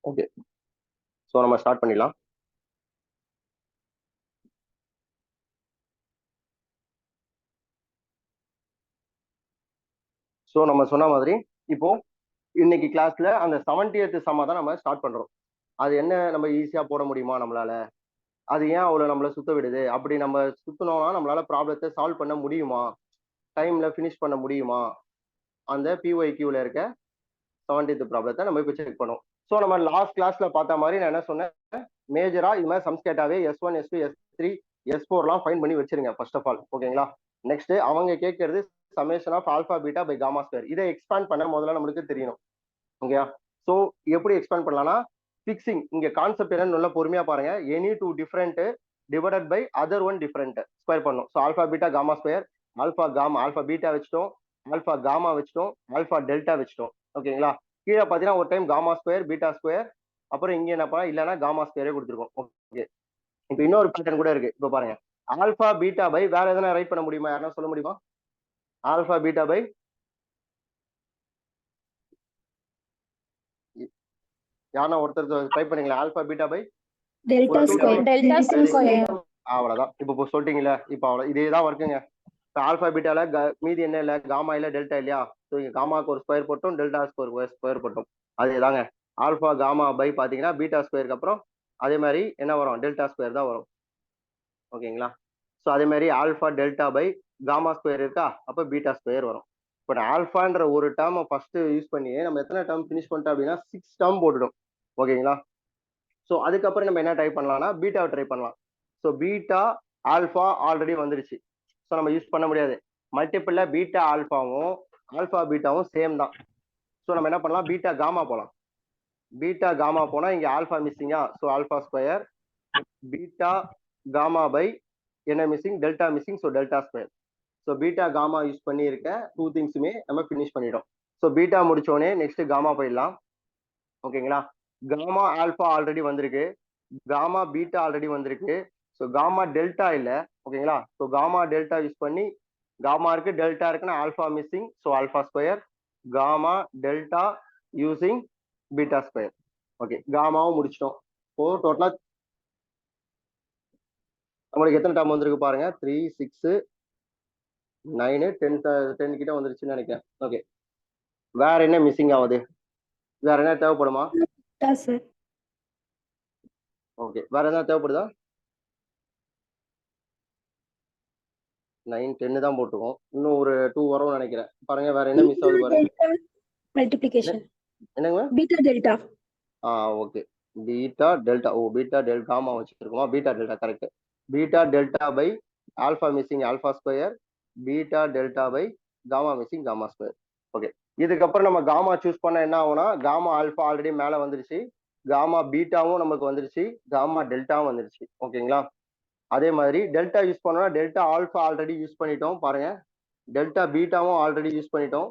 Okay, so நம்ம start பண்ணிடலாம். So நம்ம சொன்ன மாதிரி இப்போ இன்னைக்கு கிளாஸ்ல அந்த 70th சம்மா தான் நம்ம ஸ்டார்ட் பண்றோம். அது என்ன நம்ம ஈஸியா போட முடியுமா நம்மளால? அது ஏன் அவ்வளவு நம்மள சுத்த விடுது? அப்படி நம்ம சுத்தணும்னா நம்மளால ப்ராப்ளத்தை சால்வ் பண்ண முடியுமா? டைம்ல ஃபினிஷ் பண்ண முடியுமா? அந்த பிஒய்க்யூல இருக்க 70th ப்ராப்ளத்தை நம்ம இப்போ செக் பண்ணோம். ஸோ நம்ம லாஸ்ட் கிளாஸ்ல பார்த்த மாதிரி நான் என்ன சொன்னேன், மேஜரா இது மாதிரி sums கேட்டாவே S1 S2 S3 S4 find பண்ணி வச்சிருங்க ஃபர்ஸ்ட் ஆஃப் ஆல். ஓகேங்களா? நெக்ஸ்ட் அவங்க கேட்கறது summation of alpha beta by gamma square. இதை எக்ஸ்பேண்ட் பண்ண முதல்ல நம்மளுக்கு தெரியணும். ஓகேயா? ஸோ எப்படி எக்ஸ்பேண்ட் பண்ணலாம்னா, ஃபிக்ஸிங் இங்க கான்செப்ட் என்னன்னு நல்லா பொறுமையா பாருங்க. Any two different divided by other one different square பண்ணும். So alpha beta gamma square, alpha gamma, alpha beta வச்சிட்டோம், ஆல்பா காமா வச்சிட்டோம், ஆல்பா டெல்டா வச்சிட்டோம். ஓகேங்களா? கீழே பார்த்தீங்கன்னா ஒரு time gamma square beta square, அப்புறம் இங்க என்ன பண்ணலாம், இல்லைன்னா காமா ஸ்கொயரே கொடுத்துருக்கோம். ஓகே, இப்போ இன்னொரு பேட்டர்ன் கூட இருக்கு. இப்போ பாருங்க, ஆல்பா பீட்டா பை வேற எதனா ரைட் பண்ண முடியுமா? யாரா சொல்ல முடியுமா? ஆல்பா பீட்டா பை யாரா ஒருத்தர் ட்ரை பண்ணீங்களா? Alpha beta by delta square. அவ்வளவுதான். இப்போ சொல்லிட்டீங்களா? இப்போ அவ்வளவு இதே தான் ஒர்க்குங்க. ஆல்பா பீட்டால மீதி என்ன இல்லை, காமா இல்லை, டெல்டா இல்லையா? ஸோ இங்க காமாக்கு ஒரு ஸ்கொயர் போட்டோம், டெல்டாஸ்க்கு ஒரு ஸ்கொயர் போட்டோம். அதே தாங்க. ஆல்பா காமா பை பார்த்தீங்கன்னா பீட்டா ஸ்கொயருக்கு அப்புறம் அதே மாதிரி என்ன வரும், டெல்டா ஸ்கொயர் தான் வரும். ஓகேங்களா? ஸோ அதே மாதிரி alpha delta by gamma square இருக்கா, அப்போ பீட்டா ஸ்கொயர் வரும். பட் ஆல்பான்ற ஒரு டேர்மை ஃபர்ஸ்ட் யூஸ் பண்ணி நம்ம எத்தனை டேர்ம் ஃபினிஷ் பண்ணிட்டோம் அப்படின்னா 6 டேர்ம் போட்டுடும். ஓகேங்களா? ஸோ அதுக்கப்புறம் நம்ம என்ன ட்ரை பண்ணலாம்னா பீட்டாவை ட்ரை பண்ணலாம். ஸோ பீட்டா ஆல்பா ஆல்ரெடி வந்துருச்சு, ஸோ நம்ம யூஸ் பண்ண முடியாது. மல்டிபிள்ல பீட்டா ஆல்பாவும் ஆல்பா பீட்டாவும் சேம் தான். ஸோ நம்ம என்ன பண்ணலாம், பீட்டா காமா போகலாம். பீட்டா காமா போனா இங்க ஆல்பா மிஸ்ஸிங்கா, so alpha square, beta gamma by என்ன missing, delta missing, so delta square. So beta gamma use பண்ணி இருக்க டூ திங்ஸுமே நம்ம ஃபினிஷ் பண்ணிட்டோம். ஸோ பீட்டா முடிச்சோடனே நெக்ஸ்ட் காமா போயிடலாம். ஓகேங்களா? காமா ஆல்பா ஆல்ரெடி வந்திருக்கு, காமா பீட்டா ஆல்ரெடி வந்திருக்கு, ஸோ காமா டெல்டா இல்லை. ஓகேங்களா? ஸோ காமா டெல்டா யூஸ் பண்ணி காமா இருக்கு, டெல்டா இருக்குன்னா alpha missing, so alpha square, gamma delta using beta square. Okay, காமாவும் முடிச்சிட்டோம். இப்போ டோட்டலா நம்மளுக்கு எத்தனை டேர்ம் வந்திருக்கு பாருங்க, 3 6 9 10 கிட்ட வந்துருச்சுன்னு நினைக்கிறேன். ஓகே, வேற என்ன மிஸ்ஸிங் ஆகுது, வேற என்ன தேவைப்படுமா? ஓகே, வேற என்ன தேவைப்படுதா? 9 10 தான் போட்டுருக்கோம், இன்னும் ஒரு 2 வரும்னு நினைக்கிறேன். பாருங்க வேற என்ன மிஸ் ஆகுது பாருங்க. மல்டிப்ளிகேஷன் என்னங்க? Beta delta. Okay, beta delta. Oh, beta delta gamma வச்சிருக்கோமா, beta delta correct. Beta delta by alpha missing alpha square, beta delta by gamma missing gamma square. Okay, இதுக்கப்புறம் நம்ம காமா சூஸ் பண்ண என்ன ஆகும்னா, gamma alpha already மேல வந்துருச்சு, gamma பீட்டாவும் நமக்கு வந்துருச்சு, காமா டெல்டாவும் வந்துருச்சு. ஓகேங்களா? அதே மாதிரி டெல்டா யூஸ் பண்ணோம்னா டெல்டா ஆல்பா ஆல்ரெடி யூஸ் பண்ணிட்டோம் பாருங்க, டெல்டா பீட்டாவும் ஆல்ரெடி யூஸ் பண்ணிட்டோம்,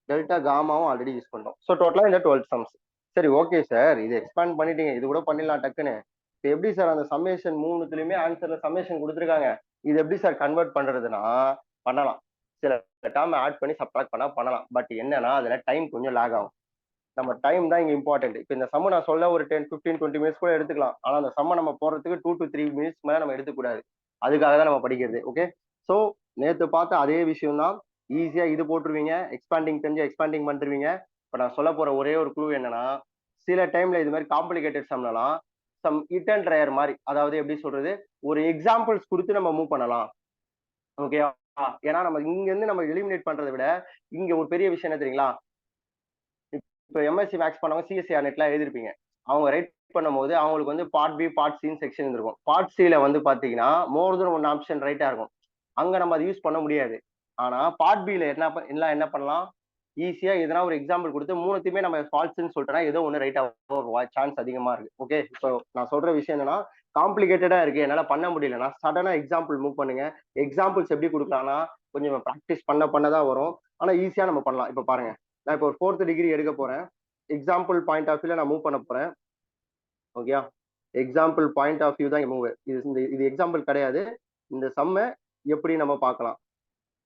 டெல்டா காமாவும் ஆல்ரெடி யூஸ் பண்ணிட்டோம். ஸோ டோட்டலா இந்த 12 சம்ஸ். சரி, ஓகே சார், இது எக்ஸ்பேண்ட் பண்ணிட்டீங்க, இது கூட பண்ணிடலாம் டக்குன்னு. இப்போ எப்படி சார் அந்த சம்மேஷன் மூணுத்துலயுமே ஆன்சர்ல சம்மேஷன் கொடுத்துருக்காங்க, இது எப்படி சார் கன்வெர்ட் பண்றதுன்னா பண்ணலாம். சில டேர்ம் ஆட் பண்ணி சப்ட்ராக்ட் பண்ணலாம். பட் என்னன்னா அதுல டைம் கொஞ்சம் லாக் ஆகும். நம்ம டைம் தான் இங்க இம்பார்ட்டன்ட். இப்போ இந்த சம்ம நான் சொல்ல ஒரு 10 15 20 மினிட்ஸ் கூட எடுத்துக்கலாம், ஆனா அந்த சம்ம நம்ம போடுறதுக்கு 2 to 3 மினிட்ஸ் மேல நம்ம எடுத்துக்கூடாது. அதுக்காக தான் நம்ம படிக்கிறது. ஓகே, ஸோ நேற்று பார்த்த அதே விஷயம் தான், ஈஸியா இது போட்டுருவீங்க, எக்ஸ்பேண்டிங் தெரிஞ்சு எக்ஸ்பேண்டிங் பண்ணிருவீங்க. இப்போ நான் சொல்ல போற ஒரே ஒரு க்ளூ என்னன்னா, சில டைம்ல இது மாதிரி காம்ப்ளிகேட்டட் சம்லாம் சம் இட் அண்ட் ரேர் மாதிரி, அதாவது எப்படி சொல்றது, ஒரு எக்ஸாம்பிள்ஸ் கொடுத்து நம்ம மூவ் பண்ணலாம். ஓகே, ஏன்னா நம்ம இங்க இருந்து நம்ம எலிமினேட் பண்றதை விட இங்க ஒரு பெரிய விஷயம் என்ன தெரியுங்களா, இப்போ எம்எஸ்சி மேக்ஸ் பண்ணவங்க சிஎஸ்சிஆர் நெட்லாம் எழுதிருப்பீங்க, அவங்க ரைட் பண்ணும்போது அவங்களுக்கு வந்து part be part Chinnu section இருக்கும். பார்ட் சில வந்து பாத்தீங்கன்னா மோர் தென் ஒன் ஆப்ஷன் ரைட்டா இருக்கும், அங்க நம்ம அதை யூஸ் பண்ண முடியாது. ஆனா பார்ட் பில என்ன பண்ணலாம், ஈஸியா எதனா ஒரு எக்ஸாம்பிள் கொடுத்து மூணுத்தையுமே நம்ம ஃபால்ஸ்ன்னு சொல்லிட்டோம்னா ஏதோ ஒன்று ரைட் ஆக சான்ஸ் அதிகமா இருக்கு. ஓகே, இப்போ நான் சொல்ற விஷயம் என்னன்னா, காம்ப்ளிகேட்டடா இருக்கு என்னால பண்ண முடியலன்னா சடனா எக்ஸாம்பிள் மூவ் பண்ணுங்க. எக்ஸாம்பிள்ஸ் எப்படி கொடுக்கலாம்னா கொஞ்சம் ப்ராக்டிஸ் பண்ணதான் வரும், ஆனா ஈஸியா நம்ம பண்ணலாம். இப்போ பாருங்க, நான் இப்போ ஒரு 4th டிகிரி எடுக்க போறேன், எக்ஸாம்பிள் பாயிண்ட் ஆஃப் வியூல நான் மூவ் பண்ண போறேன். ஓகேயா? எக்ஸாம்பிள் பாயிண்ட் ஆஃப் வியூ தான் மூவ். இது எக்ஸாம்பிள் கிடையாது, இந்த சம்மை எப்படி நம்ம பார்க்கலாம்,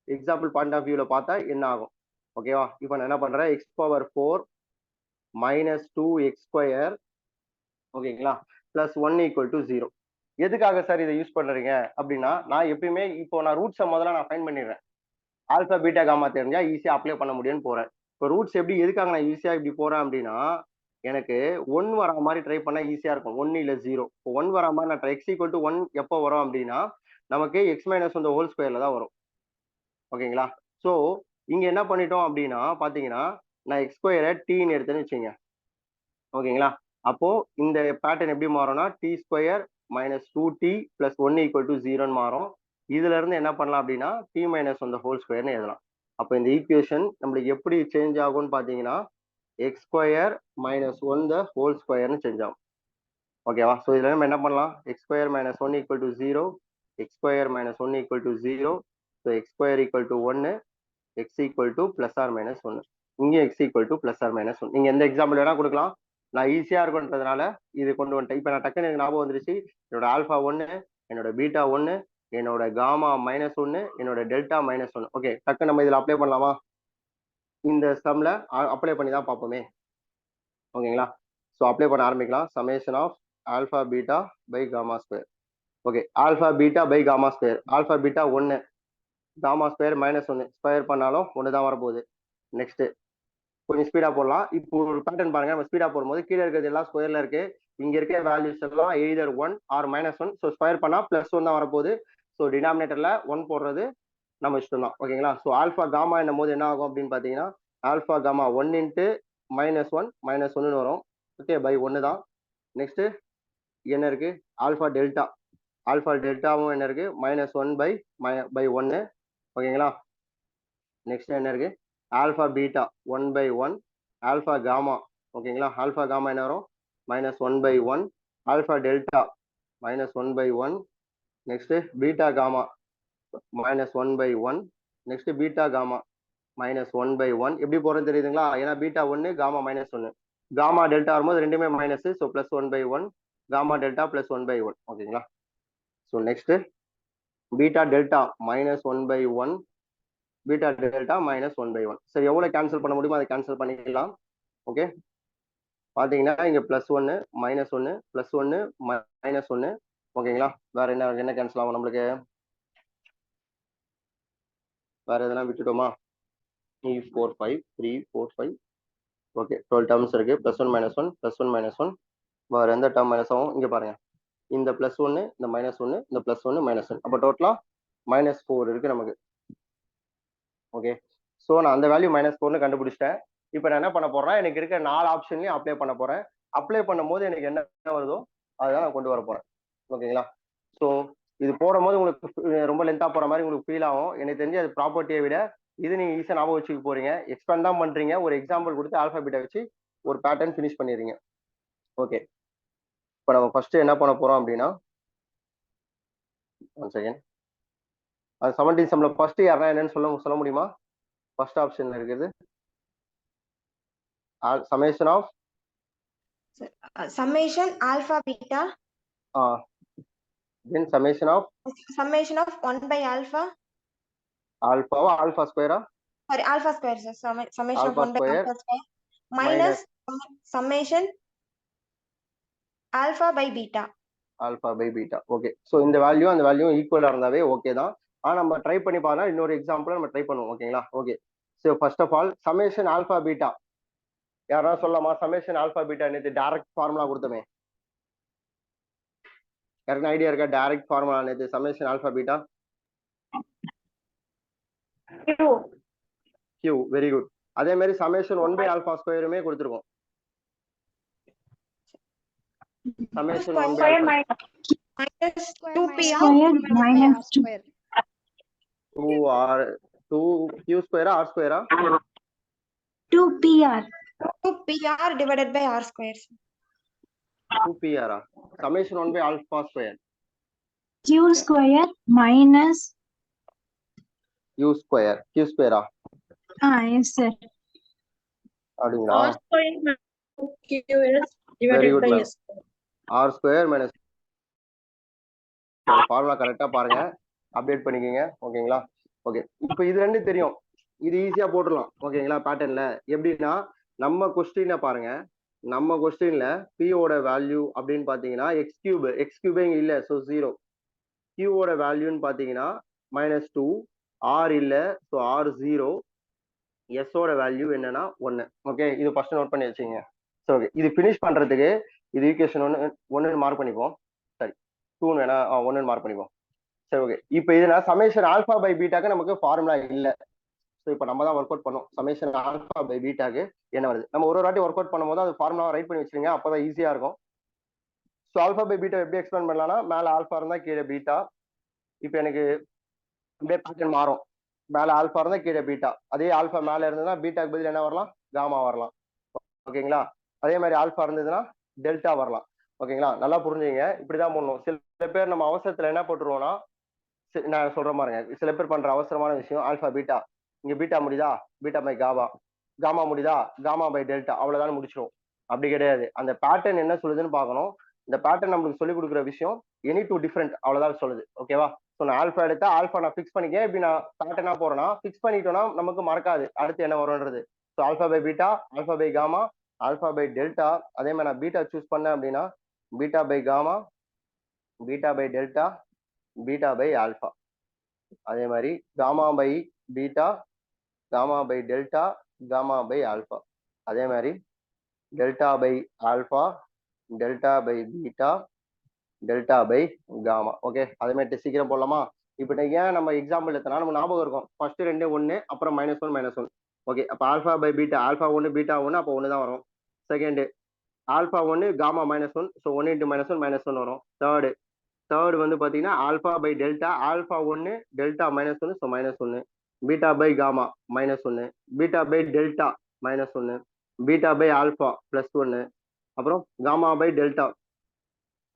எக்ஸாம்பிள் பாயிண்ட் ஆஃப் வியூல பார்த்தா என்ன ஆகும். ஓகேவா? இப்போ நான் என்ன பண்றேன், x⁴ - 2x² ஓகேங்களா +1 = 0. எதுக்காக சார் இதை யூஸ் பண்றீங்க அப்படின்னா நான் எப்பயுமே இப்போ நான் ரூட்ஸை முதல்ல நான் ஃபைண்ட் பண்ணிடுறேன். ஆல்பா பீட்டா காமா தெரிஞ்சா ஈஸியா அப்ளை பண்ண முடியும்னு போறேன். இப்போ ரூட்ஸ் எப்படி எதுக்காக நான் ஈஸியா இப்படி போறேன் அப்படின்னா எனக்கு 1 வரா மாதிரி ட்ரை பண்ணா ஈஸியா இருக்கும். 1 இல்ல 0. இப்போ 1 வரா மாதிரி நான் x = 1 எப்போ வரும் அப்படின்னா நமக்கு x - 1 ஹோல் ஸ்கொயர்ல தான் வரும். ஓகேங்களா ஸோ இங்க என்ன பண்ணிட்டோம் அப்படின்னா பாத்தீங்கன்னா நான் x² t எடுத்தேன்னு வச்சுங்க. ஓகேங்களா அப்போ இந்த பேட்டர்ன் எப்படி மாறும்னா t² - 2t + 1 = 0 மாறும். இதுல இருந்து என்ன பண்ணலாம் அப்படின்னா t - 1 ஹோல் ஸ்கொயர்னு எழுதலாம். அப்போ இந்த ஈக்குவேஷன் நம்மளுக்கு எப்படி சேஞ்ச் ஆகும்னு பாத்தீங்கன்னா x² - 1 ஹோல் ஸ்கொயர்னு சேஞ்ச் ஆகும். ஓகேவா ஸோ இதுல நம்ம என்ன பண்ணலாம் x² - 1 = 0, x² - 1 = 0, so x² = 1, x = +or-1. இங்கே x = +or-1. நீங்க எந்த எக்ஸாம்பிள் வேணா கொடுக்கலாம். நான் ஈஸியா இருக்குன்றதுனால இது கொண்டு வந்துட்டேன். இப்போ நான் டக்குன்னு எனக்கு ஞாபகம் வந்துருச்சு. என்னோட ஆல்ஃபா 1, என்னோட பீட்டா 1, என்னோட காமா -1, என்னோட டெல்டா -1. ஓகே டக்கு நம்ம இதுல அப்ளை பண்ணலாமா? இந்த சம்ல அப்ளை பண்ணி தான் பார்ப்போமே. ஓகேங்களா ஸோ அப்ளை பண்ண ஆரம்பிக்கலாம். Summation of alpha beta by gamma square. Okay alpha beta by gamma square. Alpha beta 1, gamma square -1 square பண்ணாலும் 1 தான் வரப்போகுது. நெக்ஸ்ட் கொஞ்சம் ஸ்பீடா போடலாம். இப்போ ஒரு பேட்டர்ன் பாருங்க. நம்ம ஸ்பீடா போடும்போது கீழே இருக்கிறது எல்லாம் ஸ்கொயர்ல இருக்கு. இங்க இருக்க வேல்யூஸ் எல்லாம் எய்தர் 1 ஆர் -1. ஸோ ஸ்கொயர் பண்ணா +1 தான் வரப்போகுது. ஸோ டினாமினேட்டர்ல 1 போடுறது நம்ம இஷ்டம் தான். ஓகேங்களா ஸோ ஆல்ஃபா காமா என்னும் போது என்ன ஆகும் அப்படின்னு பாத்தீங்கன்னா ஆல்ஃபா காமா 1 × -1 வரும். ஓகே பை 1 தான். நெக்ஸ்ட் என்ன இருக்கு ஆல்ஃபா டெல்டா. ஆல்ஃபா டெல்டாவும் என்ன இருக்கு -1/1. ஓகேங்களா நெக்ஸ்ட் என்ன இருக்கு ஆல்ஃபா பீட்டா 1/1. ஆல்ஃபா காமா ஓகேங்களா ஆல்ஃபா காமா என்ன வரும் -1/1. Alpha delta -1/1. Next beta gamma -1/1. Next beta gamma -1/1. எப்படி போறது தெரியுதுங்களா? ஏன்னா பீட்டா 1 காமா -1 காமா டெல்டா வரும்போது ரெண்டுமே மைனஸ். So +1/1 gamma delta +1/1. ஓகேங்களா so next beta delta -1/1, beta delta -1/1. சரி எவ்வளவு கேன்சல் பண்ண முடியுமோ அதை கேன்சல் பண்ணிக்கலாம். ஓகே பாத்தீங்கன்னா இங்க +1 -1 +1 -1. ஓகேங்களா வேற என்ன கேன்சல் ஆகும் நம்மளுக்கு? வேற எதனா விட்டுட்டோமா? 3 4 5 3 4 5. ஓகே 12 டேர்ம்ஸ் இருக்கு. +1 -1 +1 -1. வேற எந்த டேர்ம் மைனஸ் ஆகும்? இங்க பாருங்க இந்த +1 இந்த -1 இந்த +1 -1. அப்போ டோட்டலா -4 இருக்கு நமக்கு. ஓகே ஸோ நான் அந்த வேல்யூ -4ன்னு கண்டுபிடிச்சிட்டேன். இப்போ நான் என்ன பண்ண போறேன் எனக்கு இருக்க 4 ஆப்ஷன்லையும் அப்ளை பண்ண போறேன். அப்ளை பண்ணும்போது எனக்கு என்ன வருதோ அதுதான் நான் கொண்டு வர போறேன். ஓகேங்களா ஸோ இது போடும்போது உங்களுக்கு ரொம்ப லென்த்தா போற மாதிரி உங்களுக்கு ஃபீல் ஆகும். எனக்கு தெரிஞ்சு அது ப்ராப்பர்ட்டியை விட இது நீங்க ஈஸியா ஞாபகம் வச்சுக்க போறீங்க. எக்ஸ்பேண்ட் தான் பண்றீங்க. ஒரு எக்ஸாம்பிள் கொடுத்து ஆல்பாபெட்டை வச்சு ஒரு பேட்டர்ன் ஃபினிஷ் பண்ணிடுறீங்க. ஓகே இப்போ நம்ம ஃபர்ஸ்ட் என்ன பண்ண போறோம் அப்படின்னா ஒன் செகண்ட் அது 17 சம்ல ஃபர்ஸ்ட் யாரா என்னன்னு சொல்ல முடியுமா? ஃபர்ஸ்ட் ஆப்ஷன்ல இருக்குது summation of summation alpha beta then summation of 1 by alpha alpha square sorry alpha square sir. Summation alpha of 1 by square alpha square minus summation alpha by beta. Okay so இந்த value அந்த value ஈக்குவலா இருந்தாவே okay தான். ஆனா நம்ம try பண்ணி பார்த்தா இன்னொரு எக்ஸாம்பிள் நம்ம ட்ரை பண்ணுவோம். ஓகேங்களா okay so first of all summation alpha beta யாராவது சொல்லலாமா? சமேஷன் ஆல்பா பீட்டா நேற்று டைரக்ட் ஃபார்முலா கொடுத்தோமே, யாருக்கும் ஐடியா இருக்கா? டைரக்ட் ஃபார்முலா நேற்று summation alpha beta Q. Very good. அதே மாதிரி சமேஷன் 1 by ஆல்பா ஸ்கொயருமே கொடுத்துருக்கோம். Summation 1 by alpha minus 2p square minus 2 square r square 2pr 2pr divided by r square. 2pr summation 1 by alpha square q square minus u square q square yes sir அப்படிங்களா? r square qs Very divided good, by ma'am. s r square minus formula கரெக்டா பாருங்க, update பண்ணிக்கங்க. ஓகேங்களா okay இப்போ இது ரெண்டு தெரியும், இது ஈஸியா போட்டுடலாம். ஓகேங்களா பேட்டர்ன்ல எப்படின்னா நம்ம கொஸ்டினை பாருங்க, நம்ம கொஸ்டின்ல பியோட வேல்யூ அப்படின்னு பாத்தீங்கன்னா எக்ஸ் கியூபே இங்க இல்ல, ஸோ 0. கியூவோட வேல்யூன்னு பாத்தீங்கன்னா -2, ஆர் இல்ல, ஸோ ஆர் 0, எஸ்ஸோட வேல்யூ என்னன்னா 1. ஓகே, இது ஃபர்ஸ்ட் நோட் பண்ணி வச்சுங்க. ஸோ ஓகே, இது ஃபினிஷ் பண்றதுக்கு இது ஈக்குவேஷன் ஒன்னு மார்க் பண்ணிப்போம். சரி, 2 வேணா 1 மார்க் பண்ணிப்போம். சரி ஓகே, இப்போ இதுல சமேஷன் ஆல்பா பை பீட்டாக்கு நமக்கு ஃபார்முலா இல்ல. ஸோ இப்போ நம்ம தான் ஒர்க் அவுட் பண்ணோம். சமேஷன் ஆல்பா பை பீட்டாக்கு என்ன வருது, நம்ம ஒரு வாட்டி ஒர்க் அவுட் பண்ணும்போது அது ஃபார்முலா ரைட் பண்ணி வச்சிருங்க, அப்பதான் ஈஸியா இருக்கும். ஸோ ஆல்பா பை பீட்டா எப்படி எக்ஸ்பிளைன் பண்ணலாம்னா, மேல ஆல்பா இருந்தா கீழே பீட்டா. இப்போ எனக்கு அப்படியே பேட்டர்ன் மாறும். மேல ஆல்பா இருந்தா கீழே பீட்டா, அதே ஆல்பா மேல இருந்ததுன்னா பீட்டாக்கு பதில் என்ன வரலாம், காமா வரலாம். ஓகேங்களா, அதே மாதிரி ஆல்பா இருந்ததுன்னா டெல்டா வரலாம். ஓகேங்களா, நல்லா புரிஞ்சுங்க, இப்படிதான் பண்ணணும். சில பேர் நம்ம அவசரத்துல என்ன போட்டுருவோம்னா, நான் சொல்ற மாதிரிங்க, சில பேர் பண்ற அவசரமான விஷயம் ஆல்பா பீட்டா, இங்க பீட்டா முடியுதா பீட்டா பை காமா, காமா முடியுதா காமா பை டெல்டா, அவ்வளவுதான் முடிச்சிடும். அப்படி கிடையாது, அந்த பேட்டர்ன் என்ன சொல்லுதுன்னு பார்க்கணும். இந்த பேட்டர்ன் நம்மளுக்கு சொல்லி கொடுக்குற விஷயம் எனி டூ டிஃப்ரெண்ட், அவ்வளவுதான் சொல்லுது. ஓகேவா, ஸோ நான் ஆல்பா எடுத்தா ஆல்பா நான் ஃபிக்ஸ் பண்ணிக்கேன், இப்படி நான் பேட்டர்னா போறேன்னா ஃபிக்ஸ் பண்ணிட்டோம்னா நமக்கு மறக்காது அடுத்து என்ன வரும்ன்றது. So alpha by beta, alpha by gamma, alpha by delta. அதே மாதிரி நான் பீட்டா சூஸ் பண்ணேன் அப்படின்னா beta by gamma, beta by delta, beta by alpha. அதே மாதிரி gamma by beta, gamma by delta, gamma by alpha. அதே மாதிரி delta by alpha, delta by beta, delta by gamma. Okay, அதே மாதிரி சீக்கிரம் போடலாமா. இப்போ ஏன் நம்ம எக்ஸாம்பிள் எடுத்தனா நம்ம ஞாபகம் இருக்கும், ஃபர்ஸ்ட் 2 1, அப்புறம் -1 -1. ஓகே, அப்போ alpha by beta, alpha 1 beta 1, அப்போ 1 தான் வரும். செகண்ட் ஆல்பா 1 காமா -1, ஸோ 1 × -1 வரும். தேர்ட் வந்து பாத்தீங்கன்னா alpha by delta, alpha 1 delta -1, so -1. Beta by gamma -1, beta by delta -1, beta by alpha +1, அப்புறம் gamma by delta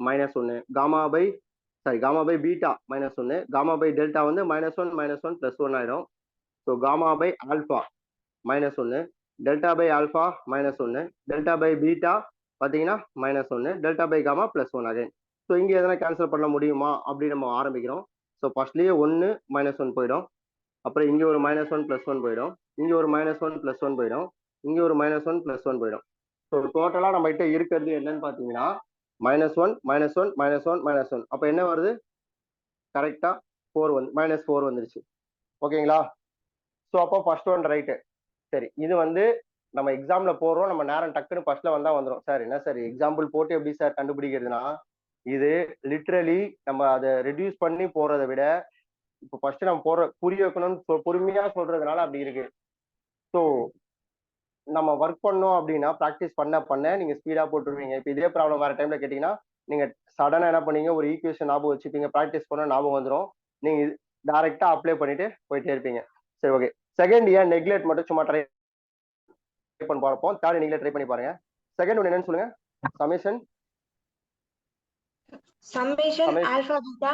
-1, gamma by beta -1, gamma by delta வந்து -1 -1 +1 ஆயிடும். So gamma by alpha -1, delta by alpha -1, delta by beta பார்த்தீங்கன்னா -1, delta by gamma +1 again. So இங்கே எதனா cancel பண்ண முடியுமா அப்படின்னு நம்ம ஆரம்பிக்கிறோம். ஸோ ஃபர்ஸ்ட்லேயே 1 -1 போயிடும், அப்புறம் இங்கே ஒரு -1 +1 போயிடும், இங்கே ஒரு -1 +1 போயிடும், இங்கே ஒரு -1 +1 போயிடும். ஸோ டோட்டலாக நம்ம கிட்ட இருக்கிறது என்னன்னு பார்த்தீங்கன்னா -1 -1 -1 -1. அப்போ என்ன வருது, கரெக்டாக 4 வந்து -4 வந்துருச்சு. ஓகேங்களா, ஸோ அப்போ ஃபர்ஸ்ட் ஒன் ரைட்டு. சரி, இது வந்து நம்ம எக்ஸாம்ல போடுறோம், நம்ம நேரம் டக்குன்னு ஃபர்ஸ்ட்ல வந்தா வந்துடும். சார் என்ன சார் எக்ஸாம்பிள் போட்டு எப்படி சார் கண்டுபிடிக்கிறதுனா, இது லிட்ரலி நம்ம அதை ரெடியூஸ் பண்ணி போறதை விட இப்போ ஃபர்ஸ்ட் நம்ம போடுற புரிய வைக்கணும்னு பொறுமையா சொல்றதுனால அப்படி இருக்கு. ஸோ நம்ம ஒர்க் பண்ணோம் அப்படின்னா ப்ராக்டிஸ் பண்ண நீங்க ஸ்பீடா போட்டுருவீங்க. இப்போ இதே ப்ராப்ளம் வேற டைம்ல கேட்டீங்கன்னா நீங்க சடனா என்ன பண்ணீங்க, ஒரு ஈக்குவேஷன் ஞாபகம் வச்சுப்பீங்க, ப்ராக்டிஸ் பண்ண ஞாபகம் வந்துடும், நீங்க டைரக்டா அப்ளை பண்ணிட்டு போயிட்டே இருப்பீங்க. சரி ஓகே, செகண்ட் இயர் நெக்லெட் மட்டும் சும்மா ட்ரை பண்ணி பார்ப்போம். தேர்ட் நீங்களே ட்ரை பண்ணி பாருங்க. செகண்ட் ஒன் என்னன்னு சொல்லுங்க, summation alpha beta,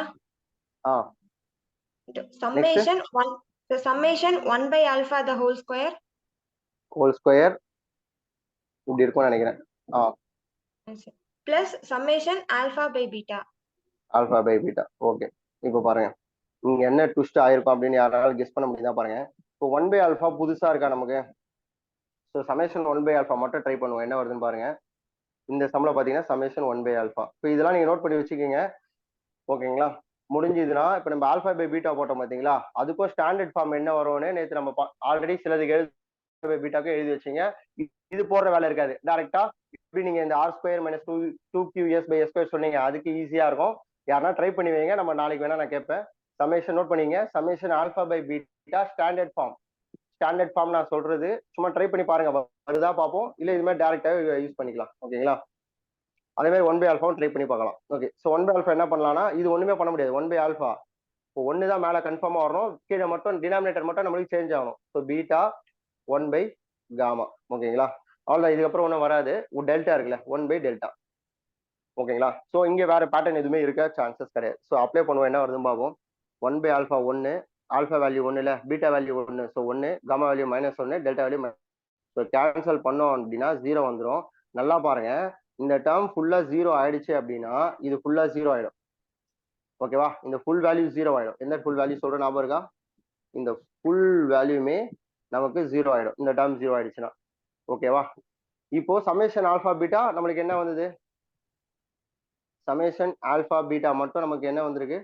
summation 1 by alpha the whole square இப்படி இருக்கும்னு நினைக்கிறேன். plus summation alpha by beta. Okay, இப்போ பாருங்க நீங்க என்ன ட்விஸ்ட் ஆயிருக்கும் அப்படின்னு யாராலும் கெஸ் பண்ண முடியுதா பாருங்க. இப்போ 1 by alpha புதுசா இருக்கா நமக்கு. ஸோ சமேஷன் 1 by alpha மட்டும் ட்ரை பண்ணுவோம், என்ன வருதுன்னு பாருங்க. இந்த சம்ல பாத்தீங்கன்னா சமேஷன் 1 by alpha. இப்போ இதெல்லாம் நீங்க நோட் பண்ணி வச்சுக்கோங்க. ஓகேங்களா, முடிஞ்சதுன்னா இப்போ நம்ம ஆல்பா பை பீட்டா போட்டோம் பாத்தீங்களா, அதுக்கும் ஸ்டாண்டர்ட் ஃபார்ம் என்ன வரும்னு நேற்று நம்ம ஆல்ரெடி சிலதுக்கு பீட்டாக்கும் எழுதி வச்சீங்க. இது போடுற வேலை இருக்காது, டைரக்டா இப்படி நீங்க இந்த r² - 2qs/s² சொன்னீங்க, அதுக்கு ஈஸியா இருக்கும். யாருன்னா ட்ரை பண்ணி வைங்க, நம்ம நாளைக்கு வேணா நான் கேட்பேன். சமேஷன் நோட் பண்ணீங்க, summation alpha by beta standard form நான் சொல்றது சும்மா ட்ரை பண்ணி பாருங்க, வருதா பார்ப்போம், இல்லை இது மாதிரி டேரக்டாவே யூஸ் பண்ணிக்கலாம். ஓகேங்களா, அதே மாதிரி 1 by alpha ட்ரை பண்ணி பார்க்கலாம். ஓகே, ஸோ 1 by alpha என்ன பண்ணலாம்னா, இது ஒண்ணுமே பண்ண முடியாது. 1 by alpha இப்போ 1 தான் மேலே கன்ஃபார்மா வரணும், கீழே மட்டும் டினாமினேட்டர் மட்டும் நம்மளுக்கு சேஞ்ச் ஆகணும். So beta 1 by gamma. ஓகேங்களா, அவ்வளோதான், இதுக்கப்புறம் ஒன்றும் வராது. டெல்டா இருக்குல்ல, 1 by டெல்டா. ஓகேங்களா, ஸோ இங்கே வேற பேட்டர்ன் எதுவுமே இருக்க சான்சஸ் கிடையாது. ஸோ அப்ளை பண்ணுவோம், என்ன வருதுன்னு பார்ப்போம். 1 by alpha 1, ஆல்ஃபா வேல்யூ 1 இல்லை, beta value 1, so 1, gamma value -1, delta value so cancel பண்ணோம் அப்படின்னா 0 வந்துடும். நல்லா பாருங்க, இந்த டேர்ம் ஃபுல்லா 0 ஆயிடுச்சு அப்படின்னா இது ஃபுல்லா 0 ஆயிடும். ஓகேவா, இந்த ஃபுல் வேல்யூ 0 ஆயிடும். எந்த ஃபுல் வேல்யூ சொல்ற ஞாபகம் இருக்கா, இந்த ஃபுல் வேல்யூமே நமக்கு 0 ஆயிடும் இந்த டேர்ம் 0 ஆயிடுச்சுன்னா. ஓகேவா, இப்போ சமேஷன் ஆல்பா பீட்டா நம்மளுக்கு என்ன வந்தது? சமேஷன் ஆல்பா பீட்டா மட்டும் நமக்கு என்ன வந்திருக்கு?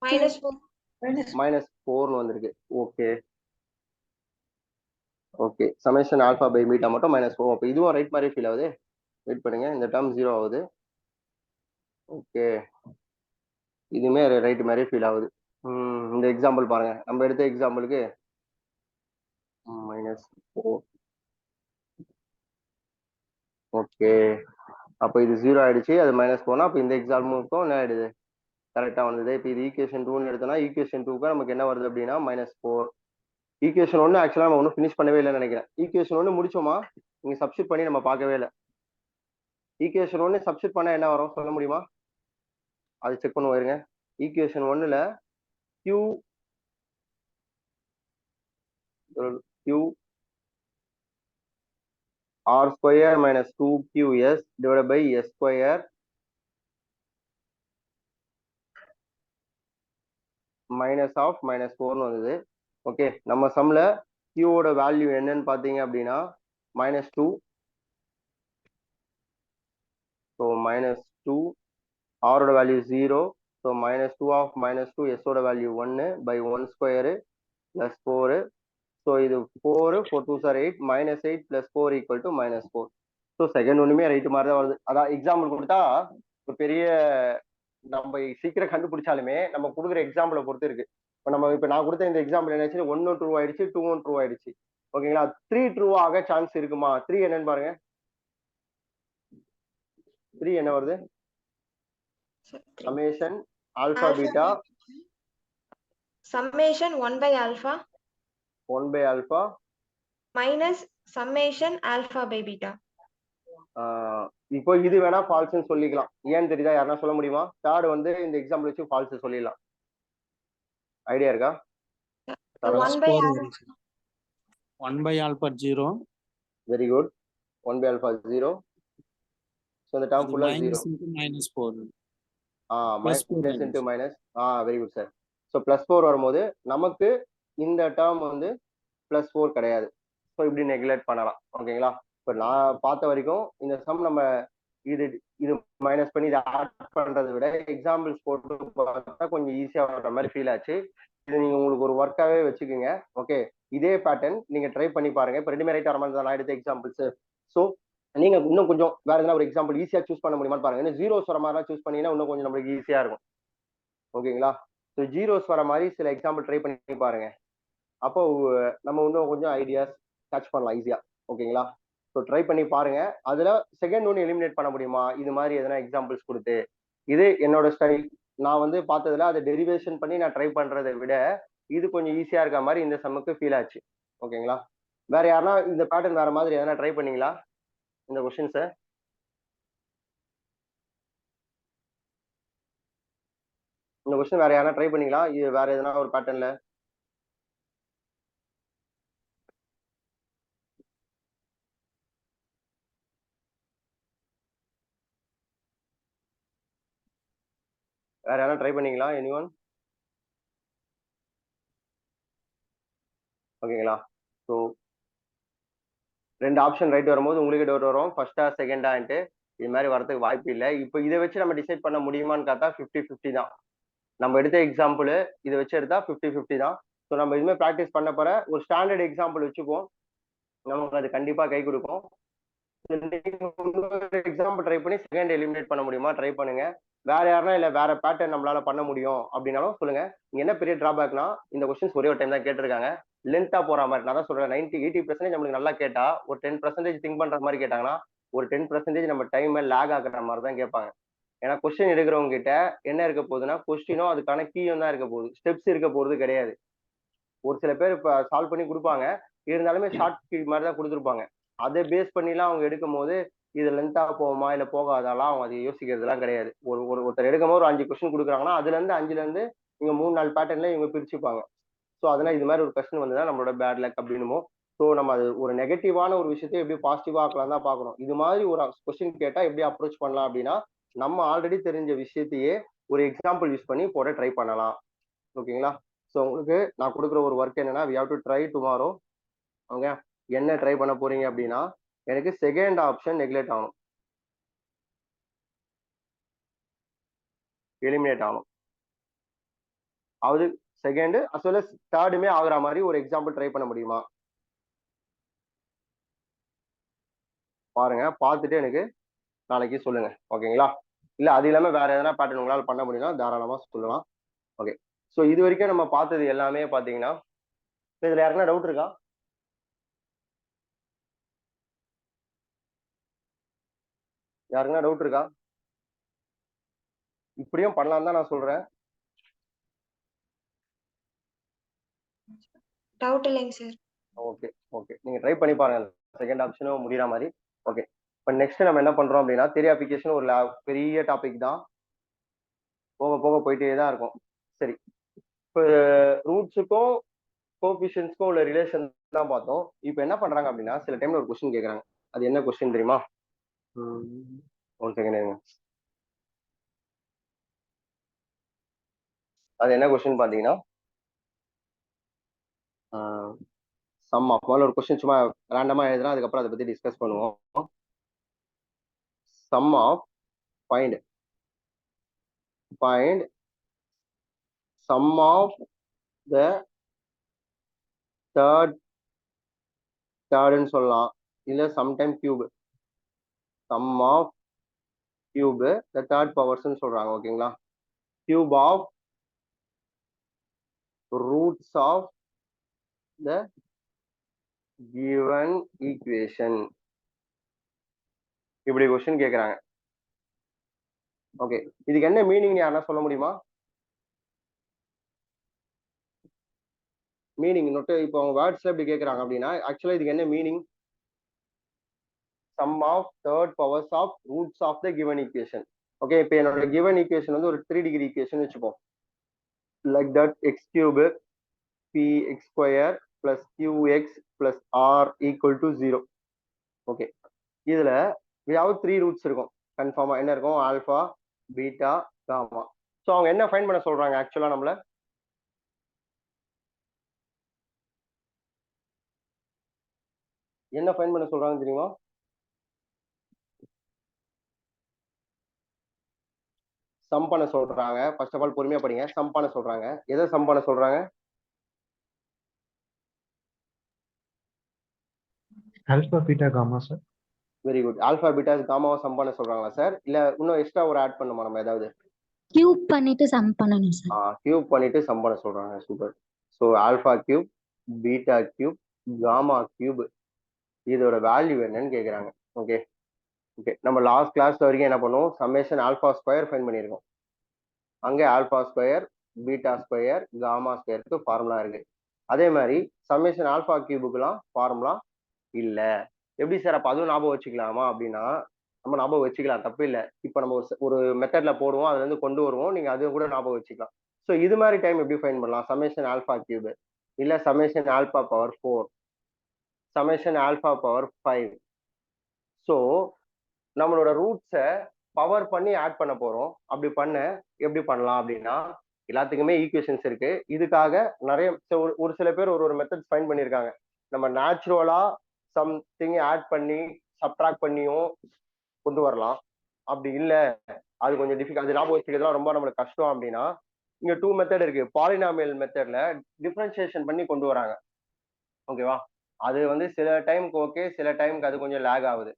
-4 வந்திருக்கு. Okay okay, summation alpha by beta மட்டும் -4. அப்போ இதுவும் ரைட் மாதிரி ஃபீல் ஆகுது. வெயிட் பண்ணுங்க, இந்த டேர்ம் 0 ஆகுது. ஓகே, இதுவுமே ரைட் மாதிரி ஃபீல் ஆகுது. இந்த எக்ஸாம்பிள் பாருங்க, நம்ம எடுத்த எக்ஸாம்பிளுக்கு -4. ஓகே, அப்போ இது 0 ஆயிடுச்சு, அது -4. அப்போ இந்த எக்ஸாம்பிளுக்கும் என்ன ஆயிடுது? கரெக்டா வந்தது. இப்போ இது ஈக்குவேஷன் 2ன்னு எடுத்தோம்னா ஈக்குவேஷன் 2க்கு நமக்கு என்ன வருது அப்படின்னா -4. ஈக்குவேஷன் 1 ஆக்சுவலா நம்ம ஒன்றும் ஃபினிஷ் பண்ணவே இல்லைன்னு நினைக்கிறேன். ஈக்குவேஷன் 1 முடிச்சோமா? நீங்க சப்ஸ்டிட் பண்ணி நம்ம பார்க்கவே இல்லை. ஈக்குவேஷன் 1 சப்ஸ்டிட் பண்ணா என்ன வரும் சொல்ல முடியுமா? அது செக் பண்ண போயிருங்க. ஈக்குவேஷன் 1ல Q R square minus 2QS divided by S square minus of -4 வந்தது. ஓகே, நம்ம சம்ல Q ஓட வேல்யூ என்னன்னு பாத்தீங்க அப்படின்னா -2. ஸோ -2, R ஓட வேல்யூ 0. ஸோ -2 of -2, S ஓட value 1 by 1 square plus 4. So இது 4 2s are 8, -8 plus 4 equal to -4. So second ஒன்றுமே ரைட்டு மாதிரி தான் வருது. அதான் எக்ஸாம்பிள் கொடுத்தா ஒரு பெரிய நம்ம சீக்கிரம் கண்டுபிடிச்சாலுமே நம்ம கொடுக்குற எக்ஸாம்பிளை பொறுத்து இருக்கு. இப்போ நான் கொடுத்த இந்த எக்ஸாம்பிள் என்னாச்சு, 1 ட்ரூ ஆயிடுச்சு, 2 ட்ரூ ஆயிடுச்சு. ஓகேங்களா, 3 ட்ரூ ஆக சான்ஸ் இருக்குமா? 3 என்னன்னு பாருங்க. 3 என்ன வருது? Summation alpha beta summation 1 by alpha minus summation alpha by beta. இப்போ இது வேணா ஃபால்ஸ்னு சொல்லிக்கலாம். ஏன்னு தெரியுதா? யாருன்னா சொல்ல முடியுமா? தேர்ட் வந்து இந்த எக்ஸாம்பிள் வச்சு ஃபால்ஸ் சொல்லிடலாம். ஐடியா இருக்கா? 1 by alpha 0. Very good. 1 by alpha 0. So the term full is 0. -4. Minus into minus. Very good sir. So +4 வரும்போது நமக்கு இந்த டேர்ம் வந்து +4 கிடையாது. ஸோ இப்படி நெக்லெக்ட் பண்ணலாம். ஓகேங்களா, இப்போ நான் பார்த்த வரைக்கும் இந்த சம் நம்ம இது மைனஸ் பண்ணி இதை ஆட் பண்றதை விட எக்ஸாம்பிள்ஸ் போட்டு பார்த்தா கொஞ்சம் ஈஸியா வர்ற மாதிரி ஃபீல் ஆச்சு. இது நீங்க உங்களுக்கு ஒரு ஒர்க்காவே வச்சுக்கோங்க. ஓகே, இதே பேட்டர்ன் நீங்க ட்ரை பண்ணி பாருங்க. இப்போ ரெண்டுமே ரைட் வர மாதிரி தான் நான் எடுத்த எக்ஸாம்பிள்ஸ். ஸோ நீங்க இன்னும் கொஞ்சம் வேற எதனா ஒரு எக்ஸாம்பிள் ஈஸியா சூஸ் பண்ண முடியுமான்னு பாருங்க. இன்னும் ஜீரோஸ் வர மாதிரிலாம் சூஸ் பண்ணீங்கன்னா இன்னும் கொஞ்சம் நம்மளுக்கு ஈஸியா இருக்கும். ஓகேங்களா, ஸோ ஜீரோஸ் வர மாதிரி சில எக்ஸாம்பிள் ட்ரை பண்ணி பாருங்க. அப்போ நம்ம இன்னும் கொஞ்சம் ஐடியாஸ் கேட்ச் பண்ணலாம் ஈஸியா. ஓகேங்களா, ஸோ ட்ரை பண்ணி பாருங்க. அதுல செகண்ட் ஒன்று எலிமினேட் பண்ண முடியுமா இது மாதிரி எதனா எக்ஸாம்பிள்ஸ் கொடுத்து. இது என்னோட ஸ்டைல். நான் வந்து பார்த்ததுல அதை டெரிவேஷன் பண்ணி நான் ட்ரை பண்றதை விட இது கொஞ்சம் ஈஸியா இருக்க மாதிரி இந்த சம்முக்கு ஃபீல் ஆச்சு. ஓகேங்களா, வேற யாருன்னா இந்த பேட்டர்ன் வேற மாதிரி எதனா ட்ரை பண்ணீங்களா இந்த கொஸ்டின்ஸை? இந்த கொஸ்டின் வேற யாரா ட்ரை பண்ணீங்களா? இது வேற எதனா ஒரு பேட்டர்ன்ல? வேற யாரா ட்ரை பண்ணீங்களா? எனிஒன்? ஓகேங்களா, ஸோ ரெண்டு ஆப்ஷன் ரைட் வரும்போது உங்களுக்கு டவுட் வரும், ஃபர்ஸ்டா செகண்டான்ட்டு. இது மாதிரி வரதுக்கு வாய்ப்பு இல்லை. இப்போ இதை வச்சு நம்ம டிசைட் பண்ண முடியுமான்னு பார்த்தா 50-50 தான். நம்ம எடுத்த எக்ஸாம்பிள் இதை வச்சு எடுத்தா 50-50 தான். ஸோ நம்ம இதுமே ப்ராக்டிஸ் பண்ண போற ஒரு ஸ்டாண்டர்ட் எக்ஸாம்பிள் வச்சுப்போம், நமக்கு அது கண்டிப்பா கை கொடுக்கும். எக்ஸாம்பிள் ட்ரை பண்ணி செகண்ட் எலிமினேட் பண்ண முடியுமா ட்ரை பண்ணுங்க. வேற யாருன்னா இல்ல வேற பேட்டர்ன் நம்மளால பண்ண முடியும் அப்படின்னாலும் சொல்லுங்க. இங்க என்ன பெரிய டிராபேக்னா இந்த கொஸ்டின்ஸ் ஒரே ஒரு டைம் தான் கேட்டிருக்காங்க, லென்த்தா போற மாதிரி. நான் தான் சொல்றேன் 90-80% நம்மளுக்கு நல்லா கேட்டா ஒரு 10% திங்க் பண்ற மாதிரி கேட்டாங்கன்னா ஒரு 10% நம்ம டைம் லேக் ஆகுற மாதிரி தான் கேட்பாங்க. ஏன்னா கொஸ்டின் எடுக்கிறவங்க கிட்ட என்ன இருக்க போகுதுன்னா கொஸ்டினும் அதுக்கான கீயும் தான் இருக்க போகுது, ஸ்டெப்ஸ் இருக்க போறது கிடையாது. ஒரு சில பேர் இப்ப சால்வ் பண்ணி கொடுப்பாங்க, இருந்தாலுமே ஷார்ட் கீ மாதிரி தான் கொடுத்துருப்பாங்க. அதை பேஸ் பண்ணிலாம் அவங்க எடுக்கும் போது இது லென்த்தா போகுமா இல்ல போகாதாலாம் அவங்க அதை யோசிக்கிறதுலாம் கிடையாது. ஒருத்தர் எடுக்கும் போது ஒரு 5 கொஸ்டின் கொடுக்குறாங்கன்னா அதுல இருந்து 5ல இருந்து இவங்க 3-4 பேட்டர்ன்ல இவங்க பிரிச்சுப்பாங்க. ஸோ அதனால இது மாதிரி ஒரு கொஸ்டின் வந்துதான் நம்மளோட பேட் லக் அப்படின்னுமோ. ஸோ நம்ம அது ஒரு நெகட்டிவான ஒரு விஷயத்தை எப்படி பாசிட்டிவா ஆக்கலாம் தான் பார்க்கணும். இது மாதிரி ஒரு கொஸ்டின் கேட்டா எப்படி அப்ரோச் பண்ணலாம் அப்படின்னா நம்ம ஆல்ரெடி தெரிஞ்ச விஷயத்தையே ஒரு எக்ஸாம்பிள் யூஸ் பண்ணி போட ட்ரை பண்ணலாம். ஓகேங்களா, ஸோ உங்களுக்கு நான் கொடுக்குற ஒரு ஒர்க் என்னன்னா we have to try tomorrow. Okay, என்ன ட்ரை பண்ண போறீங்க அப்படின்னா எனக்கு செகண்ட் ஆப்ஷன் நெக்லெக்ட் ஆகணும், எலிமினேட் ஆகணும். அதாவது செகண்ட் as well as தேர்டுமே ஆகுற மாதிரி ஒரு எக்ஸாம்பிள் ட்ரை பண்ண முடியுமா பாருங்க, பார்த்துட்டு எனக்கு நாளைக்கு சொல்லுங்க. ஓகேங்களா? இல்ல அது இல்லாம வேற எதனா பேட்டர்ன் உங்களால பண்ண முடியும்னா தாராளமா சொல்லலாம். ஓகே, ஸோ இது வரைக்கும் நம்ம பார்த்தது எல்லாமே பாத்தீங்கன்னா, இதுல யாருக்குன்னா டவுட் இருக்கா? யாருக்குன்னா டவுட் இருக்கா? இப்படியும் பண்ணலாம் தான் நான் சொல்றேன். டவுட் இல்லைங்க சார். ஓகே ஓகே, நீங்க ட்ரை பண்ணி பாருங்க செகண்ட் ஆப்ஷனும் முடிகிற மாதிரி. ஓகே, இப்போ நெக்ஸ்ட் நம்ம என்ன பண்றோம் அப்படின்னா, தியரி அப்ளிகேஷன் ஒரு பெரிய டாபிக் தான், போக போக போயிட்டே தான் இருக்கும். சரி, இப்போ ரூட்ஸுக்கும் கோஎஃபிஷியன்ட்ஸ்க்கும் உள்ள ரிலேஷன் தான் பார்த்தோம். இப்போ என்ன பண்றாங்க அப்படின்னா, சில டைம்ல ஒரு கொஸ்டின் கேட்குறாங்க. அது என்ன கொஸ்டின் தெரியுமா? One second. அது என்ன கொஸ்டின் பார்த்தீங்கன்னா, சம் ஆஃப், முதல்ல ஒரு கொஸ்டின் சும்மா ரேண்டமா எழுதுறேன், அதுக்கப்புறம் அதை பத்தி டிஸ்கஸ் பண்ணுவோம். Sum of find sum of the தேர்ட்னு சொல்லலாம், இல்ல sometime cube, sum of cube the third பவர்ஸ்ன்னு சொல்றாங்க. ஓகேங்களா? Cube of roots of the given equation, இப்படி கொஸ்டின் கேட்குறாங்க. ஓகே, இதுக்கு என்ன மீனிங் யாரா சொல்ல முடியுமா? மீனிங் நோட்டு, இப்போ அவங்க வேர்ட்ஸ்ல இப்படி கேட்குறாங்க அப்படின்னா ஆக்சுவலா இதுக்கு என்ன meaning? Sum of third powers of roots of the given equation. Okay, இப்போ என்னோட கிவன் ஈக்குவேஷன் வந்து ஒரு 3 டிகிரி ஈக்குவேஷன் வச்சுப்போம். Like that x cube px square plus qx plus r equal to 0. Okay, இதுல வியாவது 3 ரூட்ஸ் இருக்கும். கன்ஃபார்மா என்ன இருக்கும்? Alpha, beta, gamma. ஸோ அவங்க என்ன ஃபைண்ட் பண்ண சொல்றாங்க ஆக்சுவலா நம்மள? என்ன ஃபைண்ட் பண்ண சொல்றாங்க தெரியுமா? சம் பண்ண சொல்றாங்க. ஃபர்ஸ்ட் ஆஃப் ஆல் பொறுமையா படிங்க. சம் பண்ண சொல்றாங்க. எதை சம் பண்ண சொல்றாங்க? Alpha beta gamma sir. Very good. Alpha beta காமாவை சம் பண்ண சொல்றாங்களா சார்? இல்ல இன்னும் எக்ஸ்ட்ரா ஒரு ஆட் பண்ணுமா நம்ம ஏதாவது? கியூப் பண்ணிட்டு சம் பண்ணணும் சார். கியூப் பண்ணிட்டு சம் பண்ண சொல்றாங்க. Super. So alpha cube, beta cube, gamma cube, இதோட வேல்யூ என்னன்னு கேட்குறாங்க. ஓகே ஓகே, நம்ம லாஸ்ட் கிளாஸ் வரைக்கும் என்ன பண்ணுவோம்? சம்மேஷன் ஆல்பா ஸ்கொயர் ஃபைண்ட் பண்ணியிருக்கோம். அங்கே alpha square, beta square, gamma ஸ்கொயருக்கு ஃபார்முலா இருக்கு. அதே மாதிரி சம்மேஷன் ஆல்பா கியூபுக்குலாம் ஃபார்முலா இல்லை. எப்படி சார் அப்போ அதுவும் ஞாபகம் வச்சுக்கலாமா அப்படின்னா, நம்ம ஞாபகம் வச்சுக்கலாம், தப்பு இல்லை. இப்போ நம்ம ஒரு மெத்தட்ல போடுவோம், அதுல இருந்து கொண்டு வருவோம், நீங்க அதுவும் கூட ஞாபகம் வச்சுக்கலாம். ஸோ இது மாதிரி டைம் எப்படி ஃபைண்ட் பண்ணலாம்? சம்மேஷன் ஆல்பா கியூப், இல்ல summation alpha power 4, summation alpha power 5. So நம்மளோட ரூட்ஸை பவர் பண்ணி ஆட் பண்ண போறோம். அப்படி பண்ண எப்படி பண்ணலாம் அப்படின்னா, எல்லாத்துக்குமே ஈக்குவேஷன்ஸ் இருக்கு. இதுக்காக நிறைய ஒரு சில பேர் ஒரு மெத்தட்ஸ் ஃபைண்ட் பண்ணியிருக்காங்க. நம்ம நேச்சுரலா சம்திங் ஆட் பண்ணி சப்ட்ராக்ட் பண்ணியும் கொண்டு வரலாம். அப்படி இல்லை, அது கொஞ்சம் டிஃபிகல்ட், அது ஞாபகம் வச்சுக்கிறதுலாம் ரொம்ப நம்மளுக்கு கஷ்டம் அப்படின்னா, இங்க 2 மெத்தட் இருக்கு. பாலினாமியல் மெத்தட்ல டிஃபரன்சியேஷன் பண்ணி கொண்டு வராங்க. ஓகேவா? அது வந்து சில டைமுக்கு ஓகே, சில டைமுக்கு அது கொஞ்சம் லேக் ஆகுது.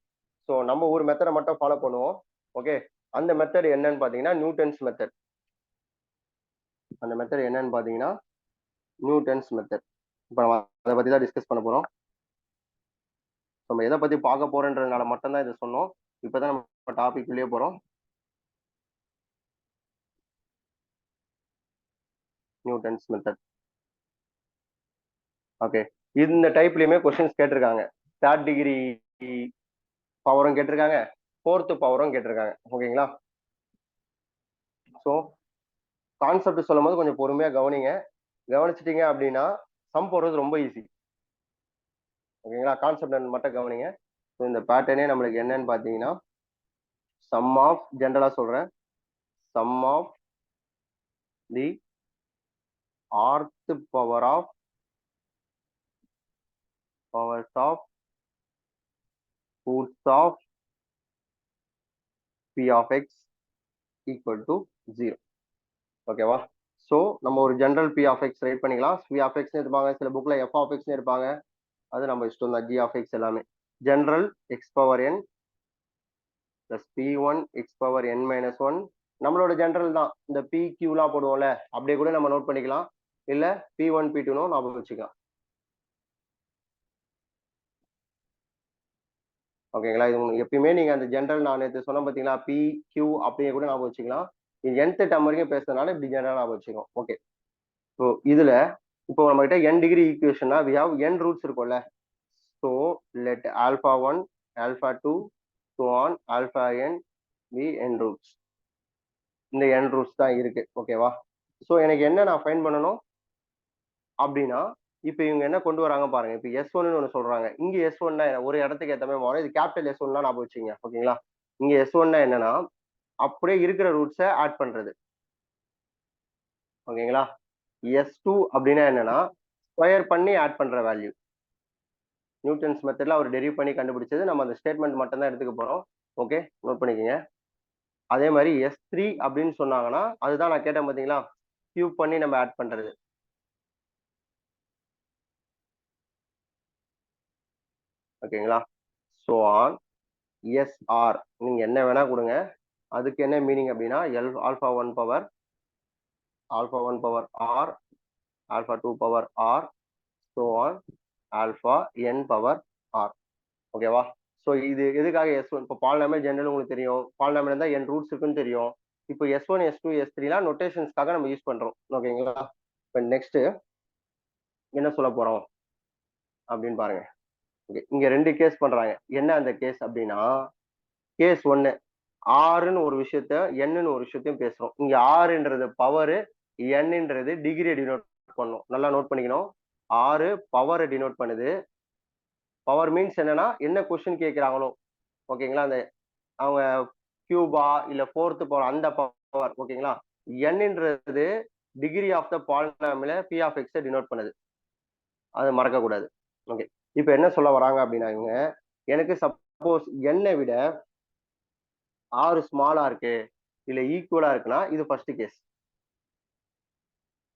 ஸோ நம்ம ஒரு மெத்தடை மட்டும் ஃபாலோ பண்ணுவோம். ஓகே, அந்த மெத்தட் என்னன்னு பார்த்தீங்கன்னா நியூட்டன்ஸ் மெத்தட். அந்த மெத்தட் என்னன்னு பார்த்தீங்கன்னா நியூட்டன்ஸ் மெத்தட். இப்போ நம்ம அதை பற்றி தான் டிஸ்கஸ் பண்ண போகிறோம். நம்ம எதை பற்றி பார்க்க போறோன்றதுனால மட்டும்தான் இதை சொன்னோம். இப்போ தான் நம்ம டாபிக் உள்ளே போகிறோம். Newton's method. ஓகே, இந்த டைப்லயுமே கொஸ்டின்ஸ் கேட்டிருக்காங்க. தேர்ட் டிகிரி பவரும் கேட்டிருக்காங்க, ஃபோர்த்து பவரும் கேட்டிருக்காங்க. ஓகேங்களா? ஸோ கான்செப்ட் சொல்லும் போது கொஞ்சம் பொறுமையா கவனிங்க. கவனிச்சிட்டீங்க அப்படின்னா சம் போடுறது ரொம்ப ஈஸி. ஓகேங்களா? கான்செப்ட் மட்டும் கவனிங்க. ஸோ இந்த பேட்டர்னே நம்மளுக்கு என்னன்னு பார்த்தீங்கன்னா, சம் ஆஃப், ஜென்ரலா சொல்றேன், sum of the rth power of powers of roots of p of x equal to 0. ஓகேவா? ஸோ நம்ம ஒரு general p of x right பண்ணிக்கலாம். p of x இருப்பாங்க, சில புக்ல f of x இருப்பாங்க, அது நம்ம இஷ்டம் தான். g of x எல்லாமே general x power n plus p1 x power n minus 1 நம்மளோட ஜென்ரல் தான். இந்த p qலாம் போடுவோம்ல, அப்படியே கூட நம்ம நோட் பண்ணிக்கலாம், இல்ல p1 p2 ஞாபகம் வச்சுக்கலாம். ஓகேங்களா? இது எப்பயுமே நீங்க அந்த ஜென்ரல் நான் நேற்று சொன்ன பார்த்தீங்களா, p q அப்படியே கூட ஞாபகம் வச்சுக்கலாம். nth டேர்ம் வரைக்கும் பேசுறதுனால இப்படி ஜென்ரலா ஞாபகம் வச்சுக்கோம். ஓகே, ஸோ இதுல இப்போ நம்ம கிட்ட n டிகிரி ஈக்குவேஷன்னா we have n ரூட்ஸ் இருக்கும்ல. So let alpha 1 alpha 2 so on alpha n be n roots. இந்த n ரூட்ஸ் தான் இருக்கு. ஓகேவா? ஸோ எனக்கு என்ன நான் ஃபைண்ட் பண்ணணும் அப்படின்னா, இப்போ இவங்க என்ன கொண்டு வராங்க பாருங்க. இப்போ S1 ஒன்று சொல்றாங்க. இங்க S1 ஒரு இடத்துக்கு ஏற்ற மாதிரி மாறும். இது கேபிட்டல் S1 தான் ஞாபகம் வச்சுங்க. ஓகேங்களா? இங்க S1 என்னன்னா அப்படியே இருக்கிற ரூட்ஸை ஆட் பண்றது. ஓகேங்களா? S2 அப்படின்னா என்னன்னா ஸ்கொயர் பண்ணி ஆட் பண்ற வேல்யூ. நியூட்டன்ஸ் மெத்தட்ல அவர் டெரிவ் பண்ணி கண்டுபிடிச்சது. நம்ம அந்த ஸ்டேட்மெண்ட் மட்டும் தான் எடுத்துக்க போறோம். ஓகே, நோட் பண்ணிக்கோங்க. அதே மாதிரி S3 அப்படின்னு சொன்னாங்கன்னா அதுதான் நான் கேட்டேன் பார்த்தீங்களா, கியூப் பண்ணி நம்ம ஆட் பண்றது. ஓகேங்களா? ஸோ ஆன் SR நீங்க என்ன வேணா கொடுங்க. அதுக்கு என்ன மீனிங் அப்படின்னா alpha 1 power R, alpha 2 power R, so on alpha n power R. ஓகேவா? ஸோ இது எதுக்காக S1? இப்போ பாலினாமியல் ஜெனரல் உங்களுக்கு தெரியும், பாலினாமியல் இருந்தால் n ரூட்ஸ் இருக்குன்னு தெரியும். இப்போ S1 S2 S3லாம் நொட்டேஷன்ஸ்க்காக நம்ம யூஸ் பண்றோம். ஓகேங்களா? இப்போ நெக்ஸ்ட் என்ன சொல்ல போறோம் அப்படின்னு பாருங்க. ஓகே, இங்க ரெண்டு கேஸ் பண்றாங்க. என்ன அந்த கேஸ் அப்படின்னா, கேஸ் 1 ஆறுன்னு ஒரு விஷயத்த என்னன்னு ஒரு விஷயத்தையும் பேசுறோம். இங்க ஆறுன்றது பவர், என்னன்றது டிகிரியை டினோட் பண்ணும். நல்லா நோட் பண்ணிக்கணும். ஆறு பவரை டினோட் பண்ணுது. பவர் மீன்ஸ் என்னன்னா என்ன கொஸ்டின் கேட்கிறாங்களோ, ஓகேங்களா, அந்த அவங்க கியூபா இல்ல ஃபோர்த் பவர் அந்த பவர். ஓகேங்களா? என்னன்றது டிகிரி ஆஃப் த பாலினாமியல p of x டினோட் பண்ணுது. அது மறக்க கூடாது. ஓகே, இப்போ என்ன சொல்ல வராங்க அப்படின்னா, இவங்க எனக்கு சப்போஸ் என்னை விட ஆறு ஸ்மாலா இருக்கு இல்ல ஈக்குவலா இருக்குன்னா இது ஃபர்ஸ்ட் கேஸ்.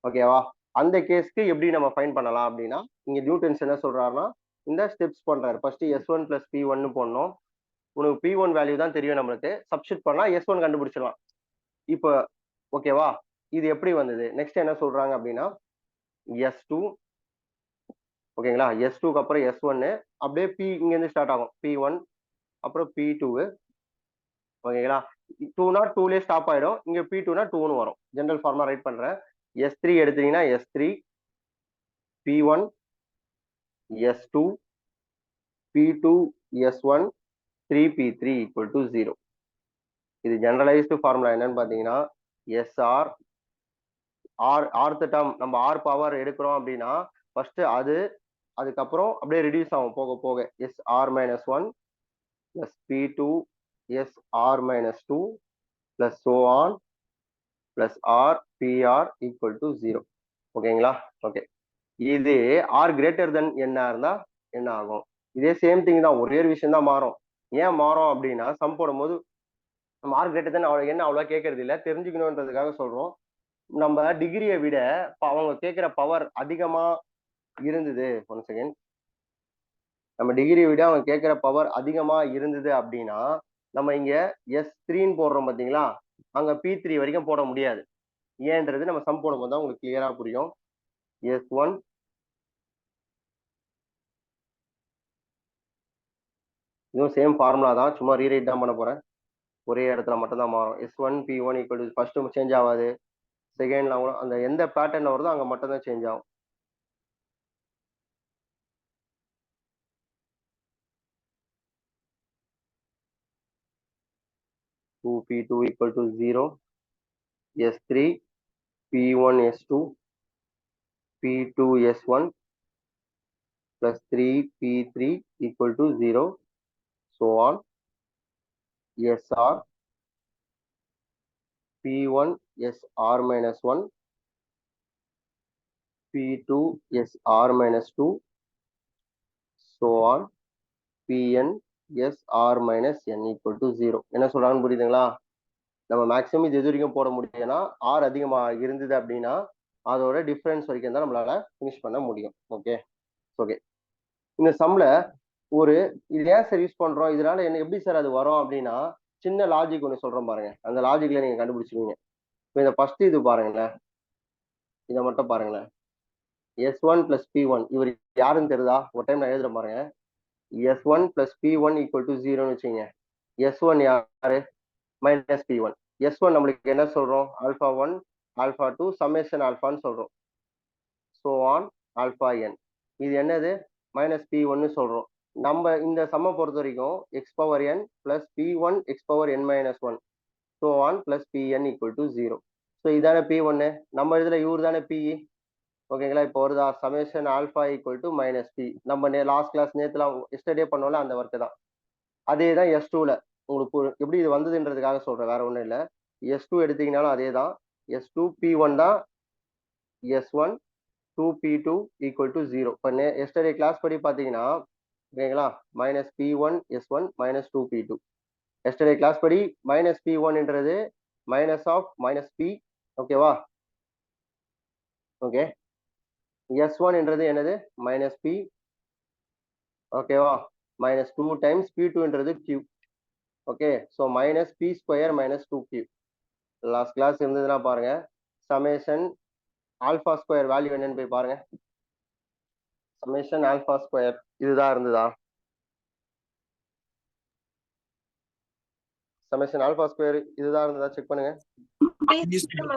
ஓகேவா? அந்த கேஸ்க்கு எப்படி நம்ம ஃபைண்ட் பண்ணலாம் அப்படின்னா, இங்க நியூட்டன்ஸ் என்ன சொல்றாருன்னா இந்த ஸ்டெப்ஸ் பண்றாரு. ஃபர்ஸ்ட் S1 பிளஸ் P1 போடணும். உனக்கு P1 வேல்யூ தான் தெரியும், நம்மளுக்கு சப்ஸ்டிட் பண்ணா S1 கண்டுபிடிச்சிடலாம். இப்போ ஓகேவா? இது எப்படி வந்தது? நெக்ஸ்ட் என்ன சொல்றாங்க அப்படின்னா S2. ஓகேங்களா? S2க்கு அப்புறம் S1 அப்படியே P இங்க இருந்து ஸ்டார்ட் ஆகும். P1 அப்புறம் P2. ஓகேங்களா? 2னா 2லயே ஸ்டாப் ஆயிடும். இங்க P2னா 2ன்னு வரும். ஜெனரல் ஃபார்முலா ரைட் பண்றேன். S3 எடுத்தீங்கன்னா S3, P1, S2, P2, S1, 3P3 equal to 0. இது ஜெனரலைஸ்டு ஃபார்முலா. என்னன்னு பாத்தீங்கன்னா SR ஆர்த் டேர்ம் நம்ம R பவர் எடுக்கிறோம் அப்படின்னா ஃபர்ஸ்ட் அதுக்கப்புறம் அப்படியே ரிடியூஸ் ஆகும் போக போக. SR minus 1 plus P2 SR minus 2 plus so on plus R PR equal to 0. ஓகேங்களா? ஓகே, இது R greater than என்ன இருந்தா என்ன ஆகும்? இதே சேம் திங் தான், ஒரே ஒரு விஷயம் தான் மாறும். ஏன் மாறும் அப்படின்னா சம் போடும்போது நம்ம R greater than என்ன அவ்வளவா கேட்கறது இல்லை, தெரிஞ்சுக்கணுன்றதுக்காக சொல்றோம். நம்ம டிகிரியை விட அவங்க கேட்கிற பவர் அதிகமா இருந்தது. ஒன் செகண்ட், நம்ம டிகிரியை விட அவங்க கேட்கிற பவர் அதிகமா இருந்தது அப்படின்னா நம்ம இங்க S3ன்னு போடுறோம் பாத்தீங்களா, அங்க P3 வரைக்கும் போட முடியாது. ஏன்றது நம்ம சம் போடும்போது தான் உங்களுக்கு கிளியரா புரியும். S1 இதுவும் சேம் ஃபார்முலா தான், சும்மா ரீரைட் தான் பண்ண போறேன். ஒரே இடத்துல மட்டும் தான் மாறும். S1 P1 equal to first change ஆகாது, செகண்ட்ல கூட அந்த எந்த பேட்டர்ன்ல வருதோ அங்க மட்டும் தான் சேஞ்ச் ஆகும். P2 equal to 0, S3, P1 S2, P2 S1 plus 3P3 equal to 0, so on. SR P1 SR minus 1, P2 SR minus 2, so on. Pn S r minus n equal to 0. என்ன சொல்றாங்கன்னு புரியுதுங்களா? நம்ம maximum இது எது வரைக்கும் போட முடியும்னா R அதிகமாக இருந்தது அப்படின்னா அதோட டிஃபரன்ஸ் வரைக்கும் தான் நம்மளால ஃபினிஷ் பண்ண முடியும். Okay okay. இந்த சம்ல ஒரு இது ஏன் சார் யூஸ் பண்றோம், இதனால என்ன எப்படி சார் அது வரும் அப்படின்னா சின்ன லாஜிக் ஒன்று சொல்றோம் பாருங்க. அந்த லாஜிக்ல நீங்க கண்டுபிடிச்சிருவீங்க. இப்போ இந்த ஃபர்ஸ்ட் இது பாருங்களேன், இதை மட்டும் பாருங்களேன். S1 பிளஸ் P1 இவர் யாருன்னு தெரியுதா? ஒரு டைம் நான் எழுதுறேன் பாருங்க. S1 plus P1 equal to 0ன்னு வச்சுங்க. S1 யாரு? Minus P1. S1 நம்மளுக்கு என்ன சொல்றோம்? ஆல்ஃபா 1 ஆல்ஃபா 2 சம்மேஷன் ஆல்ஃபான்னு சொல்றோம். So on alpha n. இது என்னது? மைனஸ் P1 சொல்றோம். நம்ம இந்த சம்மை பொறுத்த வரைக்கும் X power n plus P1 X power n minus 1 so on plus Pn equal to 0. So இதானே P1. நம்ம இதுல இவர் தானே PE. ஓகேங்களா? இப்போ வருதா? Summation alpha equal to minus B. நம்ம லாஸ்ட் கிளாஸ் நேற்றுலாம் எஸ்டர்டே பண்ணோம்ல அந்த ஒர்க்கு தான். அதே தான் S2ல உங்களுக்கு எப்படி இது வந்ததுன்றதுக்காக சொல்றேன், வேற ஒன்றும் இல்லை. S2 எடுத்தீங்கனாலும் அதே தான். S2 P1 தான் S1 2P2 ஈக்குவல் டு 0. இப்போ எஸ்டர்டே கிளாஸ் படி பார்த்தீங்கன்னா ஓகேங்களா, minus P1 S1 minus 2P2. Yesterday class படி மைனஸ் P1ன்றது மைனஸ் ஆஃப் மைனஸ் P. ஓகேவா? ஓகே. S1 என்றது என்னது? Minus P. ஓகேவா? மைனஸ் 2 டைம்ஸ் P2ன்றது Q. ஓகே. So minus P square minus 2Q. Last class இருந்ததுன்னா பாருங்க. சமேஷன் ஆல்ஃபா ஸ்கொயர் வேல்யூ என்னன்னு போய் பாருங்க. சமேஷன் ஆல்ஃபா ஸ்கொயர் இதுதான் இருந்ததா? சமேஷன் ஆல்ஃபா ஸ்கொயர் இதுதான் இருந்ததா? செக் பண்ணுங்க.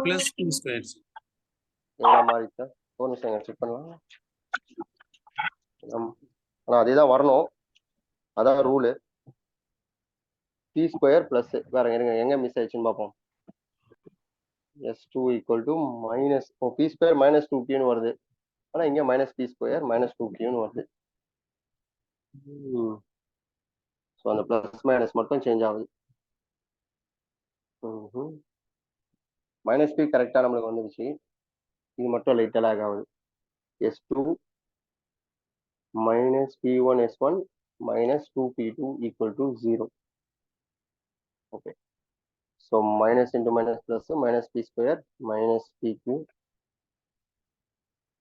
Plus P square. எவ்வளோ மாறிச்சா? ஒரு நிமிஷம் செக் பண்ணலாம். ஆனால் அதே தான் வரணும், அதான் ரூலு. P ஸ்கொயர் பிளஸ் வேற இருங்க, எங்க மிஸ் ஆயிடுச்சுன்னு பார்ப்போம். S2 equal to minus P square minus 2Qன்னு வருது. ஆனால் இங்கே மைனஸ் P ஸ்கொயர் மைனஸ் 2Qன்னு வருது. ஸோ அந்த பிளஸ் மைனஸ் மட்டும் சேஞ்ச் ஆகுது. மைனஸ் P கரெக்டாக நம்மளுக்கு வந்துடுச்சு. இது மட்டும் லைட்டாக லேக் ஆகுது. S2 minus P1 S1 minus 2P2 equal to 0. Okay. So minus into minus plus minus P square minus PQ.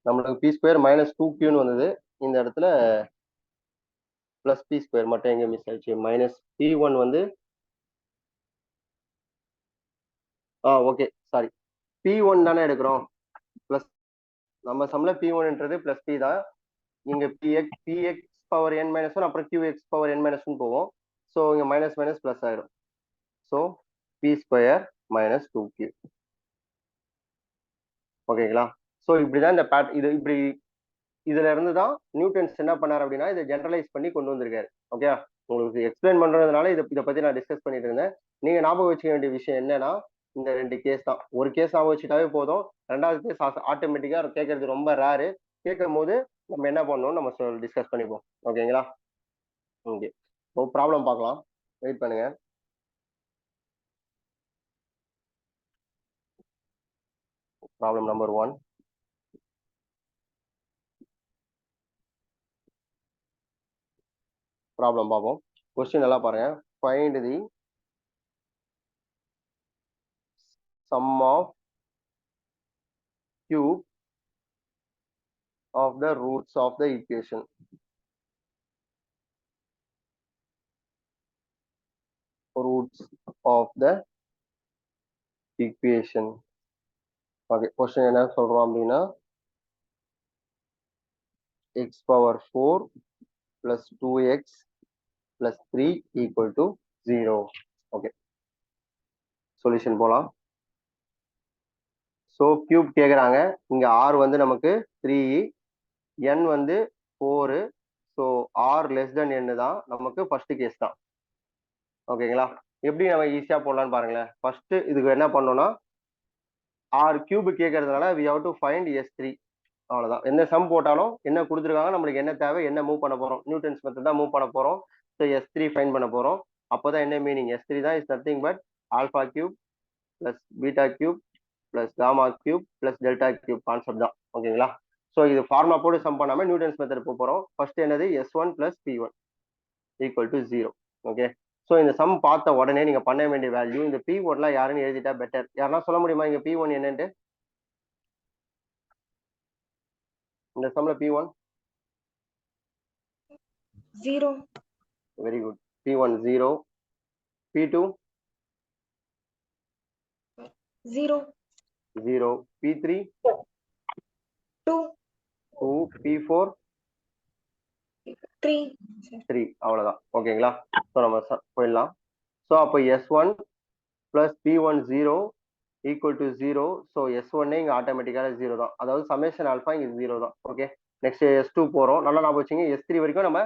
நம்மளுக்கு P ஸ்கொயர் மைனஸ் 2Qன்னு வந்தது. இந்த இடத்துல பிளஸ் P ஸ்கொயர் மட்டும் எங்கே மிஸ் ஆயிடுச்சு? மைனஸ் P1 வந்து ஓகே சாரி, P1 தானே எடுக்கிறோம். பிளஸ் நம்ம சம்ல P1ன்றது பிளஸ் P தான். இங்கே PX பவர் n மைனஸ் 1 அப்புறம் QX பவர் n மைனஸ் 1 போவோம். ஸோ இங்கே மைனஸ் மைனஸ் பிளஸ் ஆகிடும். So P square minus 2Q. ஓகேங்களா? ஸோ இப்படிதான் இந்த இது இப்படி இதுல இருந்து தான் நியூட்டன்ஸ் என்ன பண்ணார் அப்படின்னா இதை ஜெனரலைஸ் பண்ணி கொண்டு வந்திருக்காரு. ஓகே, உங்களுக்கு எக்ஸ்பிளைன் பண்றதுனால இதை பத்தி நான் டிஸ்கஸ் பண்ணிட்டு இருந்தேன். நீங்க ஞாபகம் வச்சுக்க வேண்டிய விஷயம் என்னன்னா இந்த 2 கேஸ் தான். ஒரு கேஸ் ஞாபகம் வச்சுட்டாவே போதும். 2வது கேஸ் ஆட்டோமேட்டிக்கா கேட்கறது ரொம்ப ரேரு. கேட்கும் போது நம்ம என்ன பண்ணணும் நம்ம டிஸ்கஸ் பண்ணிப்போம். ஓகேங்களா? ஓகே, ப்ராப்ளம் பார்க்கலாம். வெயிட் பண்ணுங்க. Problem number 1. ப்ராப்ளம் பார்ப்போம். கொஸ்டின் நல்லா பாருங்க. Find the sum of cube of the roots of the equation. Roots of the equation. Okay, question என்ன சொல்றோம் அப்படின்னா x power 4 plus 2x plus 3 equal to 0. Okay, solution போலாம். So cube கேட்குறாங்க. இங்கே r வந்து நமக்கு 3, n வந்து 4. So r less than n தான் நமக்கு ஃபர்ஸ்ட் கேஸ் தான். ஓகேங்களா? எப்படி நம்ம ஈஸியாக போடலான்னு பாருங்களேன். ஃபர்ஸ்ட் இதுக்கு என்ன பண்ணோம்னா ஆர் கியூப் கேட்கறதுனால we have to find S3. அவ்வளோதான். என்ன சம் போட்டாலும் என்ன கொடுத்துருக்காங்க, நம்மளுக்கு என்ன தேவை, என்ன மூவ் பண்ண போகிறோம், நியூட்டன்ஸ் மெத்தட் தான் மூவ் பண்ண போகிறோம். ஸோ S3 ஃபைண்ட் பண்ண போகிறோம். அப்போ தான் என்ன மீனிங்? S3 தான் is nothing but alpha cube plus beta cube plus gamma cube plus delta cube concept தான். ஓகேங்களா? ஸோ இது ஃபார்முலா போட்டு சம் பண்ணாமல் நியூட்டன்ஸ் மெத்தட் போக போகிறோம். ஃபர்ஸ்ட் என்னது? S1 plus P1. Equal to 0. Okay, so இந்த சம் பார்த்த உடனே நீங்க பண்ண வேண்டிய வேல்யூ இந்த P1 யாருன்னு எழுதிட்டா பெட்டர். யாருன்னா சொல்ல முடியுமா இங்க P1 என்னன்ட்டு? இந்த சம்ல P1 0 very good. P1 0, P2 0 0, P3 2 2, P4 3 3. அவ்வளவுதான். ஓகேங்களா? ஸோ நம்ம போயிடலாம். ஸோ அப்போ S1 plus P1 0 equal to 0. So S1 இங்க ஆட்டோமேட்டிக்காக 0 தான். அதாவது சமேஷன் ஆல்ஃபா இங்க 0 தான். ஓகே, நெக்ஸ்ட் S2 போறோம். நல்லா ஞாபகம் வச்சுங்க. S3 வரைக்கும் நம்ம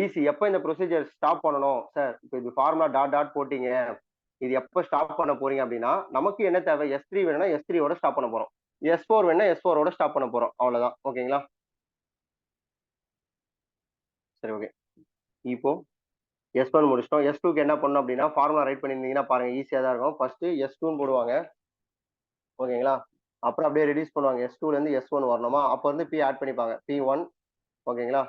ஈஸி. எப்போ இந்த ப்ரொசீஜர் ஸ்டாப் பண்ணணும் சார்? இப்போ இது ஃபார்முலா டாட் டாட் போட்டீங்க, இது எப்போ ஸ்டாப் பண்ண போறீங்க அப்படின்னா நமக்கு என்ன தேவை? S3 வேணும்னா S3 ஓட ஸ்டாப் பண்ண போறோம். S4 வேணா S4 ஓட ஸ்டாப் பண்ண போறோம். அவ்வளவுதான். ஓகேங்களா? சரி, ஓகே. இப்போ S1 முடிச்சிட்டோம். S2க்கு என்ன பண்ணணும் அப்படின்னா ஃபார்முலா ரைட் பண்ணியிருந்தீங்கன்னா பாருங்க, ஈஸியா தான் இருக்கும். ஃபர்ஸ்ட் S2ன்னு போடுவாங்க. ஓகேங்களா? அப்புறம் அப்படியே ரெடியூஸ் பண்ணுவாங்க. S2ல இருந்து S1 வரணுமா, அப்போ வந்து P ஆட் பண்ணிப்பாங்க. P1. ஓகேங்களா?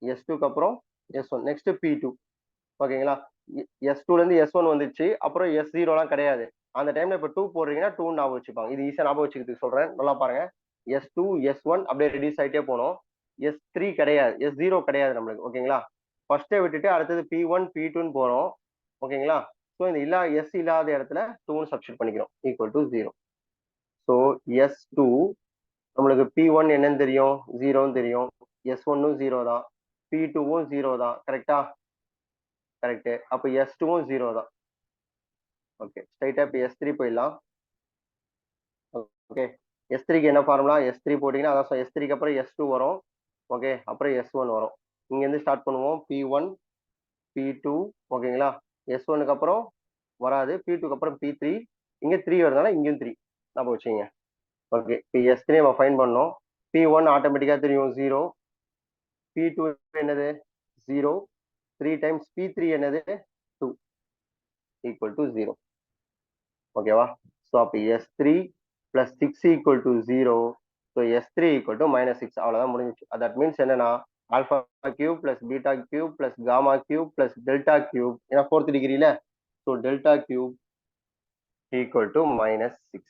S2க்கு அப்புறம் S1, நெக்ஸ்ட் P2. ஓகேங்களா? S2ல இருந்து S1 வந்துச்சு, அப்புறம் S0 எல்லாம் கிடையாது. அந்த டைம்ல இப்போ 2 போடுறீங்கன்னா 2 ஞாபகம் வச்சுப்பாங்க. இது ஈஸியா ஞாபகம் வச்சுக்கிறதுக்கு சொல்றேன். நல்லா பாருங்க. S2 S1 அப்படியே ரெடியூஸ் ஆயிட்டே போனோம். S3 கிடையாது, S0 கிடையாது நம்மளுக்கு. ஓகேங்களா? ஃபர்ஸ்டே விட்டுட்டு அடுத்தது P1 P2ன்னு போறோம். ஓகேங்களா? ஸோ இந்த S இல்லாத இடத்துல 2ன்னு சப்ஸ்டிட் பண்ணிக்கிறோம். Equal to 0. ஸோ S2 நம்மளுக்கு P1 என்னன்னு தெரியும்? 0ன்னு தெரியும். S1ம் 0 தான், P2வும் 0 தான். கரெக்டா? கரெக்ட். அப்போ S2வும் 0 தான். ஓகே, ஸ்ட்ரைட்டா இப்போ S3 போயிடலாம். ஓகே, S3க்கு என்ன ஃபார்முலா? S3 போட்டீங்கன்னா அதான் S3க்கு அப்புறம் S2 வரும். ஓகே, அப்புறம் S1 வரும். இங்க இருந்து ஸ்டார்ட் பண்ணுவோம். P1 P2. ஓகேங்களா? S1க்கு அப்புறம் வராது, P2க்கு அப்புறம் P3. இங்க 3 வருதுனால இங்கேயும் 3 ஞாபகம் வச்சுங்க. ஓகே, இப்போ S3 நம்ம ஃபைன் பண்ணோம். P1 ஆட்டோமேட்டிக்கா தெரியும் 0, P2 என்னது 0, 3 டைம்ஸ் P3 என்னது 2, ஈக்குவல் டு 0. ஓகேவா? ஸோ அப்போ S3 plus 6 equal to 0. So S3 equal to -6. அவ்வளோதான் முடிஞ்சிச்சு. தட் மீன்ஸ் என்னன்னா alpha cube plus beta cube plus gamma cube plus delta cube, ஏன்னா 4th டிகிரியில, so delta cube equal to -6.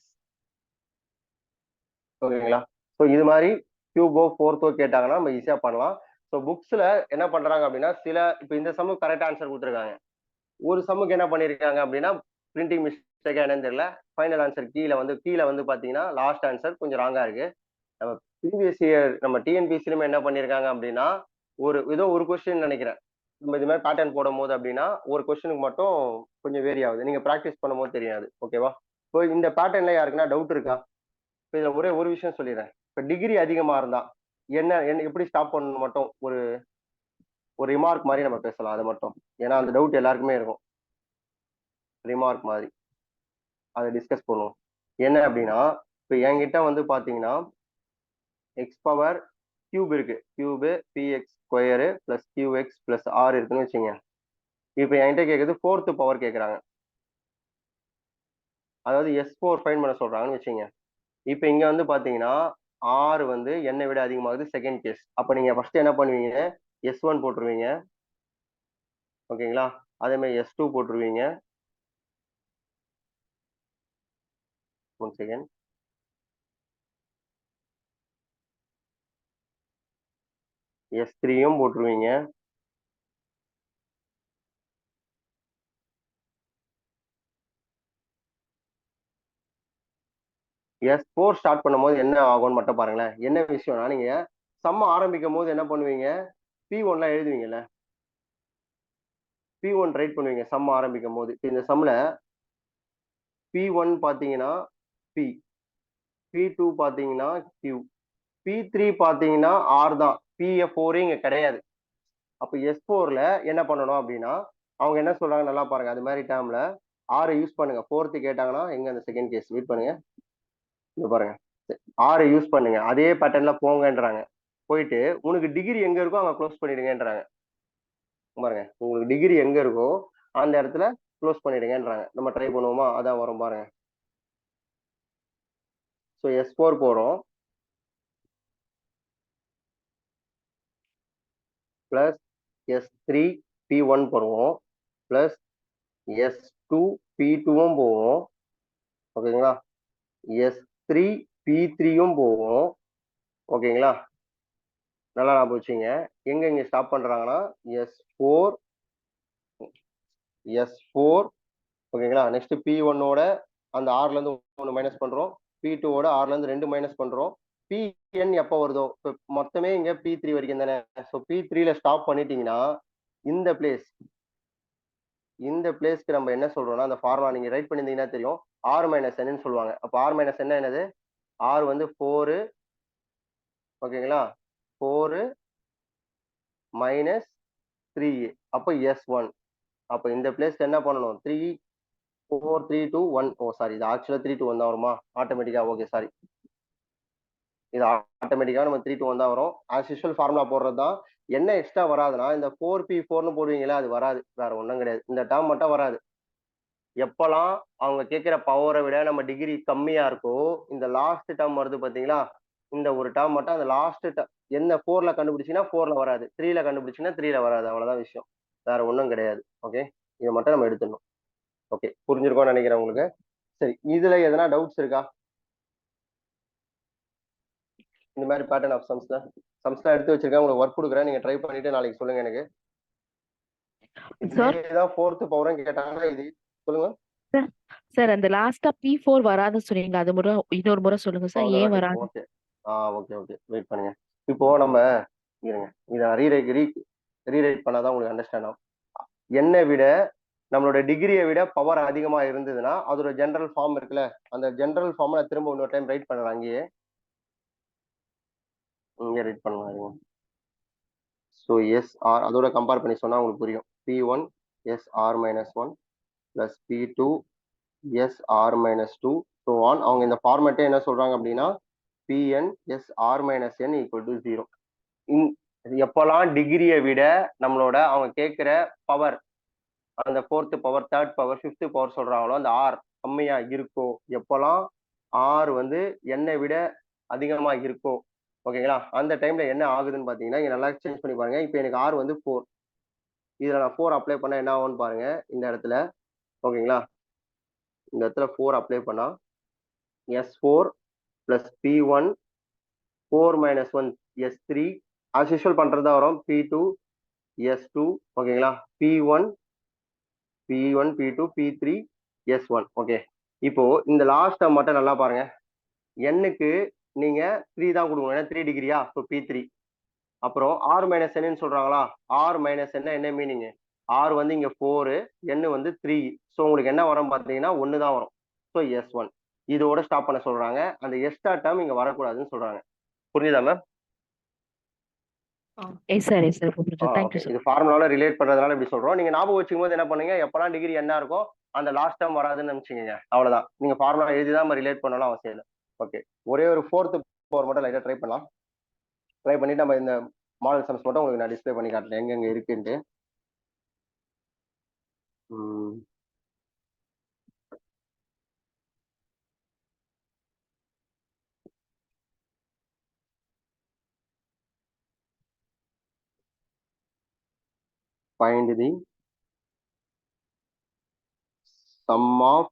ஓகேங்களா? So இது மாதிரி கியூபோ ஃபோர்த்தோ கேட்டாங்கன்னா நம்ம ஈஸியாக பண்ணலாம். ஸோ புக்ஸில் என்ன பண்ணுறாங்க அப்படின்னா சில இப்போ இந்த சம்முக்கு கரெக்ட் ஆன்சர் கொடுத்துருக்காங்க. ஒரு சம்முக்கு என்ன பண்ணியிருக்காங்க அப்படின்னா பிரிண்டிங் மிஸ்டேக்கா என்னன்னு தெரியல, ஃபைனல் ஆன்சர் கீழே வந்து பார்த்தீங்கன்னா லாஸ்ட் ஆன்சர் கொஞ்சம் ராங்கா இருக்கு. நம்ம ப்ரீவியஸ் இயர் நம்ம டிஎன்பிசிலுமே என்ன பண்ணியிருக்காங்க அப்படின்னா ஏதோ ஒரு கொஸ்டின் நினைக்கிறேன், நம்ம இது மாதிரி பேட்டர்ன் போடும் போது அப்படின்னா ஒரு கொஸ்டினுக்கு மட்டும் கொஞ்சம் வேரி ஆகுது. நீங்க ப்ராக்டிஸ் பண்ணும்போது தெரியாது. ஓகேவா? இப்போ இந்த பேட்டர்ன்ல யாருக்குன்னா டவுட் இருக்கா? இப்போ இதில் ஒரே ஒரு விஷயம் சொல்லிடுறேன். இப்போ டிகிரி அதிகமா இருந்தா என்ன எப்படி ஸ்டாப் பண்ணணும் மட்டும் ஒரு ரிமார்க் மாதிரி நம்ம பேசலாம். அதை மட்டும், ஏன்னா அந்த டவுட் எல்லாருக்குமே இருக்கும். ரிமார்க் மாதிரி அதை டிஸ்கஸ் பண்ணுவோம். என்ன அப்படின்னா இப்போ என்கிட்ட வந்து பாத்தீங்கன்னா எக்ஸ் பவர் கியூப் இருக்கு, cube p x square plus q x plus r இருக்குன்னு வச்சுங்க. இப்போ என்கிட்ட கேட்குறது 4th பவர் கேட்குறாங்க, அதாவது S4 ஃபைன் பண்ண சொல்றாங்கன்னு வச்சுங்க. இப்போ இங்க வந்து பாத்தீங்கன்னா ஆர் வந்து என்னை விட அதிகமாகுது, செகண்ட் கேஸ். அப்போ நீங்க ஃபர்ஸ்ட் என்ன பண்ணுவீங்க? S1 போட்டுருவீங்க. ஓகேங்களா? அதே மாதிரி S2 போட்டுருவீங்க. One second. S3யும் போட்டுருவீங்க. S4 ஸ்டார்ட் பண்ணும்போது என்ன ஆகும்னு மட்டும் பாருங்களேன். என்ன விஷயம்னா நீங்க சம்ம ஆரம்பிக்கும் போது என்ன பண்ணுவீங்க? P1 எழுதுவீங்கல்ல, P1 ரைட் பண்ணுவீங்க சம் ஆரம்பிக்கும் போது. இந்த சம்ல P1 பாத்தீங்கன்னா P, P2 பாத்தீங்கன்னா Q, P3 பாத்தீங்கன்னா R தான். PF4 இங்க கிடையாது. அப்ப S4ல என்ன பண்ணணும் அப்படின்னா அவங்க என்ன சொல்றாங்க நல்லா பாருங்க. அது மாதிரி டேர்ம்ல R யூஸ் பண்ணுங்க. 4th கேட்டாங்கன்னா எங்க அந்த செகண்ட் கேஸ் வெயிட் பண்ணுங்க. இங்க பாருங்க, R யூஸ் பண்ணுங்க, அதே பேட்டர்ன்ல போங்கன்றாங்க. போயிட்டு உனக்கு டிகிரி எங்க இருக்கோ அங்க க்ளோஸ் பண்ணிடுங்கன்றாங்க. பாருங்க, உங்களுக்கு டிகிரி எங்க இருக்கோ அந்த இடத்துல க்ளோஸ் பண்ணிடுங்கன்றாங்க. நம்ம ட்ரை பண்ணுவோமா? அதான் வரும் பாருங்க. ஸோ S4 போறோம் பிளஸ் S3 P1 போடுவோம் பிளஸ் S2 P2வும் போவோம் ஓகேங்களா, S3 P3யும் போவோம் ஓகேங்களா. நல்லா ஞாபகம் வச்சுங்க. எங்க இங்க ஸ்டாப் பண்றாங்கன்னா S4 ஓகேங்களா. நெக்ஸ்ட் P1 ஓட அந்த ஆர்ல இருந்து 1 மைனஸ் பண்றோம், P2 ஓட ஆர்ல இருந்து 2 மைனஸ் பண்றோம். Pn எப்போ வருதோ மொத்தமே இங்க P3 வரைக்கும் தானே. ஸோ P3ல ஸ்டாப் பண்ணிட்டீங்கன்னா இந்த பிளேஸ்க்கு நம்ம என்ன சொல்றோம்னா, அந்த ஃபார்முலா நீங்க ரைட் பண்ணிருந்தீங்கன்னா தெரியும், R மைனஸ் N சொல்லுவாங்க. அப்ப R மைனஸ் N என்னது, R வந்து 4 ஓகேங்களா, 4 மைனஸ் 3 அப்போ S1. அப்ப இந்த பிளேஸ்க்கு என்ன பண்ணணும், 3 4 3 2 1. ஓ சாரி, இது ஆக்சுவலா 3 2 1 தான் வருமா ஆட்டோமேட்டிக்கா. ஓகே சாரி, இது ஆட்டோமேட்டிக்கா நம்ம 3 2 1 தான் வரும். ஆஸ் யூஷுவல் ஃபார்முலா போடுறது தான். என்ன எக்ஸ்ட்ரா வராதுன்னா இந்த 4P4ன்னு போடுவீங்களா, அது வராது, வேற ஒன்றும் கிடையாது. இந்த டேர்ம் மட்டும் வராது. எப்பெல்லாம் அவங்க கேட்கிற பவரை விட நம்ம டிகிரி கம்மியா இருக்கோ இந்த லாஸ்ட் டேர்ம் வருது பாத்தீங்களா, இந்த ஒரு டேர்ம் மட்டும் அந்த லாஸ்ட் என்ன 4ல கண்டுபிடிச்சீங்கன்னா 4ல வராது, 3ல கண்டுபிடிச்சீங்கன்னா 3ல வராது. அவ்வளவுதான் விஷயம், வேற ஒன்றும் கிடையாது. ஓகே, இதை மட்டும் நம்ம எடுத்துடணும். ஓகே, புரிஞ்சிருக்கோம்னு நினைக்கிறேன் உங்களுக்கு. சரி, இதுல எதனா டவுட்ஸ் இருக்கா? இந்த மாதிரி பேட்டர்ன் ஆஃப் சம்ஸ்லாம் எடுத்து வச்சிருக்கேன், உங்களுக்கு ஒர்க் கொடுக்குறேன், நீங்க ட்ரை பண்ணிட்டு நாளைக்கு சொல்லுங்க எனக்கு. இதுதான் 4th பவரும் கேட்டாங்கன்னா இது சொல்லுங்க சார். அந்த லாஸ்டா P4 வராது சொன்னீங்க, அது முறை இன்னொரு முறை சொல்லுங்க சார், ஏன் வராது? ஓகே ஓகே வெயிட் பண்ணுங்க. இப்போ நம்ம இருங்க, இதை ரீரைட் பண்ணாதான் உங்களுக்கு அண்டர்ஸ்டாண்ட் ஆகும். என்னை விட நம்மளோட டிகிரியை விட பவர் அதிகமா இருந்ததுன்னா அதோட ஜெனரல் ஃபார்ம் இருக்குல்ல, அந்த ஜெனரல் ஃபார்ம் நான் திரும்ப இன்னொரு டைம் ரைட் பண்ணலாம். அங்கேயே இங்கே ரைட் பண்ணுவாங்க. ஸோ SR அதோட கம்பேர் பண்ணி சொன்னா உங்களுக்கு புரியும். P1 SR minus 1 plus P2 SR minus 2 so on. அவங்க இந்த ஃபார்மேட்டே என்ன சொல்றாங்க அப்படின்னா Pn SR minus N equal to 0. எப்பெல்லாம் டிகிரியை விட நம்மளோட அவங்க கேட்கிற பவர், அந்த 4th power 3rd power 5th power சொல்றாங்களோ அந்த R கம்மியா இருக்கோ, எப்பெல்லாம் R வந்து என்னை விட அதிகமா இருக்கோ ஓகேங்களா, அந்த டைம்ல என்ன ஆகுதுன்னு பாத்தீங்கன்னா இங்க நல்லா சேஞ்ச் பண்ணி பாருங்க. இப்போ எனக்கு R வந்து 4, இதுல நான் 4 அப்ளை பண்ண என்ன ஆகும்னு பாருங்க. இந்த இடத்துல ஓகேங்களா, இந்த இடத்துல 4 அப்ளை பண்ணா S4 plus P1 4 minus 1 S3 as usual பண்றதா வரும். P2 S2 ஓகேங்களா, P1 P2 P3 S1. Okay, இப்போ இந்த லாஸ்ட் டேர்ம் மட்டும் நல்லா பாருங்க. Nக்கு நீங்க 3 தான் கொடுக்கணும், ஏன்னா 3 டிகிரியா, ஸோ P3. அப்புறம் R மைனஸ் N சொல்றாங்களா, R மைனஸ் என்ன மீனிங், R வந்து இங்க 4, N வந்து 3. ஸோ உங்களுக்கு என்ன வரும் பார்த்தீங்கன்னா 1 தான் வரும். ஸோ S1 இதோட ஸ்டாப் பண்ண சொல்றாங்க. அந்த எக்ஸ்ட்ரா டேர்ம் இங்க வரக்கூடாதுன்னு சொல்றாங்க. புரியுதா மேம்? இது ஃபார்முலால ரிலேட் பண்றதுனால இப்படி சொல்றோம். நீங்க ஞாபகம் வச்சுக்கும் போது என்ன பண்ணுங்க, எப்பெல்லாம் டிகிரி என்ன இருக்கோ அந்த லாஸ்ட் டேர்ம் வராதுன்னு நினைச்சுங்க, அவ்வளவுதான். நீங்க ஃபார்முலா எழுதிதான் நம்ம ரிலேட் பண்ணலாம் அவசியம் இல்லை. ஓகே, ஒரே ஒரு 4th பவர் மட்டும் லைட்டா ட்ரை பண்ணலாம். ட்ரை பண்ணிட்டு நம்ம இந்த மாடல் சம்ஸ் மட்டும் உங்களுக்கு நான் டிஸ்பிளே பண்ணி காட்டுறேன் எங்க இருக்குன்ட்டு. Find the sum of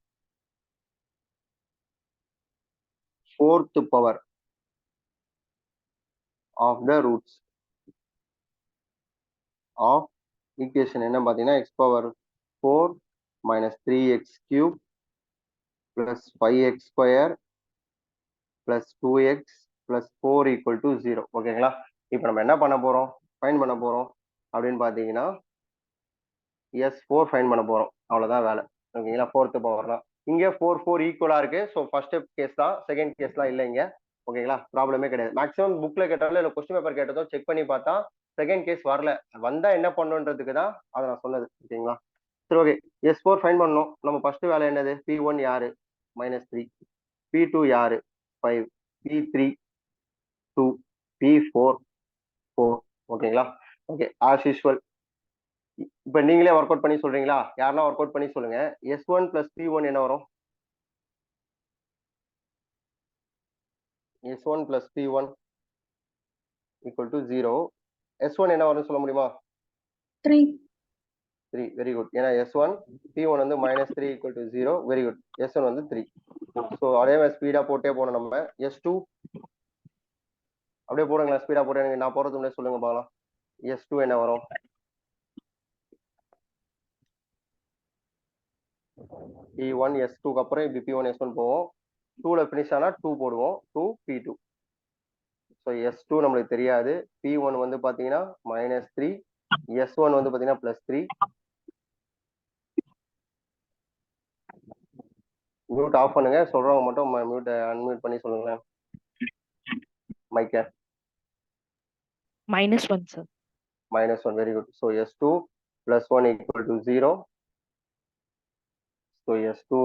4th power of the roots of equation என்ன பார்த்தீங்கன்னா x power 4 minus 3x cube plus 5x square plus 2x plus 4 equal to 0. ஓகேங்களா, இப்போ நம்ம என்ன பண்ண போறோம், ஃபைண்ட் பண்ண போறோம் அப்படின்னு பார்த்தீங்கன்னா S4 ஃபைண்ட் பண்ண போறோம், அவ்வளவுதான் வேலை. ஓகேங்களா, 4th பவர்லாம் இங்க 4 4 ஈக்குவலா இருக்கு. ஸோ ஃபர்ஸ்ட் கேஸ் தான், செகண்ட் கேஸ்லாம் இல்லை இங்க. ஓகேங்களா, ப்ராப்ளமே கிடையாது. மேக்ஸிமம் புக்ல கேட்டாலும் இல்லை கொஸ்டின் பேப்பர் கேட்டதோ செக் பண்ணி பார்த்தா செகண்ட் கேஸ் வரல, வந்தா என்ன பண்ணுன்றதுக்கு தான் அதை நான் சொன்னது. ஓகேங்களா, சரி ஓகே. S4 ஃபைண்ட் பண்ணணும். நம்ம ஃபர்ஸ்ட் வேலை என்னது, P1 யாரு -3, P2 யாரு 5, P3 2, P4 4. ஓகேங்களா, ஓகே ஆஸ் யூஷுவல். இப்ப நீங்களே ஒர்க் அவுட் பண்ணி சொல்றீங்களா, யாருன்னா ஒர்க் அவுட் பண்ணி சொல்லுங்க. S1 பிளஸ் P1 என்ன வரும், S1 plus P1 equal to 0. S1 என்ன வரும்னு சொல்ல முடியுமா? 3. Three very good. ஏன்னா S1 P1 வந்து -3 = 0. Very good. S1 வந்து 3. ஸோ அதே மாதிரி ஸ்பீடா போட்டே போனோம் நம்ம. S2 அப்படியே போடுங்களேன், ஸ்பீடா போட்டு எனக்கு நான் போறதுக்கு முன்னாடி சொல்லுங்க பார்க்கலாம். S2 என்ன வரும்? P1 S2க்கு அப்புறம் இப்படி P1 S1 போவோம். 2ல ஃபினிஷ் ஆனா 2 போடுவோம். 2 P2. ஸோ S2 நம்மளுக்கு தெரியாது. P1 வந்து பாத்தீங்கன்னா -3, S1 வந்து பாத்தீங்கன்னா +3. மியூட் ஆஃப் பண்ணுங்க, சொல்றவங்க மட்டும் மியூட் அன்மியூட் பண்ணி சொல்லுங்களேன் மைக்க. -1 sir. -1 very good. So S2 +1 = 0. So S2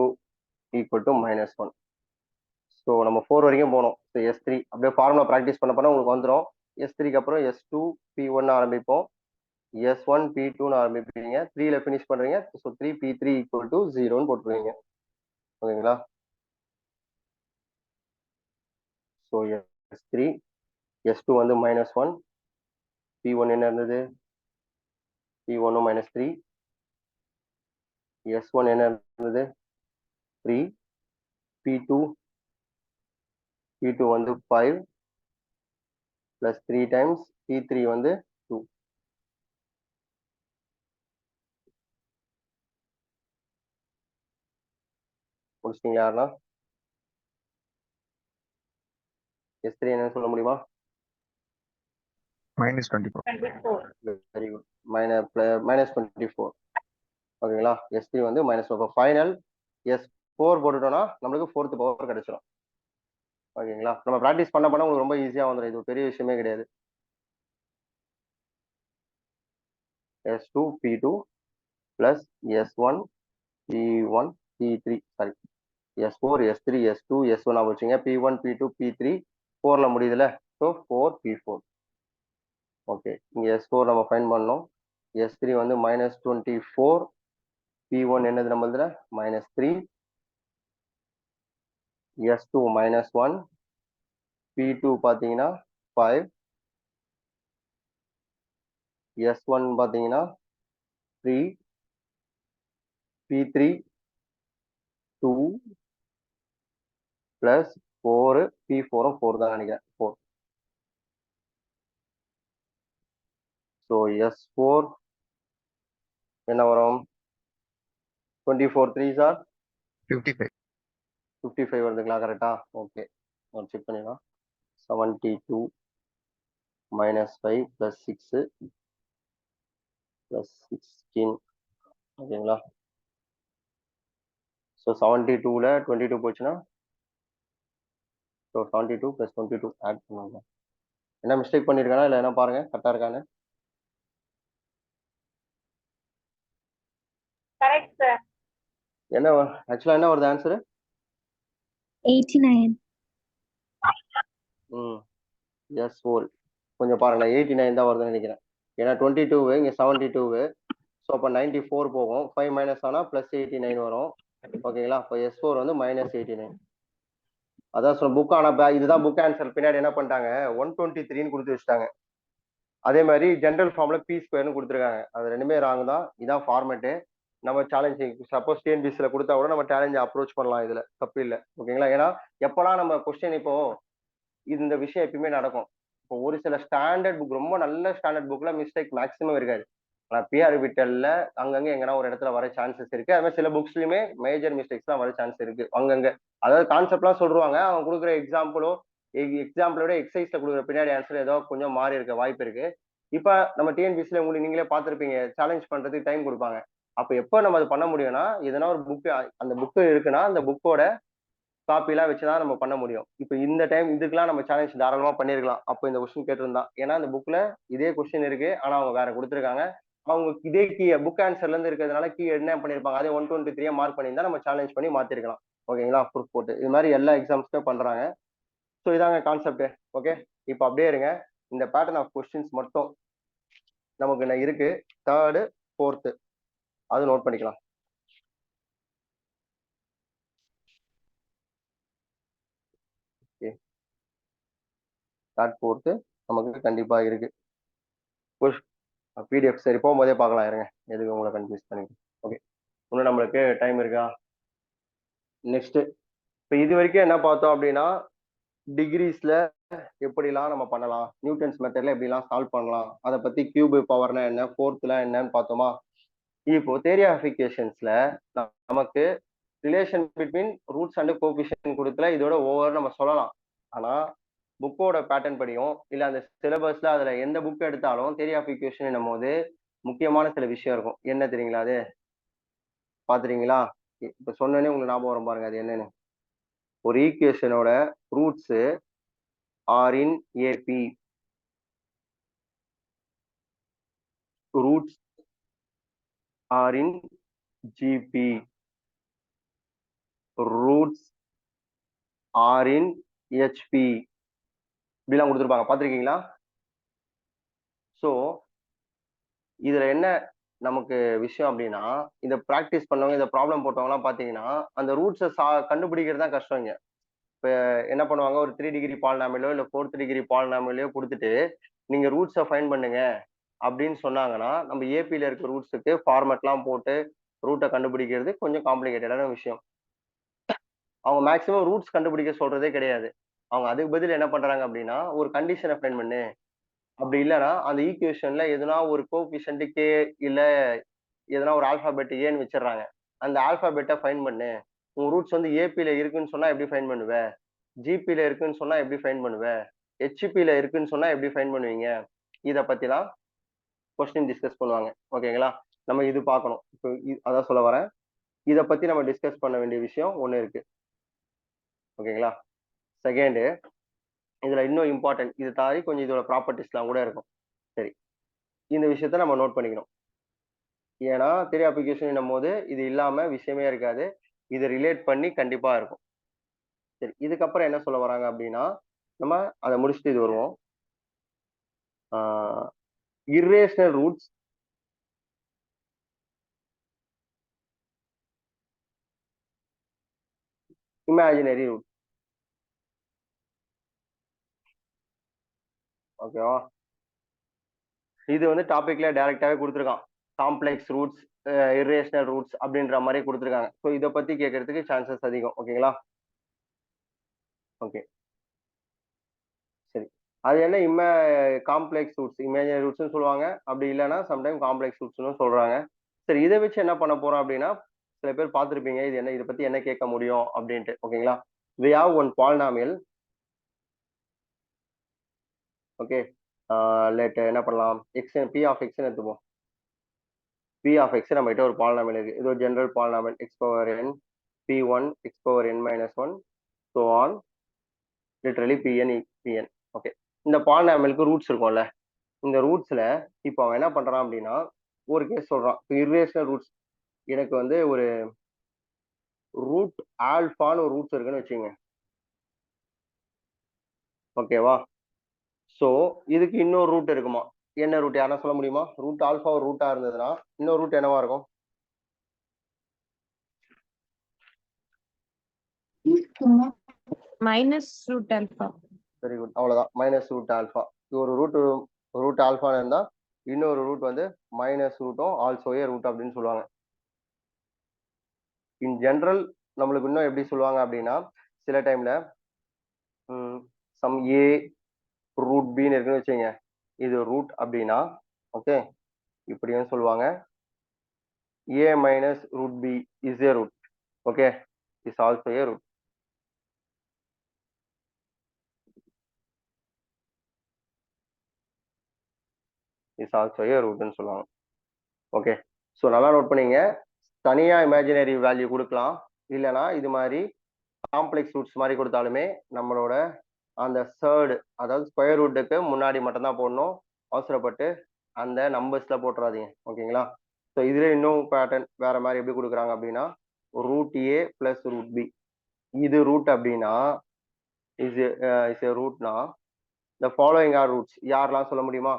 = -1. So நம்ம 4 வரைக்கும் போனோம். ஸோ S3 அப்படியே ஃபார்முலா ப்ராக்டிஸ் பண்ண பண்ண உங்களுக்கு வந்துடும். S3க்கு அப்புறம் S2 P1 ஆரம்பிப்போம். S1 P2ன்னு ஆரம்பிப்பீங்க. 3ல ஃபினிஷ் பண்றீங்க. So 3 P3 = 0ன்னு போட்டுருவீங்க. ஓகேங்களா? ஸோ S3 S2 வந்து -1, P1 என்ன இருந்தது? P1 -3, S1 என்ன இருந்தது? 3, P2 வந்து 5 + 3 டைம்ஸ் P3 வந்து 2. முடிச்சிட்டீங்களா யாருன்னா? S3 என்னன்னு சொல்ல முடியுமா? -24. Very good. -24. ஓகேங்களா? S3 வந்து -4. ஃபைனல் S4 போட்டுட்டோம்னா நம்மளுக்கு 4th பவர் கிடைச்சிடும். ஓகேங்களா? நம்ம ப்ராக்டிஸ் பண்ண பண்ண உங்களுக்கு ரொம்ப ஈஸியா வந்துடும். இது ஒரு பெரிய விஷயமே கிடையாது. S2 P2 + S1 P1 P3 sorry S4 S3 S2 S1 ஆச்சுங்க. P1 P2 P3 4ல முடியுதுல. So 4 P4. Okay, இங்க S4 நம்ம ஃபைண்ட் பண்ணோம். S3 வந்து -24, P1 என்னது நம்மளதுல -3, S2 -1, P2 பாத்தீங்கன்னா 5, S1 பாத்தீங்கன்னா 3, P3 2 + 4, P4 4 தான் நினைக்கிறேன் 4. ஸோ S4 என்ன வரும்? 24 3s are 55. 55 வருதுங்களா? கரெக்டா? ஓகே, செக் பண்ணிடலாம். 72 -5 + 6 + 16. ஓகேங்களா? ஸோ 72ல 22 போச்சுன்னா ஸோ 72 + 22 ஆட் பண்ணுவாங்க. என்ன மிஸ்டேக் பண்ணியிருக்கானா இல்லை என்ன பாருங்க கரெக்டாக இருக்கான்னு. Correct sir. என்ன ஆக்சுவலாக என்ன வருது ஆன்சரு? 89. S4 கொஞ்சம் பாருங்களேன், 89 தான் வருதுன்னு நினைக்கிறேன். ஏன்னா 22 இங்கே 72. ஸோ அப்போ 94 போகும். 5 மைனஸ் ஆனால் +89 வரும். ஓகேங்களா? அப்போ S4 வந்து -89. அதான் சொன்ன புக். ஆனால் இதுதான் புக் ஆன்சர். பின்னாடி என்ன பண்ணிட்டாங்க, 123ன்னு கொடுத்து வச்சுட்டாங்க. அதே மாதிரி ஜென்ரல் ஃபார்ம்ல P² கொடுத்துருக்காங்க. அது ரெண்டுமே ராங் தான். இதான் ஃபார்மேட்டு. நம்ம சேலஞ்ச் சப்போஸ் TNPSC கொடுத்தா கூட நம்ம சேலஞ்ச் அப்ரோச் பண்ணலாம். இதுல தப்பு இல்லை. ஓகேங்களா? ஏன்னா எப்பலாம் நம்ம கொஸ்டின் இப்போ இந்த விஷயம் எப்பயுமே நடக்கும். இப்போ ஒரு சில ஸ்டாண்டர்ட் புக், ரொம்ப நல்ல ஸ்டாண்டர்ட் புக்ல மிஸ்டேக் மேக்ஸிமம் இருக்காது. ஆனால் பிஆர்பிட்டல்ல அங்கங்க எங்கன்னா ஒரு இடத்துல வர சான்சஸ் இருக்கு. அது மாதிரி சில புக்ஸ்லயுமே மேஜர் மிஸ்டேக்ஸ்லாம் வர சான்ஸ் இருக்கு அங்கங்க. அதாவது கான்செப்ட்லாம் சொல்லுவாங்க, அவங்க கொடுக்குற எக்ஸாம்பிளோ எக்ஸாம்பிளோட எக்ஸசைஸ்ல கொடுக்குற பின்னாடி ஆன்சர் ஏதோ கொஞ்சம் மாறி இருக்க வாய்ப்பு இருக்கு. இப்ப நம்ம டிஎன்பிசில உங்களுக்கு நீங்களே பார்த்துருப்பீங்க, சேலஞ்ச் பண்றதுக்கு டைம் கொடுப்பாங்க. அப்ப எப்போ நம்ம அது பண்ண முடியும்னா, எதனா ஒரு புக், அந்த புக்கு இருக்குன்னா அந்த புக்கோட காப்பிலாம் வச்சுதான் நம்ம பண்ண முடியும். இப்போ இந்த டைம் இதுக்கெல்லாம் நம்ம சேலஞ்ச் தாராளமா பண்ணிருக்கலாம். அப்போ இந்த கொஸ்டின் கேட்டிருந்தா, ஏன்னா அந்த புக்ல இதே கொஸ்டின் இருக்கு, ஆனா அவங்க வேற கொடுத்துருக்காங்க. அவங்க இதே கீ புக் ஆன்சர்ல இருந்து இருக்கிறதுனால கீ என்ன பண்ணிருப்பாங்க, அதே 123 மார்க் பண்ணியிருந்தா நம்ம சேலஞ்ச் பண்ணி மாத்திருக்கலாம். ஓகேங்களா? ப்ரூஃப் போட்டு இது மாதிரி எல்லா எக்ஸாம்ஸ்க்கும் பண்றாங்க. ஸோ இதாங்க கான்செப்ட். ஓகே, இப்போ அப்படியே இருங்க. இந்த பேட்டர்ன் ஆஃப் கொஸ்டின்ஸ் மட்டும் நமக்கு என்ன இருக்கு, 3rd 4th அது நோட் பண்ணிக்கலாம். ஓகே, 3rd 4th நமக்கு கண்டிப்பா இருக்கு. பிடிஎஃப் சரி போகும்போதே பார்க்கலாம் இருங்க, எதுக்கு உங்களை கன்ஃபியூஸ் பண்ணிட்டு. ஓகே, இன்னும் நம்மளுக்கு டைம் இருக்கா? நெக்ஸ்ட் இப்போ இது வரைக்கும் என்ன பார்த்தோம் அப்படின்னா, டிகிரிஸ்ல எப்படிலாம் நம்ம பண்ணலாம், நியூட்டன்ஸ் மெத்தட்ல எப்படிலாம் சால்வ் பண்ணலாம், அதை பத்தி கியூப் பவர்னா என்ன, ஃபோர்த்லாம் என்னன்னு பார்த்தோமா. இப்போ தியரி ஆஃப் ஈக்குவேஷன்ஸ்ல நமக்கு relation between roots and coefficient கொடுத்துல இதோட ஓவர் நம்ம சொல்லலாம். ஆனா புக்கோட பேட்டர்ன் படியும் இல்ல அந்த சிலபஸ்ல அதுல எந்த புக் எடுத்தாலும் தியரி ஆஃப் ஈக்குவேஷன் என்னும் போது முக்கியமான சில விஷயம் இருக்கும். என்ன தெரியுங்களா? அது பாத்துறீங்களா? இப்ப சொன்னோன்னே உங்களுக்கு ஞாபகம் வரும் பாருங்க, அது என்னன்னு. ஒரு ஈக்குவேஷனோட roots are in AP, roots are in GP, roots are in HP இப்படிலாம் கொடுத்துருப்பாங்க, பார்த்துருக்கீங்களா? ஸோ இதுல என்ன நமக்கு விஷயம் அப்படின்னா, இந்த ப்ராக்டிஸ் பண்ணவங்க இந்த ப்ராப்ளம் போட்டவங்கலாம் பார்த்தீங்கன்னா அந்த ரூட்ஸை கண்டுபிடிக்கிறது தான் கஷ்டம். இப்போ என்ன பண்ணுவாங்க, ஒரு 3 டிகிரி பாலினாமியலோ இல்லை 4th டிகிரி பாலினாமியலோ கொடுத்துட்டு நீங்க ரூட்ஸை ஃபைன் பண்ணுங்க அப்படின்னு சொன்னாங்கன்னா, நம்ம ஏபியில் இருக்க ரூட்ஸுக்கு ஃபார்மேட்லாம் போட்டு ரூட்டை கண்டுபிடிக்கிறது கொஞ்சம் காம்ப்ளிகேட்டடான விஷயம். அவங்க மேக்ஸிமம் ரூட்ஸ் கண்டுபிடிக்க சொல்றதே கிடையாது. அவங்க அதுக்கு பதில் என்ன பண்றாங்க அப்படின்னா, ஒரு கண்டிஷனை ஃபைன் பண்ணு, அப்படி இல்லைன்னா அந்த ஈக்குவேஷன்ல எதுனா ஒரு கோஎஃபிஷியன்ட் கே இல்ல எதனா ஒரு ஆல்பாபெட் ஏன்னு வச்சிடறாங்க. அந்த ஆல்பாபெட்டை ஃபைன் பண்ணு, உன் ரூட்ஸ் வந்து ஏபியில இருக்குன்னு சொன்னா எப்படி ஃபைன் பண்ணுவ, ஜிபியில இருக்குன்னு சொன்னா எப்படி ஃபைன் பண்ணுவ, ஹெச்பியில இருக்குன்னு சொன்னா எப்படி ஃபைன் பண்ணுவீங்க, இதை பத்திலாம் கொஸ்டின் டிஸ்கஸ் பண்ணுவாங்க. ஓகேங்களா? நம்ம இது பார்க்கணும். இப்போ அதான் சொல்ல வரேன், இதை பத்தி நம்ம டிஸ்கஸ் பண்ண வேண்டிய விஷயம் ஒன்று இருக்கு. ஓகேங்களா? செகண்டு, இதுல இன்னும் இம்பார்ட்டன்ட், இது தாண்டி கொஞ்சம் இதோட ப்ராப்பர்ட்டிஸ்லாம் கூட இருக்கும். சரி, இந்த விஷயத்த நம்ம நோட் பண்ணிக்கணும். ஏன்னா தியரி ஆஃப் ஈக்குவேஷன் என்னும் போது இது இல்லாம விஷயமே இருக்காது, இதை ரிலேட் பண்ணி கண்டிப்பா இருக்கும். சரி, இதுக்கப்புறம் என்ன சொல்ல வராங்க அப்படின்னா, நம்ம அதை முடிச்சுட்டு இது வருவோம். Irrational roots imaginary root. ஓகேவா? இது வந்து டாபிக்ல டைரக்டாவே கொடுத்துருக்கான், காம்ப்ளெக்ஸ் ரூட்ஸ், இர்ரேஷனல் ரூட்ஸ் அப்படின்ற மாதிரி கொடுத்துருக்காங்க. ஸோ இதை பத்தி கேட்கறதுக்கு சான்சஸ் அதிகம். ஓகேங்களா? ஓகே, சரி. அது என்ன காம்ப்ளெக்ஸ் ரூட்ஸ் இமேஜினரி ரூட்ஸ்னு சொல்லுவாங்க, அப்படி இல்லைன்னா சம்டைம் காம்ப்ளெக்ஸ் ரூட்ஸ்னு சொல்றாங்க. சரி, இதை வச்சு என்ன பண்ண போறோம் அப்படின்னா, சில பேர் பார்த்துருப்பீங்க இது என்ன, இதை பத்தி என்ன கேட்க முடியும் அப்படின்ட்டு. ஓகேங்களா? we have one polynomial. Okay, let என்ன பண்ணலாம், எக்ஸ் பி ஆஃப் எக்ஸ்ன்னு எடுத்துப்போம். பி ஆஃப் எக்ஸ் நம்ம கிட்ட ஒரு பாலினாமியல் இருக்கு, இது ஒரு general polynomial, X power n p1 X power n minus 1 so on literally pn. Okay, இந்த பாலினாமியலுக்கு ரூட்ஸ் இருக்கும்ல, இந்த ரூட்ஸ்ல இப்போ அவன் என்ன பண்றான் அப்படின்னா ஒரு கேஸ் சொல்றான். இப்போ இர்ரேஷனல் ரூட்ஸ், எனக்கு வந்து ஒரு ரூட் ஆல்ஃபான்னு ஒரு ரூட்ஸ் இருக்குன்னு வச்சுங்க. ஓகேவா? ஸோ இதுக்கு இன்னொரு ரூட் இருக்குமா, என்ன ரூட் யாரா சொல்ல முடியுமா? ரூட் ஆல்ஃபா ஒரு ரூட்டா இருந்ததுன்னா இன்னொரு ரூட் என்னவா இருக்கும்? Minus root alpha. Very good, அவ்வளவுதான், மைனஸ் ரூட் ஆல்ஃபா. ஒரு ரூட் ஆல்ஃபா இருந்தா இன்னொரு ரூட் வந்து மைனஸ் ரூட்டும் ஆல்சோ ஏ ரூட் அப்படின்னு சொல்லுவாங்க. இன் ஜென்ரல் நம்மளுக்கு இன்னும் எப்படி சொல்லுவாங்க அப்படின்னா, சில டைம்ல சம் ஏ ரூட் பின்னு இருக்குன்னு வச்சுங்க, இது ரூட் அப்படின்னா ஓகே இப்படியும் சொல்லுவாங்க, a minus root b is a root. Okay, is also a root. Is also a ரூட்னு சொல்லுவாங்க. ஓகே, ஸோ நல்லா நோட் பண்ணிங்க. தனியா இமேஜினரி வேல்யூ கொடுக்கலாம், இல்லைனா இது மாதிரி காம்ப்ளெக்ஸ் ரூட்ஸ் மாதிரி கொடுத்தாலுமே நம்மளோட அந்த தேர்டு, அதாவது ஸ்கொயர் ரூட்டுக்கு முன்னாடி மட்டும்தான் போடணும், அவசரப்பட்டு அந்த நம்பர்ஸ்ல போட்டுறாதீங்க. ஓகேங்களா? ஸோ இதுல இன்னும் பேட்டர்ன் வேற மாதிரி எப்படி கொடுக்குறாங்க அப்படின்னா, root a plus root b, இது ரூட் அப்படின்னா இஸ் ஏ ரூட்னா the following are roots. யாரெல்லாம் சொல்ல முடியுமா?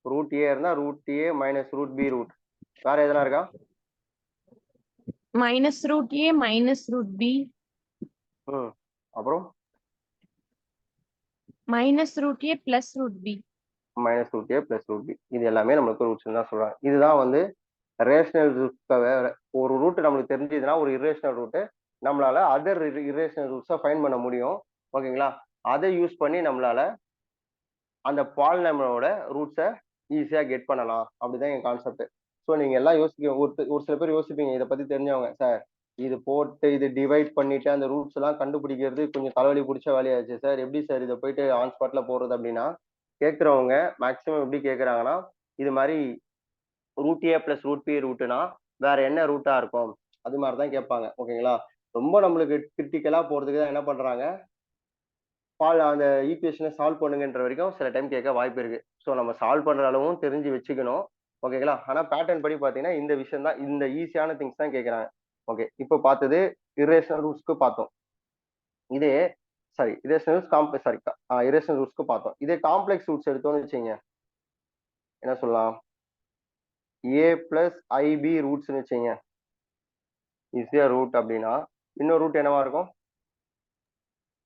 ரூட் ஏ இருந்தா root a minus root b root. வேற எதனா இருக்கா? Minus root a minus root b, அப்புறம் minus root a plus root b. Minus root a plus root b, இது எல்லாமே நம்மளுக்கு ரூட்ஸ் தான் சொல்றாங்க. இதுதான் வந்து ரேஷனல் ரூட்ஸ். ஒரு ரூட் நம்மளுக்கு தெரிஞ்சதுன்னா ஒரு இரேஷனல் ரூட்டு நம்மளால அதர் இரேஷனல் ரூட்ஸை ஃபைண்ட் பண்ண முடியும். ஓகேங்களா? அதை யூஸ் பண்ணி நம்மளால அந்த பாலினாமியலோட ரூட்ஸை ஈஸியாக கெட் பண்ணலாம். அப்படிதான் என் கான்செப்ட். ஸோ நீங்க எல்லாம் ஒரு சில பேர் யோசிப்பீங்க இதை பத்தி தெரிஞ்சவங்க, சார் இது போட்டு இது டிவைட் பண்ணிட்டு அந்த ரூட்ஸ் எல்லாம் கண்டுபிடிக்கிறது கொஞ்சம் தலைவலி பிடிச்ச வேலையாச்சு சார், எப்படி சார் இதை போயிட்டு ஆன் ஸ்பாட்ல போடுறது அப்படின்னா கேட்குறவங்க மேக்சிமம் எப்படி கேட்குறாங்கன்னா, இது மாதிரி root a plus root B ரூட்டுனா வேற என்ன ரூட்டா இருக்கும் அது மாதிரி தான் கேட்பாங்க. ஓகேங்களா? ரொம்ப நம்மளுக்கு கிரிட்டிக்கலா போறதுக்கு தான் என்ன பண்றாங்க, அந்த ஈக்குவேஷனை சால்வ் பண்ணுங்கன்ற வரைக்கும் சில டைம் கேட்க வாய்ப்பு இருக்கு. ஸோ நம்ம சால்வ் பண்ற அளவும் தெரிஞ்சு வச்சுக்கணும். ஓகேங்களா? ஆனா பேட்டர்ன் படி பாத்தீங்கன்னா இந்த விஷயம் தான், இந்த ஈஸியான திங்ஸ் தான் கேட்கறாங்க. ஓகே, இப்போ பார்த்தது இரேஷனல் ரூட்ஸ்க்கு பார்த்தோம். இதே இரேஷனல் ரூட்ஸ்க்கு பார்த்தோம். இதே காம்ப்ளெக்ஸ் ரூட்ஸ் எடுத்தோம்னு வச்சுங்க, என்ன சொல்லலாம், ஏ பிளஸ் ஐபி ரூட்ஸ்னு வச்சுங்க, ஈஸியா ரூட் அப்படின்னா இன்னொரு ரூட் என்னவா இருக்கும்?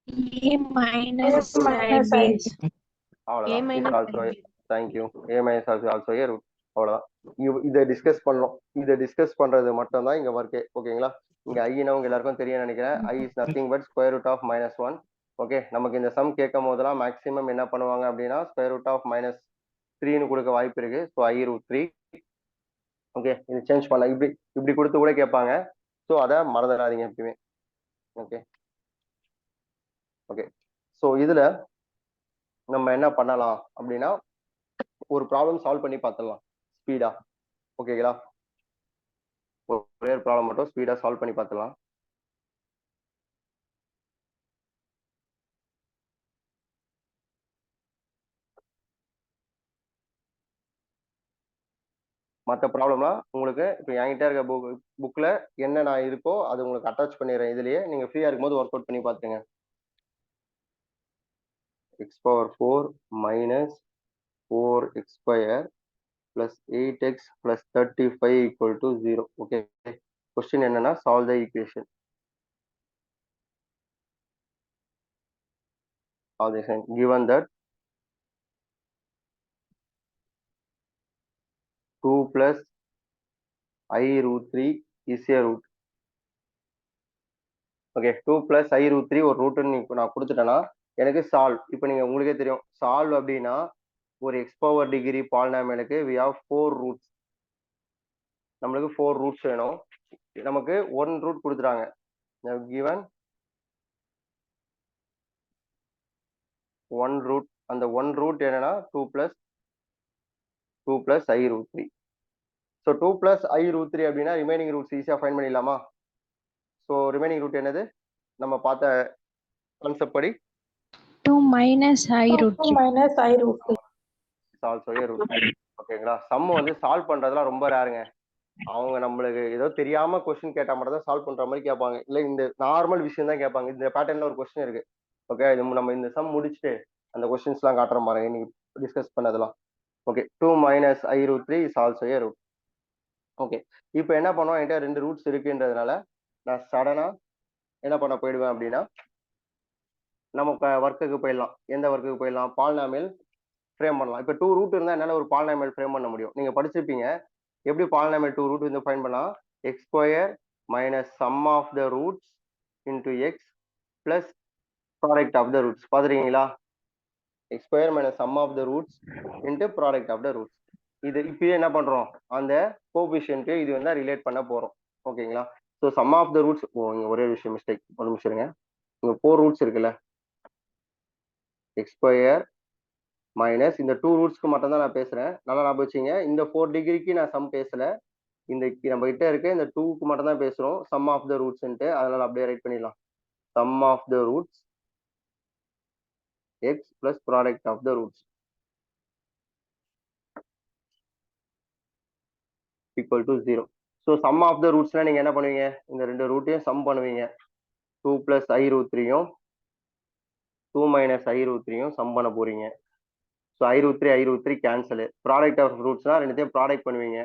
A minus IB. அவ்வளவுதான். Thank you. A minus also a root. அவ்வளவுதான். இதை டிஸ்கஸ் பண்ணோம். இதை டிஸ்கஸ் பண்றது மட்டும் தான் இங்க ஒர்க்கே. ஓகேங்களா? இங்க ஐனா உங்க எல்லாருக்கும் தெரியும் நினைக்கிறேன். I is nothing but square root of -1. Okay, நமக்கு இந்த சம் கேட்கும் போதெல்லாம் மேக்ஸிமம் என்ன பண்ணுவாங்க அப்படின்னா ஸ்கொயர் ரூட் ஆஃப் -3ன்னு கொடுக்க வாய்ப்பு இருக்கு. So I√3. ஓகே, இது சேஞ்ச் பண்ண இப்படி கொடுத்து கூட கேட்பாங்க. ஸோ அதை மறந்துடாதீங்க எப்பயுமே. ஓகே ஓகே ஸோ இதுல நம்ம என்ன பண்ணலாம் அப்படின்னா ஒரு ப்ராப்ளம் சால்வ் பண்ணி பார்த்துடலாம் ஸ்பீடா. ஓகேங்களா? ஒரே ஒரு ப்ராப்ளம் மட்டும் ஸ்பீடா சால்வ் பண்ணி பார்த்துடலாம். மற்ற ப்ராப்ளம்லாம் உங்களுக்கு இப்போ என்கிட்ட இருக்க புக்கில் என்ன நான் இருக்கோ அது உங்களுக்கு அட்டாச் பண்ணிடுறேன். இதுலயே நீங்கள் ஃப்ரீயாக இருக்கும்போது ஒர்க் அவுட் பண்ணி பார்த்துங்க. x⁴ minus 4x² plus 8x plus 35 equal to 0. Okay. Question என்னன்னா solve the equation. Given that 2 plus I√3 is a root. Okay, 2 plus I√3 ஒரு ரூட்னு நான் கொடுத்துட்டேன்னா எனக்கு சால்வ். இப்போ நீங்க உங்களுக்கே தெரியும் சால்வ் அப்படின்னா ஒரு x⁴ degree பாலினாமியலுக்கு we have 4 roots. நம்மளுக்கு 4 roots வேணும். நமக்கு 1 root கொடுத்துட்டாங்க. given 1 root. அந்த 1 root என்னன்னா 2 plus I√3. So 2 plus I√3 அப்படின்னா ரிமைனிங் ரூட்ஸ் ஈஸியாக ஃபைண்ட் பண்ணிடலாமா? ஸோ ரிமைனிங் ரூட் என்னது நம்ம பார்த்த கான்செப்ட் படி 2 minus I√3. Also a root. ஓகேங்களா? சம் வந்து சால்வ் பண்றதுலாம் ரொம்ப ரேருங்க. அவங்க நம்மளுக்கு ஏதோ தெரியாம கொஸ்டின் கேட்டா மட்டும் தான் சால்வ் பண்ற மாதிரி கேட்பாங்க. இல்லை இந்த நார்மல் விஷயம் தான் கேட்பாங்க. இந்த பேட்டர்ன்ல ஒரு கொஸ்டின் இருக்கு. ஓகே, நம்ம இந்த சம் முடிச்சுட்டு அந்த கொஸ்டின்ஸ்லாம் காட்டுறோம் பாருங்க இன்னைக்கு டிஸ்கஸ் பண்ணதெல்லாம். Okay, 2 minus I√3 is also a root. Okay, இப்போ என்ன பண்ணுவோம், என்கிட்ட 2 ரூட்ஸ் இருக்குன்றதுனால நான் சடனா என்ன பண்ண போயிடுவேன் அப்படின்னா நம்ம ஒர்க்குக்கு போயிடலாம். எந்த ஒர்க்குக்கு போயிடலாம்? பாலினாமியல் ஃப்ரேம் பண்ணலாம். இப்போ 2 ரூட் இருந்தால் என்னால் ஒரு பாலினாமியல் ஃப்ரேம் பண்ண முடியும். நீங்கள் படிச்சிருப்பீங்க எப்படி பாலினாமியல் 2 ரூட் வந்து ஃபைண்ட் பண்ணலாம். x² minus sum of the roots into x plus product of the roots. பார்த்துருக்கீங்களா? x² minus sum of the roots into product of the roots. இது இப்பயே என்ன பண்றோம், அந்த கோஎஃபிஷியன்ட் இது வந்து ரிலேட் பண்ண போறோம். ஓகேங்களா? So sum of the roots. இங்க ஒரே விஷயம் மிஸ்டேக், ஒரு நிமிஷம் இருங்க. இங்க 4 ரூட்ஸ் இருக்குல்ல, x² மைனஸ் இந்த 2 ரூட்ஸ்க்கு மட்டும் தான் நான் பேசுறேன். நல்லா ஞாபகம் வச்சுங்க. இந்த 4 டிகிரிக்கு நான் சம் பேசல. இந்த நம்ம கிட்ட இருக்க இந்த 2க்கு மட்டும் தான் பேசுறோம். சம் ஆஃப் த ரூட்ஸ்ன்ட்டு, அதனால அப்படியே ரைட் பண்ணிடலாம். Sum of the roots x plus product of the roots equal to 0. So sum of the ரூட்ஸ்னா நீங்க என்ன பண்ணுவீங்க, இந்த 2 ரூட்டையும் சம் பண்ணுவீங்க. 2 plus I√3யும் 2 minus I√3யும் சம் பண்ண போறீங்க. So I√3 cancel. Product of ரூட்ஸ்னா ரெண்டுத்தையும் ப்ராடக்ட் பண்ணுவீங்க.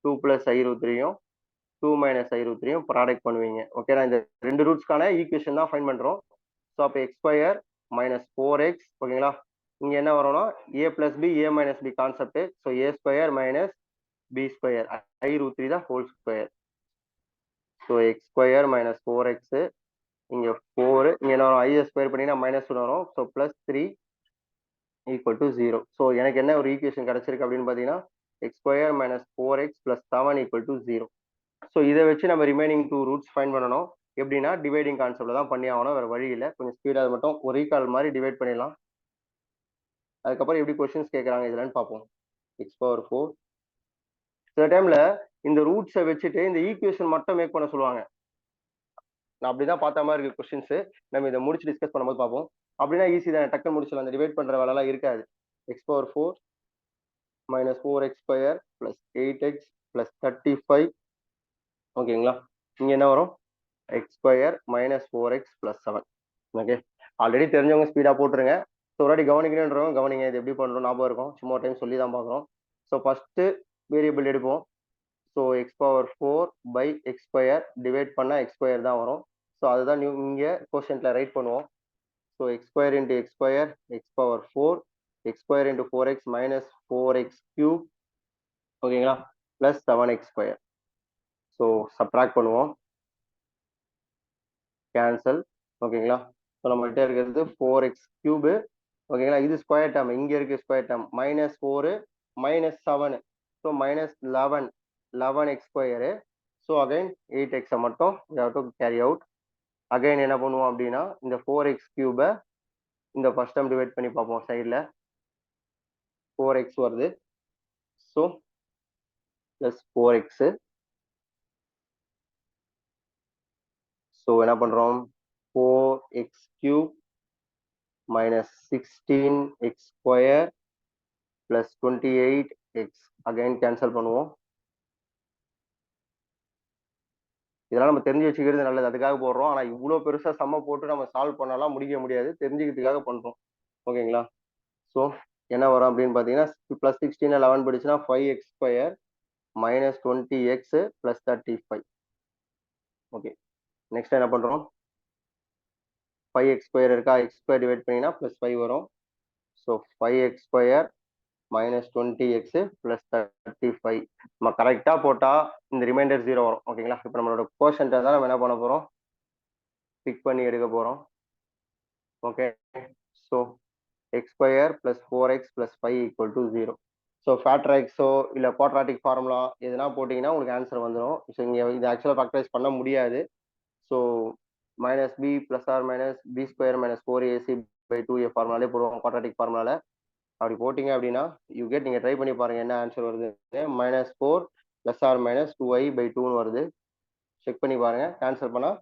2 plus I√3யும் 2 minus I√3யும் ப்ராடக்ட் பண்ணுவீங்க. ஓகே, நான் இந்த 2 ரூட்ஸ்க்கான ஈக்குவேஷன் தான் ஃபைண்ட் பண்றோம். ஸோ அப்போ x² minus 4x. ஓகேங்களா? இங்க என்ன வரும்னா a plus b a minus b concept. So a square minus b square i√3 தான் whole square. So x square minus 4x இங்க 4 இங்க என்ன வரும் i ஸ்கொயர் பண்ணிங்கன்னா மைனஸ் 1 வரும். So plus 3 equal to 0. So எனக்கு என்ன ஒரு ஈக்குவேஷன் கிடைச்சிருக்கு அப்படின்னு பார்த்தீங்கன்னா X square minus 4x plus 7 equal to 0. So இதை வச்சு நம்ம ரிமைனிங் 2 ரூட்ஸ் ஃபைண்ட் பண்ணணும். எப்படின்னா டிவைடிங் கான்செப்ட்ல தான் பண்ணி ஆகணும், வேற வழி இல்லை. கொஞ்சம் ஸ்பீடாக அதை மட்டும் ஒரு ரீகால் மாதிரி டிவைட் பண்ணிடலாம். அதுக்கப்புறம் எப்படி கொஸ்டின்ஸ் கேட்குறாங்க இதுலன்னு பார்ப்போம். எக்ஸ் பவர் 4 சில டைம்ல இந்த ரூட்ஸை வச்சுட்டு இந்த ஈக்குவேஷன் மட்டும் மேக் பண்ண சொல்லுவாங்க. நான் அப்படிதான் பார்த்த மாதிரி இருக்கு கொஸ்டின்ஸ். நம்ம இதை முடிச்சு டிஸ்கஸ் பண்ணும்போது பார்ப்போம். அப்படின்னா ஈஸி தான், டக்குன்னு முடிச்சலாம். அந்த டிவைட் பண்ற வேலைலாம் இருக்காது. X power 4 minus 4x square plus 8x plus 35. ஓகேங்களா? இங்க என்ன வரும் X square minus 4x plus 7. Okay, already தெரிஞ்சவங்க ஸ்பீடா போட்டுருங்க. ஸோ ஒரு வாட்டி கவனிக்கணுன்றவங்க கவனிங்க. இது எப்படி பண்ணுறோம் ஞாபகம் இருக்கும், சும்மா ஒரு டைம் சொல்லி தான் பார்க்குறோம். ஸோ ஃபர்ஸ்ட் வேரியபிள் எடுப்போம். So x power 4 by x square divide பண்ணால் எக்ஸ் ஸ்கொயர் தான் வரும். ஸோ அதுதான் இங்கே கோஷன்ட்ல ரைட் பண்ணுவோம். So x square into x square x power 4 x square into 4x minus 4x cube. ஓகேங்களா? Plus 7x square. So subtract பண்ணுவோம், cancel. ஓகேங்களா? ஸோ நம்மகிட்ட இருக்கிறது 4x கியூபு. ஓகேங்களா? இது ஸ்கொயர் டேர்ம், இங்கே இருக்கு square term. Minus 4 minus 7. So minus 11x square. So again 8x மட்டும் கேரி அவுட். அகைன் என்ன பண்ணுவோம் அப்படின்னா இந்த 4x கியூபை இந்த ஃபர்ஸ்ட் டைம் டிவைட் பண்ணி பார்ப்போம். சைடில் 4x வருது. So plus 4x. ஸோ என்ன பண்ணுறோம் 4x cube minus 16x square plus 28x. Again cancel பண்ணுவோம். இதெல்லாம் நம்ம தெரிஞ்சு வச்சுக்கிறது நல்லது, அதுக்காக போடுறோம். ஆனால் இவ்வளோ பெருசாக சம்ம போட்டு நம்ம சால்வ் பண்ணலாம் முடிக்க முடியாது, தெரிஞ்சுக்கிறதுக்காக பண்ணுறோம். ஓகேங்களா? ஸோ என்ன வரும் அப்படின்னு பார்த்தீங்கன்னா plus 16 11 படிச்சுன்னா 5x square minus 20x plus 35. Okay, next என்ன பண்ணுறோம் 5x ஸ்கொயர் இருக்கா, எக்ஸ் ஸ்கொயர் டிவைட் பண்ணிங்கன்னா ப்ளஸ் 5 வரும். So 5x square minus 20x plus 35. நம்ம கரெக்டாக போட்டால் இந்த ரிமைண்டர் 0 வரும். ஓகேங்களா? இப்போ நம்மளோட கோஷன்ட்டை தான் நம்ம என்ன பண்ண போகிறோம், பிக் பண்ணி எடுக்க போகிறோம். Okay, so x square plus 4x plus 5 equal to 0. So ஃபேக்டரைக்ஸோ இல்லை குவாட்ராட்டிக் ஃபார்முலா எதுனா போட்டிங்கன்னா உங்களுக்கு ஆன்சர் வந்துடும். ஸோ இங்கே இது ஆக்சுவலாக ஃபேக்டரைஸ் பண்ண முடியாது. So minus b plus or minus B square minus 4ac by 2a ஃபார்முலாலே போடுவோம் குவாட்ராட்டிக் ஃபார்முலாவில். அப்படி போட்டிங்க அப்படின்னா யூ கெட், நீங்கள் ட்ரை பண்ணி பாருங்கள் என்ன ஆன்சர் வருது. Minus 4 plus or minus 2i by 2ன்னு வருது. செக் பண்ணி பாருங்கள். கேன்சல் பண்ணால்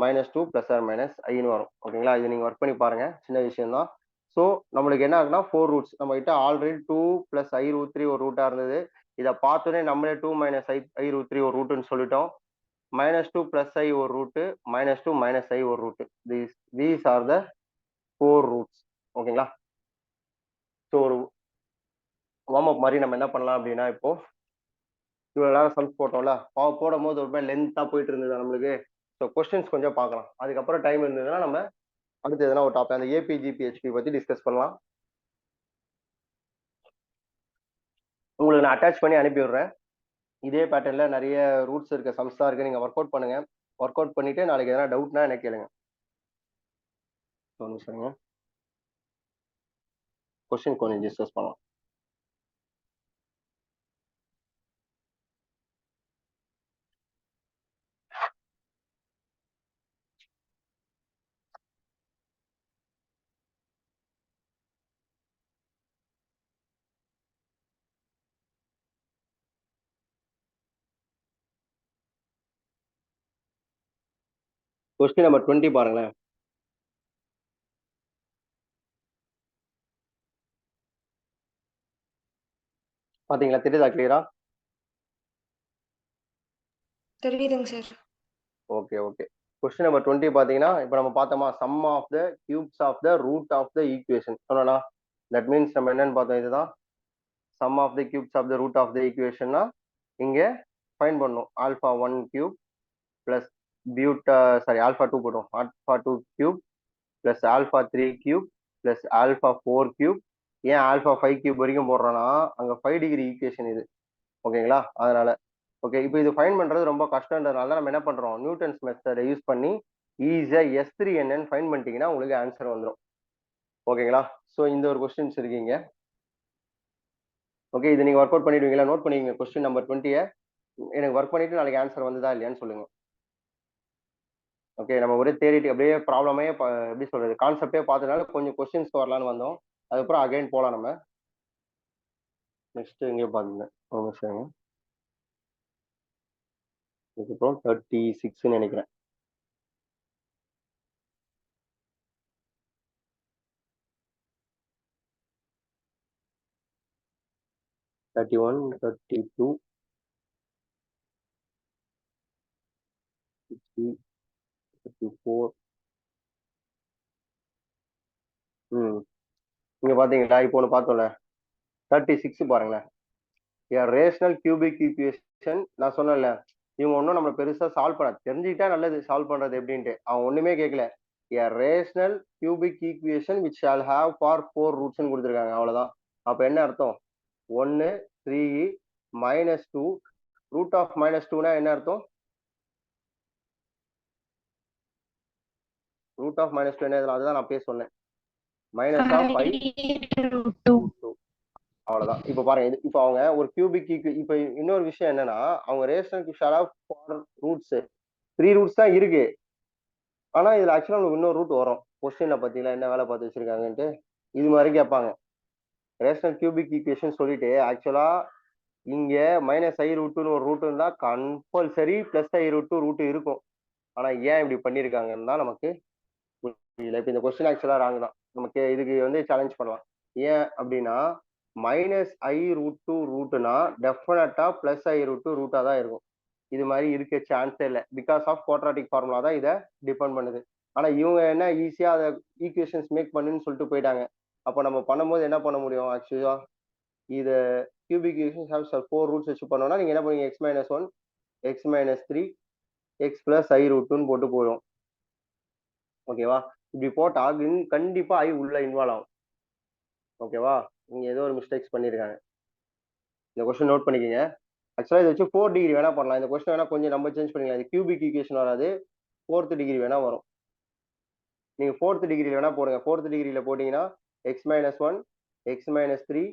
மைனஸ் 2 பிளஸ் ஆர் மைனஸ் ஐன்னு வரும். ஓகேங்களா? இது நீங்கள் ஒர்க் பண்ணி பாருங்கள், சின்ன விஷயம் தான். ஸோ நம்மளுக்கு என்ன ஆகுனா 4 ரூட்ஸ் நம்ம கிட்ட ஆல்ரெடி 2 பிளஸ் i√3 ஒரு ரூட்டாக இருந்தது. இதை பார்த்தோன்னே நம்மளே 2 மைனஸ் i√3 ஒரு ரூட்டுன்னு சொல்லிட்டோம். மைனஸ் 2 பிளஸ் i ஒரு ரூட்டு, மைனஸ் 2 மைனஸ் i ஒரு ரூட்டு. These are the 4 roots. ஓகேங்களா? ஸோ ஒரு வார்ம் அப் மாதிரி நம்ம என்ன பண்ணலாம் அப்படின்னா இப்போ இவ்வளோ நேரம் சம்ஸ் போட்டோம்ல, போடும் போது ஒரு மாதிரி லென்த்தாக போயிட்டு இருந்தது நம்மளுக்கு. ஸோ கொஸ்டின்ஸ் கொஞ்சம் பார்க்கலாம். அதுக்கப்புறம் டைம் இருந்ததுன்னா நம்ம அடுத்து எதனா ஒரு டாபிக் அந்த APGPHP பற்றி டிஸ்கஸ் பண்ணலாம். உங்களுக்கு நான் அட்டாச் பண்ணி அனுப்பி விடுறேன். இதே பேட்டர்ல நிறைய ரூட்ஸ் இருக்க சம்ஸ் தான் இருக்கு, நீங்கள் ஒர்க் அவுட் பண்ணுங்க. ஒர்க் அவுட் பண்ணிட்டு நாளைக்கு எதனா டவுட்னா எனக்கு கேளுங்க. சொல்லுங்க, கொஸ்டின் கொஞ்சம் டிஸ்கஸ் பண்ணலாம். கொஸ்டின் நம்பர் 20 பாருங்களேன். பாத்தீங்களா, தெரியுதா கிளியரா? தெரியுதுங்க sir. Okay okay. Question number 20 பாத்தீங்கன்னா இப்போ நம்ம பார்த்தோமா sum of the cubes of the root of the equation சொன்னா. தட் மீன்ஸ் நம்ம என்னன்னு பார்த்தோம், இதுதான் sum of the cubes of the root of the ஈக்குவேஷன்னா இங்கே ஃபைண்ட் பண்ணணும். ஆல்ஃபா 1 கியூப் பிளஸ் ஆல்ஃபா 2 போட்டோம். Alpha 2 cube plus alpha 3 cube plus alpha 4 cube ஏன் ஆல்ஃபா 5 கியூப் வரைக்கும் போடுறோன்னா அங்கே 5 டிகிரி ஈக்குவேஷன் இது. ஓகேங்களா? அதனால ஓகே. இப்போ இது ஃபைன் பண்ணுறது ரொம்ப கஷ்டன்றதுனால தான் நம்ம என்ன பண்ணுறோம், நியூட்டன்ஸ் மெத்தடை யூஸ் பண்ணி ஈஸியாக S3 என்னன்னு ஃபைன் பண்ணிட்டீங்கன்னா உங்களுக்கு ஆன்சர் வந்துடும். ஓகேங்களா? ஸோ இந்த ஒரு கொஸ்டின்ஸ் இருக்கீங்க. ஓகே, இது நீங்கள் ஒர்க் அவுட் பண்ணிடுவீங்களா? நோட் பண்ணிடுவீங்க கொஸ்டின் நம்பர் 20. எனக்கு ஒர்க் பண்ணிட்டு நாளைக்கு ஆன்சர் வந்ததா இல்லையான்னு சொல்லுங்க. ஓகே, நம்ம ஒரே தேடிட்டு அப்படியே ப்ராப்ளமே எப்படி சொல்றது, கான்செப்டே பார்த்ததுனால கொஞ்சம் கொஸ்டின்ஸ் வரலான்னு வந்தோம். அதுக்கப்புறம் அகைன் போகலாம் நம்ம. நெக்ஸ்ட் எங்கேயோ பார்த்துருந்தேன் ஒரு நிமிஷம். இதுக்கப்புறம் 36ன்னு நினைக்கிறேன். தேர்ட்டி 32 60 34. இங்க பாத்தீங்களா? இப்போ ஒன்று பார்த்தோம்ல 36 பாருங்களேன். Rational cubic equation. நான் சொன்னேன்ல, இவங்க ஒன்றும் நம்ம பெருசா சால்வ் பண்ண தெரிஞ்சுக்கிட்டா நல்லது சால்வ் பண்றது எப்படின்ட்டு. அவன் ஒண்ணுமே கேட்கல. Rational cubic equation which shawl have for 4 ரூட்ஸ்ன்னு கொடுத்துருக்காங்க. அவ்வளவுதான். அப்ப என்ன அர்த்தம்? 1 3 -2 ரூட் ஆஃப் -2னா என்ன அர்த்தம்? ரூட் ஆஃப் -2 என்ன? அதுதான் நான் பேச சொன்னேன். மைனஸ் ஆஃப் 5 அவ்வளவுதான். இப்ப பாருங்க, இப்ப அவங்க ஒரு கியூபிக் இப்ப இன்னொரு விஷயம் என்னன்னா, அவங்க rational shall of 4 roots 3 roots தான் இருக்கு. ஆனா இதுல ஆக்சுவலா உங்களுக்கு இன்னொரு ரூட் வரும். கொஸ்டின்ல பாத்தீங்களா என்ன வேலை பார்த்து வச்சிருக்காங்கன்ட்டு? இது மாதிரி கேட்பாங்க. ரேஷனல் கியூபிக் ஈக்குவேஷன் சொல்லிட்டு ஆக்சுவலா இங்க -i√2ன்னு ஒரு ரூட் இருந்தா கம்பல்சரி +i√2 ரூட் இருக்கும். ஆனா ஏன் இப்படி பண்ணிருக்காங்கன்னு தான் நமக்கு புரியல. இப்ப இந்த கொஸ்டின் ஆக்சுவலா ராங் தான். நமக்கு இதுக்கு வந்து சேலஞ்ச் பண்ணலாம். ஏன் அப்படின்னா -i√2 ரூட்னா டெஃபினட்டா +i√2 ரூட்டா தான் இருக்கும். இது மாதிரி இருக்க சான்ஸே இல்லை. பிகாஸ் ஆஃப் குவாட்ராட்டிக் ஃபார்முலா தான் இதை டிபெண்ட் பண்ணுது. ஆனா இவங்க என்ன ஈஸியா அதை ஈக்குவேஷன்ஸ் மேக் பண்ணுன்னு சொல்லிட்டு போயிட்டாங்க. அப்போ நம்ம பண்ணும்போது என்ன பண்ண முடியும்? ஆக்சுவலா இதை கியூபிக் ஈக்குவேஷன்ஸ் ஹேவ் 4 ரூட்ஸ் வச்சு பண்ணோம்னா நீங்க என்ன பண்ணுவீங்க? x-1 x-3 x + i√2ன்னு போட்டு போயிடும். ஓகேவா? இப்படி போட்டா கண்டிப்பா ஐ உள்ள இன்வால்வ் ஆகும். ஓகேவா? நீங்க ஏதோ ஒரு மிஸ்டேக்ஸ் பண்ணிருக்காங்க. இந்த கொஸ்டின் நோட் பண்ணிக்கோங்க. ஆக்சுவலா இதை வச்சு 4 டிகிரி வேணா பண்ணலாம். இந்த கொஸ்டின் வேணா கொஞ்சம் நம்ம சேஞ்ச் பண்ணிக்கலாம். இது கியூபிக் ஈக்குவேஷன் வராது, 4th டிகிரி வேணா வரும். நீங்க 4th டிகிரி வேணா போடுங்க. 4th டிகிரியில போட்டீங்கன்னா x-1 x-3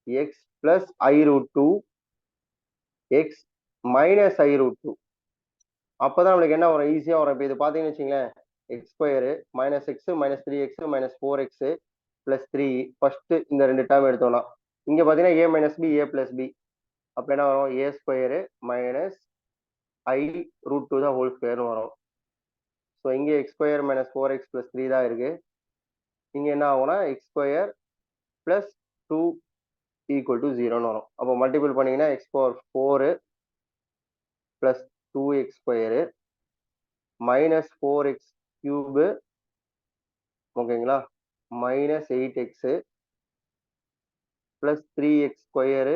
x + i√2 x - i√2. அப்பதான் நம்மளுக்கு என்ன வரும்? ஈஸியா வரும். இப்போ இது பாத்தீங்கன்னு வச்சுங்களேன், x² -x -3x -4x + 3 first இந்த 2 டேர்ம் எடுத்தோம்னா இங்க பாத்தீங்கன்னா a - b a + b. அப்ப என்ன வரும்? a² - i√2 தான் ஹோல் ஸ்கொயர்னு வரும். ஸோ இங்கே x² - 4x + 3 தான் இருக்கு. இங்க என்ன ஆகும்னா x² + 2 = 0ன்னு வரும். அப்போ மல்டிபிள் பண்ணீங்கன்னா x⁴ + 2x² -4x³ ஓகேங்களா, -8x + 3x²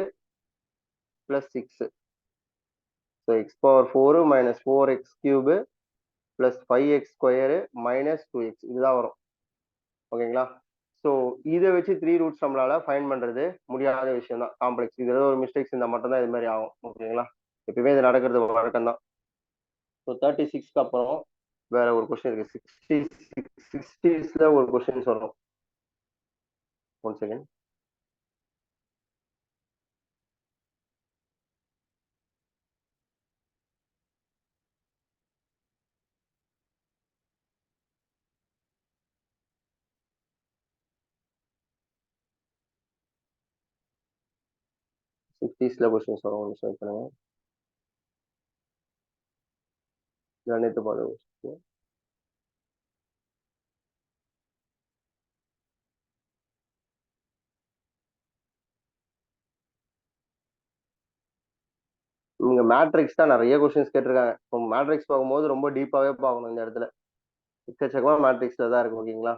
+ 6. So x⁴ - 4x³ + 5x² - 2x இதுதான் வரும். ஓகேங்களா? ஸோ இதை வச்சு 3 ரூட்ஸ் நம்மளால ஃபைன் பண்றது முடியாத விஷயம் தான், காம்ப்ளெக்ஸ். இது ஏதோ ஒரு மிஸ்டேக்ஸ் இருந்தால் மட்டும் தான் இது மாதிரி ஆகும். ஓகேங்களா? எப்பயுமே இது நடக்கிறது வழக்கம் தான். ஸோ 36க்கு அப்புறம் வேற ஒரு கொஸ்டின் இருக்கு. 60ல ஒரு கொஸ்டின்ஸ் வரும். 1 செகண்ட். கொஸ்டின்ஸ் வரும். ஒன்று செலக்ட் பண்ணுங்க. நேற்று பார்த்து இங்க மேட்ரிக்ஸ் தான் நிறைய கொஸ்டின்ஸ் கேட்டிருக்காங்க. இப்போ மேட்ரிக்ஸ் பார்க்கும்போது ரொம்ப டீப்பாவே பார்க்கணும். இந்த இடத்துல எக்கச்சக்கமா மேட்ரிக்ஸ்ல தான் இருக்கு. ஓகேங்களா?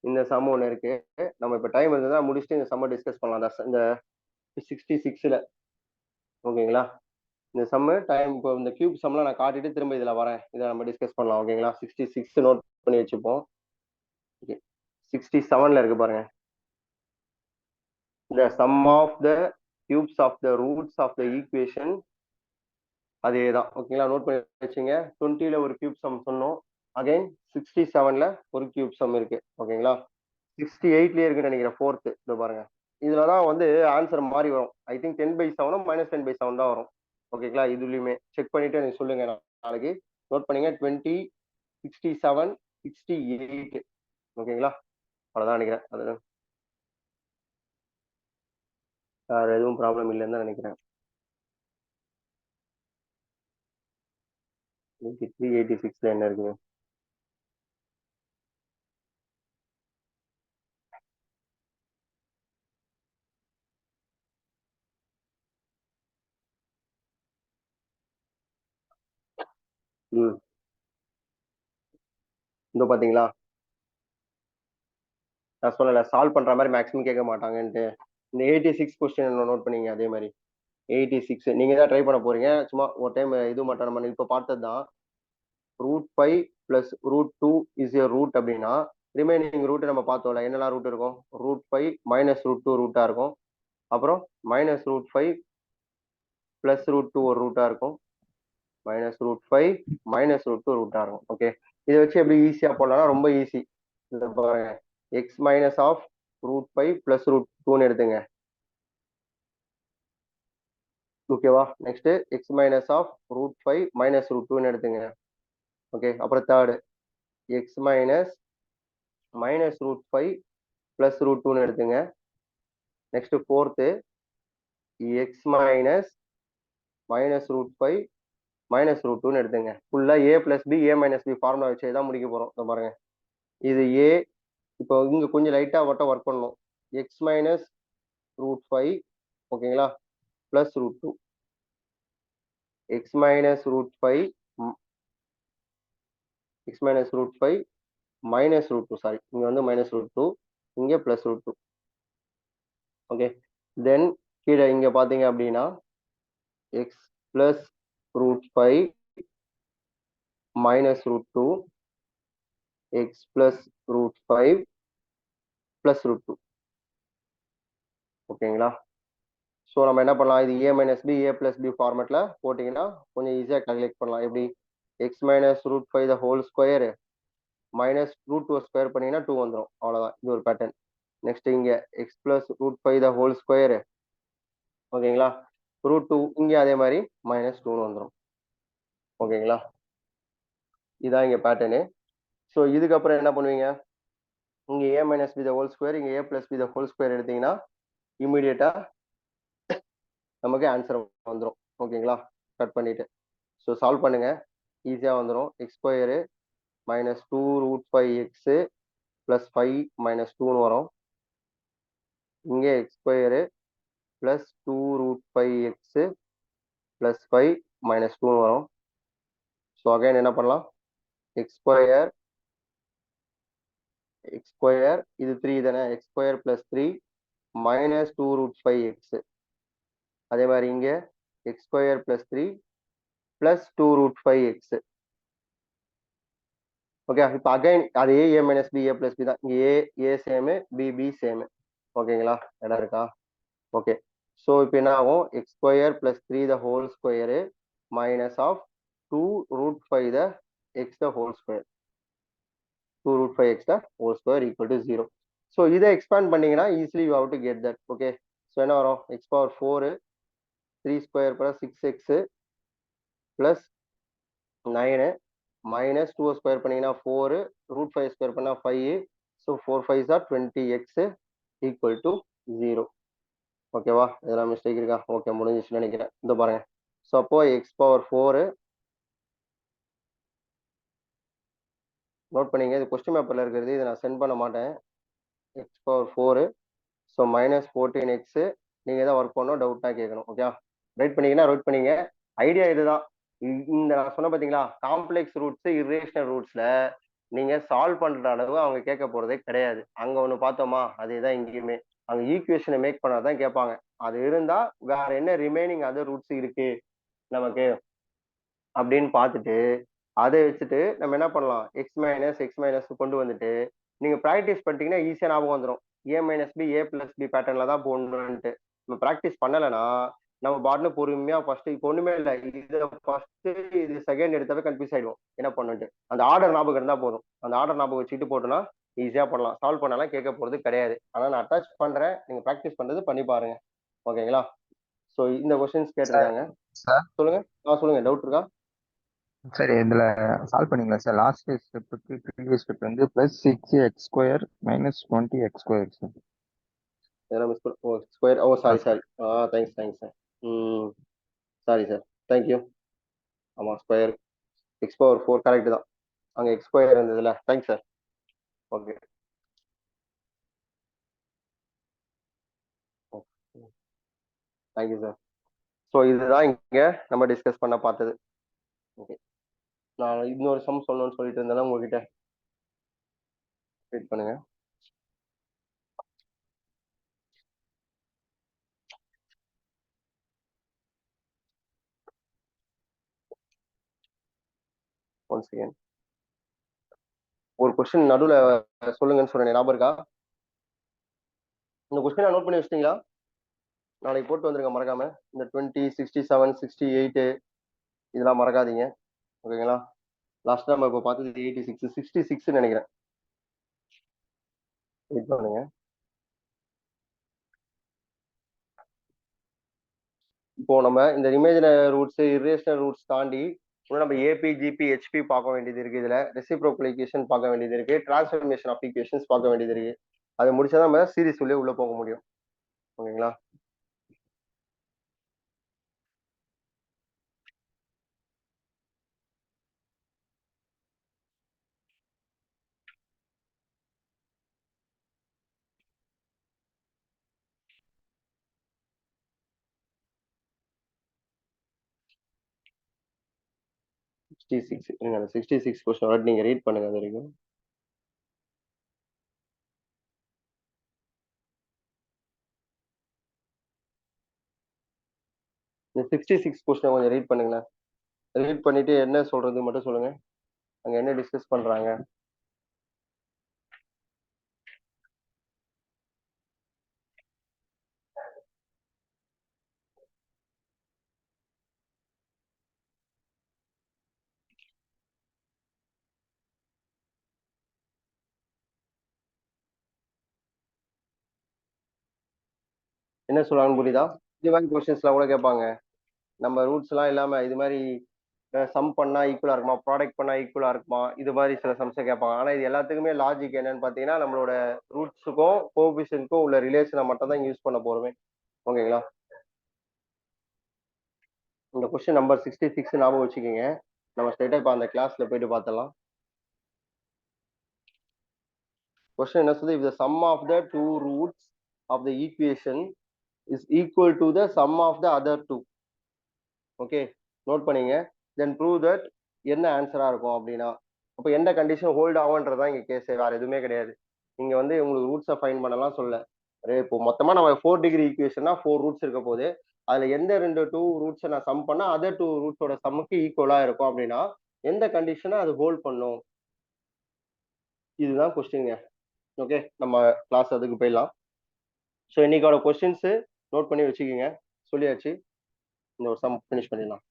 இந்த சம் ஒன்று இருக்கு. நம்ம இப்போ டைம் இருந்ததுன்னா முடிச்சுட்டு இந்த சம்மை டிஸ்கஸ் பண்ணலாம். இந்த 66ல ஓகேங்களா? இந்த சம்மு டைம் இப்போ இந்த கியூப் சம்லாம் நான் காட்டிட்டு திரும்ப இதில் வரேன். இதை நம்ம டிஸ்கஸ் பண்ணலாம். ஓகேங்களா? 66 நோட் பண்ணி வச்சுப்போம். ஓகே, 67ல இருக்கு பாருங்க. the sum of the cubes of the roots of the equation அதே தான். ஓகேங்களா, நோட் பண்ணி வச்சுங்க. 20ல ஒரு கியூப் சம் சொன்னோம். அகைன் 67ல ஒரு கியூப் சம் இருக்கு. ஓகேங்களா, 68லயே இருக்குன்னு நினைக்கிறேன். ஃபோர்த்து இது பாருங்க. இதுலதான் வந்து ஆன்சர் மாறி வரும். ஐ திங்க் 10/7 -10/7 தான் வரும். ஓகேங்களா, இதுலயுமே செக் பண்ணிட்டு எனக்கு சொல்லுங்க. நாளைக்கு நோட் பண்ணீங்க. 20, 67, 68. ஓகேங்களா, அவ்வளவுதான் நினைக்கிறேன். அது வேற எதுவும் ப்ராப்ளம் இல்லைன்னு தான் நினைக்கிறேன். 386ல என்ன இருக்கு? இந்த பாத்தீங்களா, நான் சொல்லல சால்வ் பண்ற மாதிரி மேக்ஸிமம் கேட்க மாட்டாங்கன்ட்டு. இந்த 86 கொஸ்டின் நோட் பண்ணீங்க. அதே மாதிரி 86 நீங்க தான் ட்ரை பண்ண போறீங்க. சும்மா ஒரு டைம் இது மட்டும் நம்ம இப்ப பார்த்தது தான். √5 + √2 இஸ் a ரூட் அப்படின்னா ரிமைனிங் ரூட் நம்ம பார்த்தோம்ல, என்னெல்லாம் ரூட் இருக்கும்? √5 - √2 ரூட்டா இருக்கும். அப்புறம் -√5 + √2 ஒரு ரூட்டா இருக்கும். -√5 - √2 ரூட்டா இருக்கும். ஓகே, இதை வச்சு எப்படி ஈஸியா போடலாம்? ரொம்ப ஈஸி. இதை பாருங்க, x - of √5 + √2ன்னு எடுத்துங்க. ஓகேவா, நெக்ஸ்ட் x - of √5 - √2ன்னு எடுத்துங்க. ஓகே, அப்புறம் தேர்டு x - -√5 + √2ன்னு எடுத்துங்க. நெக்ஸ்ட் ஃபோர்த்து x - -√5 -√2ன்னு எடுத்துங்க. ஃபுல்லா a + b a - b formula வச்சு தான் முடிக்க போறோம். இதை பாருங்க, இது a. இப்போ இங்க கொஞ்சம் லைட்டா மட்டும் ஒர்க் பண்ணணும். x - √5 ஓகேங்களா + √2 x - √5 -√2 சாரி, இங்க வந்து -√2, இங்க +√2. ஓகே, தென் கீழே இங்க பாத்தீங்க அப்படின்னா x + √5 -√2 x + √5 + √2. ஓகேங்களா, ஸோ நம்ம என்ன பண்ணலாம்? இது a - b a + b ஃபார்மேட்ல போட்டீங்கன்னா கொஞ்சம் ஈஸியா கால்குலேட் பண்ணலாம். எப்படி? x - √5 the whole square -√2 square பண்ணீங்கன்னா 2 வந்துடும். அவ்வளவுதான், இது ஒரு பேட்டர்ன். நெக்ஸ்ட் இங்க x + √5 the whole square ஓகேங்களா, √2 இங்க அதே மாதிரி -2ன்னு வந்துடும். ஓகேங்களா, இதான் இங்க பேட்டர்னு. ஸோ இதுக்கப்புறம் என்ன பண்ணுவீங்க? இங்க a - b the whole square, இங்க a + b the whole square எடுத்தீங்கன்னா இமீடியட்டா நமக்கு ஆன்சர் வந்துடும். ஓகேங்களா, கட் பண்ணிட்டு ஸோ சால்வ் பண்ணுங்க, ஈஸியா வந்துடும். x² -2√5x + 5 - 2ன்னு வரும். இங்க x² +2√5x + 5 - 2ன்னு வரும். ஸோ அகைன் என்ன பண்ணலாம்? x² இது 3 தானே, x² + 3 - 2√5x. அதே மாதிரி இங்க x² + 3 + 2√5x. ஓகே, இப்போ அகைன் அதே a - b a + b தான். இங்க a சேமு, b சேமு. ஓகேங்களா, இடம் இருக்கா? ஓகே, ஸோ இப்போ என்ன ஆகும்? x² + 3 the whole square -2√5 the x the whole square 2√5x the whole square equal to 0. So இதை எக்ஸ்பேண்ட் பண்ணீங்கன்னா easily you have to get that. Okay, so என்ன வரும்? x⁴ 3² + 6x + 9 -2 ஸ்கொயர் பண்ணீங்கன்னா 4, √5 ஸ்கொயர் பண்ணா 5. So 4 5s are 20x equal to 0. ஓகேவா, இதெல்லாம் mistake இருக்கா? Okay, முடிஞ்சிச்சுன்னு நினைக்கிறேன். இந்த பாருங்க, ஸோ அப்போ x⁴ நோட் பண்ணீங்க. இது கொஸ்டின் பேப்பர்ல இருக்கிறது, இதை நான் சென்ட் பண்ண மாட்டேன். x⁴ so -14x. நீங்க தான் ஒர்க் பண்ணணும், டவுட்டா கேட்கணும். ஓகே, ரைட் பண்ணீங்கன்னா ரைட் பண்ணீங்க. ஐடியா இதுதான். இந்த நான் சொன்ன பாத்தீங்களா, காம்ப்ளெக்ஸ் ரூட்ஸ் இர்ரேஷனல் ரூட்ஸ்ல நீங்க சால்வ் பண்ற அளவு அவங்க கேட்க போறதே கிடையாது. அங்க ஒண்ணு பார்த்தோமா, அதேதான் இங்கேயுமே. அங்க ஈக்குவேஷனை மேக் பண்ணாதான் கேட்பாங்க. அது இருந்தா வேற என்ன ரிமைனிங் அதர் ரூட்ஸ் இருக்கு நமக்கு அப்படின்னு பார்த்துட்டு அதை வச்சுட்டு நம்ம என்ன பண்ணலாம்? x - கொண்டு வந்துட்டு நீங்க ப்ராக்டிஸ் பண்ணிட்டீங்கன்னா ஈஸியா ஞாபகம் வந்துடும். ஏ minus B A plus B பேட்டர்ன்ல தான் போடணுன்ட்டு நம்ம ப்ராக்டிஸ் பண்ணலைன்னா நம்ம பாட்னு பொறுமையா ஃபர்ஸ்ட் இப்போ ஒண்ணுமே இல்லை இது ஃபர்ஸ்ட் இது செகண்ட் எடுத்தாவே கன்ஃபியூஸ் ஆயிடுவோம் என்ன பண்ணுன்ட்டு அந்த ஆர்டர் ஞாபகம் இருந்தா போதும் அந்த ஆர்டர் ஞாபகம் வச்சுட்டு போட்டோம்னா ஈஸியா பண்ணலாம் சால்வ் பண்ணலாம் கேட்க போறது கிடையாது ஆனா நான் அட்டாச் பண்றேன் நீங்க ப்ராக்டிஸ் பண்றது பண்ணி பாருங்க ஓகேங்களா ஸோ இந்த கொஸ்டின்ஸ் கேட்டிருக்காங்க சார் சொல்லுங்க சொல்லுங்க டவுட் இருக்கா சரி இதுல சால்வ் பண்ணீங்களா சார் லாஸ்ட் ஸ்டெப்புக்கு ப்ரீவியஸ் ஸ்டெப் வந்து +6x² -20x² சார் இதெல்லாம் மிஸ் பண்ண square sorry thanks sir sorry sir thank you ஆமாம் ஸ்கொயர் x⁴ கரெக்ட் தான் அங்கே x² இருந்ததுல thanks sir okay thank you sir so இதுதான் இங்கே நம்ம டிஸ்கஸ் பண்ண பார்த்தது ஓகே நான் இன்னொரு சம் சொல்லணும்னு சொல்லிட்டு இருந்தேன் உங்ககிட்ட வெயிட் பண்ணுங்க ஒன் செகண்ட் ஒரு கொஸ்டின் நடுவில் சொல்லுங்கன்னு சொன்னேன் ஞாபகம் இருக்கா இந்த கொஸ்டின் நோட் பண்ணி வச்சிட்டீங்களா நாளைக்கு போட்டு வந்துருங்க மறக்காம இந்த 20 67 68 இதெல்லாம் மறக்காதீங்க ஓகேங்களா லாஸ்ட் நம்ம இப்போ பார்த்தது 86 66 நினைக்கிறேன் வெயிட் பண்ணுங்க இப்போ நம்ம இந்த இமேஜினரி ரூட்ஸ் இர்ரேஷனல் ரூட்ஸ் தாண்டி இன்னும் நம்ம ஏபி ஜிபி ஹெச்பி பார்க்க வேண்டியது இருக்கு இதுல ரெசிப்ரோக்கல் ஈக்குவேஷன் பார்க்க வேண்டியது இருக்கு டிரான்ஸ்ஃபர்மேஷன் ஆஃப் ஈக்குவேஷன்ஸ் பார்க்க வேண்டியது இருக்கு அதை முடிச்சா நம்ம சீரிஸ் உள்ளே உள்ள போக முடியும் ஓகேங்களா அந்த 66 கொஸ்டின் நீங்க ரீட் பண்ணுங்க அது வரைக்கும் இந்த 66 கொஸ்டின் கொஞ்சம் ரீட் பண்ணுங்களேன் ரீட் பண்ணிட்டு என்ன சொல்றது மட்டும் சொல்லுங்க அங்க என்ன டிஸ்கஸ் பண்றாங்க என்ன சொல்றாங்கன்னு புரியுதா இது மாதிரி கொஸ்டின்ஸ்லாம் கூட கேட்பாங்க நம்ம ரூட்ஸ் எல்லாம் இல்லாம இது மாதிரி சம் பண்ணா ஈக்குவலா இருக்குமா ப்ராடக்ட் பண்ணா ஈக்குவலா இருக்குமா இது மாதிரி சில சம்ஸை கேட்பாங்க ஆனா இது எல்லாத்துக்குமே லாஜிக் என்னன்னு பாத்தீங்கன்னா நம்மளோட ரூட்ஸுக்கும் கோஎஃபிஷியன்ட்க்கும் உள்ள ரிலேஷனை மட்டும் தான் யூஸ் பண்ண போறோமே ஓகேங்களா இந்த கொஸ்டின் நம்பர் 66 ஞாபகம் வச்சுக்கோங்க நம்ம ஸ்ட்ரைட்டா இப்போ அந்த கிளாஸ்ல போயிட்டு பார்த்தலாம் கொஸ்டின் என்ன சொல்லுது if the sum of the two roots of the equation is equal to the sum of the other two okay note பண்ணீங்க தென் ப்ரூவ் தட் என்ன ஆன்சரா இருக்கும் அப்படின்னா அப்போ எந்த கண்டிஷன் ஹோல்ட் ஆகும்ன்றதான் இங்க கேஸ் வேற எதுவுமே கிடையாது நீங்க வந்து உங்களுக்கு ரூட்ஸை ஃபைன் பண்ணலாம் சொல்ல இப்போ மொத்தமா நம்ம 4 டிகிரி ஈக்குவேஷன்னா 4 ரூட்ஸ் இருக்க போது அதுல எந்த 2 ரூட்ஸை நான் சம் பண்ணா அதர் 2 ரூட்ஸோட சம்முக்கு ஈக்குவலா இருக்கும் அப்படின்னா எந்த கண்டிஷனை அது ஹோல்ட் பண்ணும் இதுதான் கொஸ்டின்ங்க ஓகே நம்ம கிளாஸ் அதுக்கு போயிடலாம் ஸோ இன்னைக்கோட கொஸ்டின்ஸ் நோட் பண்ணி வச்சுக்கோங்க சொல்லியாச்சு இந்த ஒரு சம் ஃபினிஷ் பண்ணிடலாம்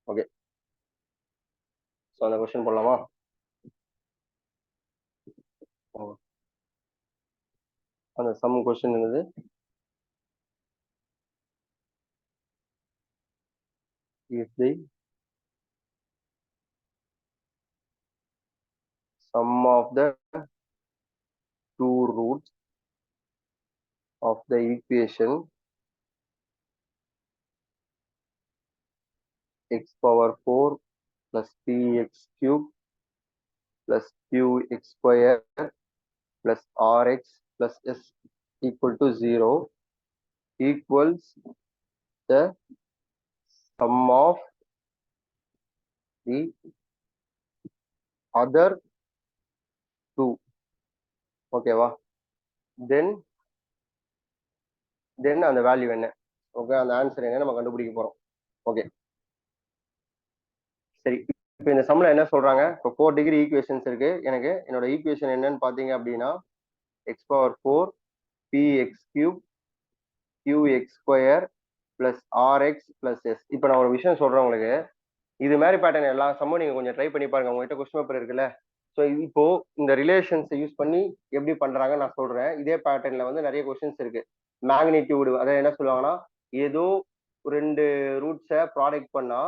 ஓகே ஸோ அந்த கொஸ்டின் போடலாமா அந்த சம் கொஸ்டின் என்னது if the sum of the two roots of the equation x⁴ plus px³ plus qx² plus rx plus s equal to 0 equals the sum of the other two ஓகேவா தென் அந்த value என்ன okay அந்த answer என்ன நம்ம கண்டுபிடிக்க போறோம் okay சரி இப்போ இந்த சம்ல என்ன சொல்றாங்க, இப்போ 4 டிகிரி ஈக்குவேஷன்ஸ் இருக்கு. எனக்கு என்னோட ஈக்குவேஷன் என்னன்னு பாத்தீங்க அப்படின்னா x⁴ px³ qx² + rx + s. இப்போ நான் ஒரு விஷயம் சொல்றேன் உங்களுக்கு, இது மாதிரி பேட்டர்ன் எல்லா சம்மும் நீங்க கொஞ்சம் ட்ரை பண்ணி பாருங்க. உங்ககிட்ட கொஸ்டின் பேப்பர் இருக்குல்ல, ஸோ இப்போ இந்த ரிலேஷன்ஸை யூஸ் பண்ணி எப்படி பண்றாங்க நான் சொல்றேன். இதே பேட்டர்ன்ல வந்து நிறைய கொஸ்டின்ஸ் இருக்கு. மேக்னிடியூடு, அதாவது என்ன சொல்லுவாங்கன்னா, ஏதோ 2 ரூட்ஸை ப்ராடக்ட் பண்ணா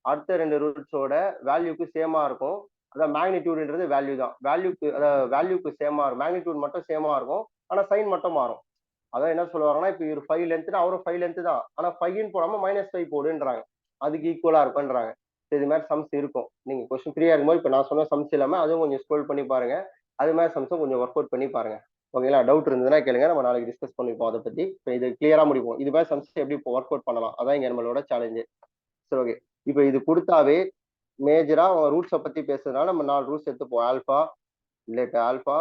அடுத்த 2 ரூட்ஸோட வேல்யூக்கு சேமா இருக்கும். அதான் மேக்னிடியூடுன்றது வேல்யூ தான். வேல்யூக்கு, அதாவது வேல்யூக்கு சேமா இருக்கும். மேக்னிடியூட் மட்டும் சேமா இருக்கும், ஆனா சைன் மட்டும் மாறும். அதான் என்ன சொல்லுவாங்கன்னா, இப்போ இவர் 5 லென்த்னா அவரும் 5 லென்த் தான், ஆனா 5ன்னு போடாம -5 போடுன்றாங்க. அதுக்கு ஈக்குவலா இருக்கும்ன்றாங்க. இது மாதிரி சம்ஸ் இருக்கும். நீங்க கொஸ்டின் ஃப்ரீயா இருக்கும்போது இப்போ நான் சொன்ன சம்ஸ் இல்லாம அதுவும் கொஞ்சம் ஸ்க்ரோல் பண்ணி பாருங்க. அது மாதிரி சம்ஸும் கொஞ்சம் ஒர்க் அவுட் பண்ணி பாருங்க. ஓகேங்களா? டவுட் இருந்ததுன்னா கேளுங்க, நம்ம நாளைக்கு டிஸ்கஸ் பண்ணிப்போம் அதை பத்தி. இப்போ இது கிளியரா முடிப்போம். இது மாதிரி சம்ஸ் எப்படி இப்போ ஒர்க் அவுட் பண்ணலாம், அதான் இங்க நம்மளோட சேலஞ்சு. சரி, ஓகே. இப்போ இது கொடுத்தாவே மேஜரா ரூட்ஸை பத்தி பேசுறதுனால நம்ம 4 ரூட்ஸ் எடுத்துப்போம். ஆல்பா, இல்ல alpha,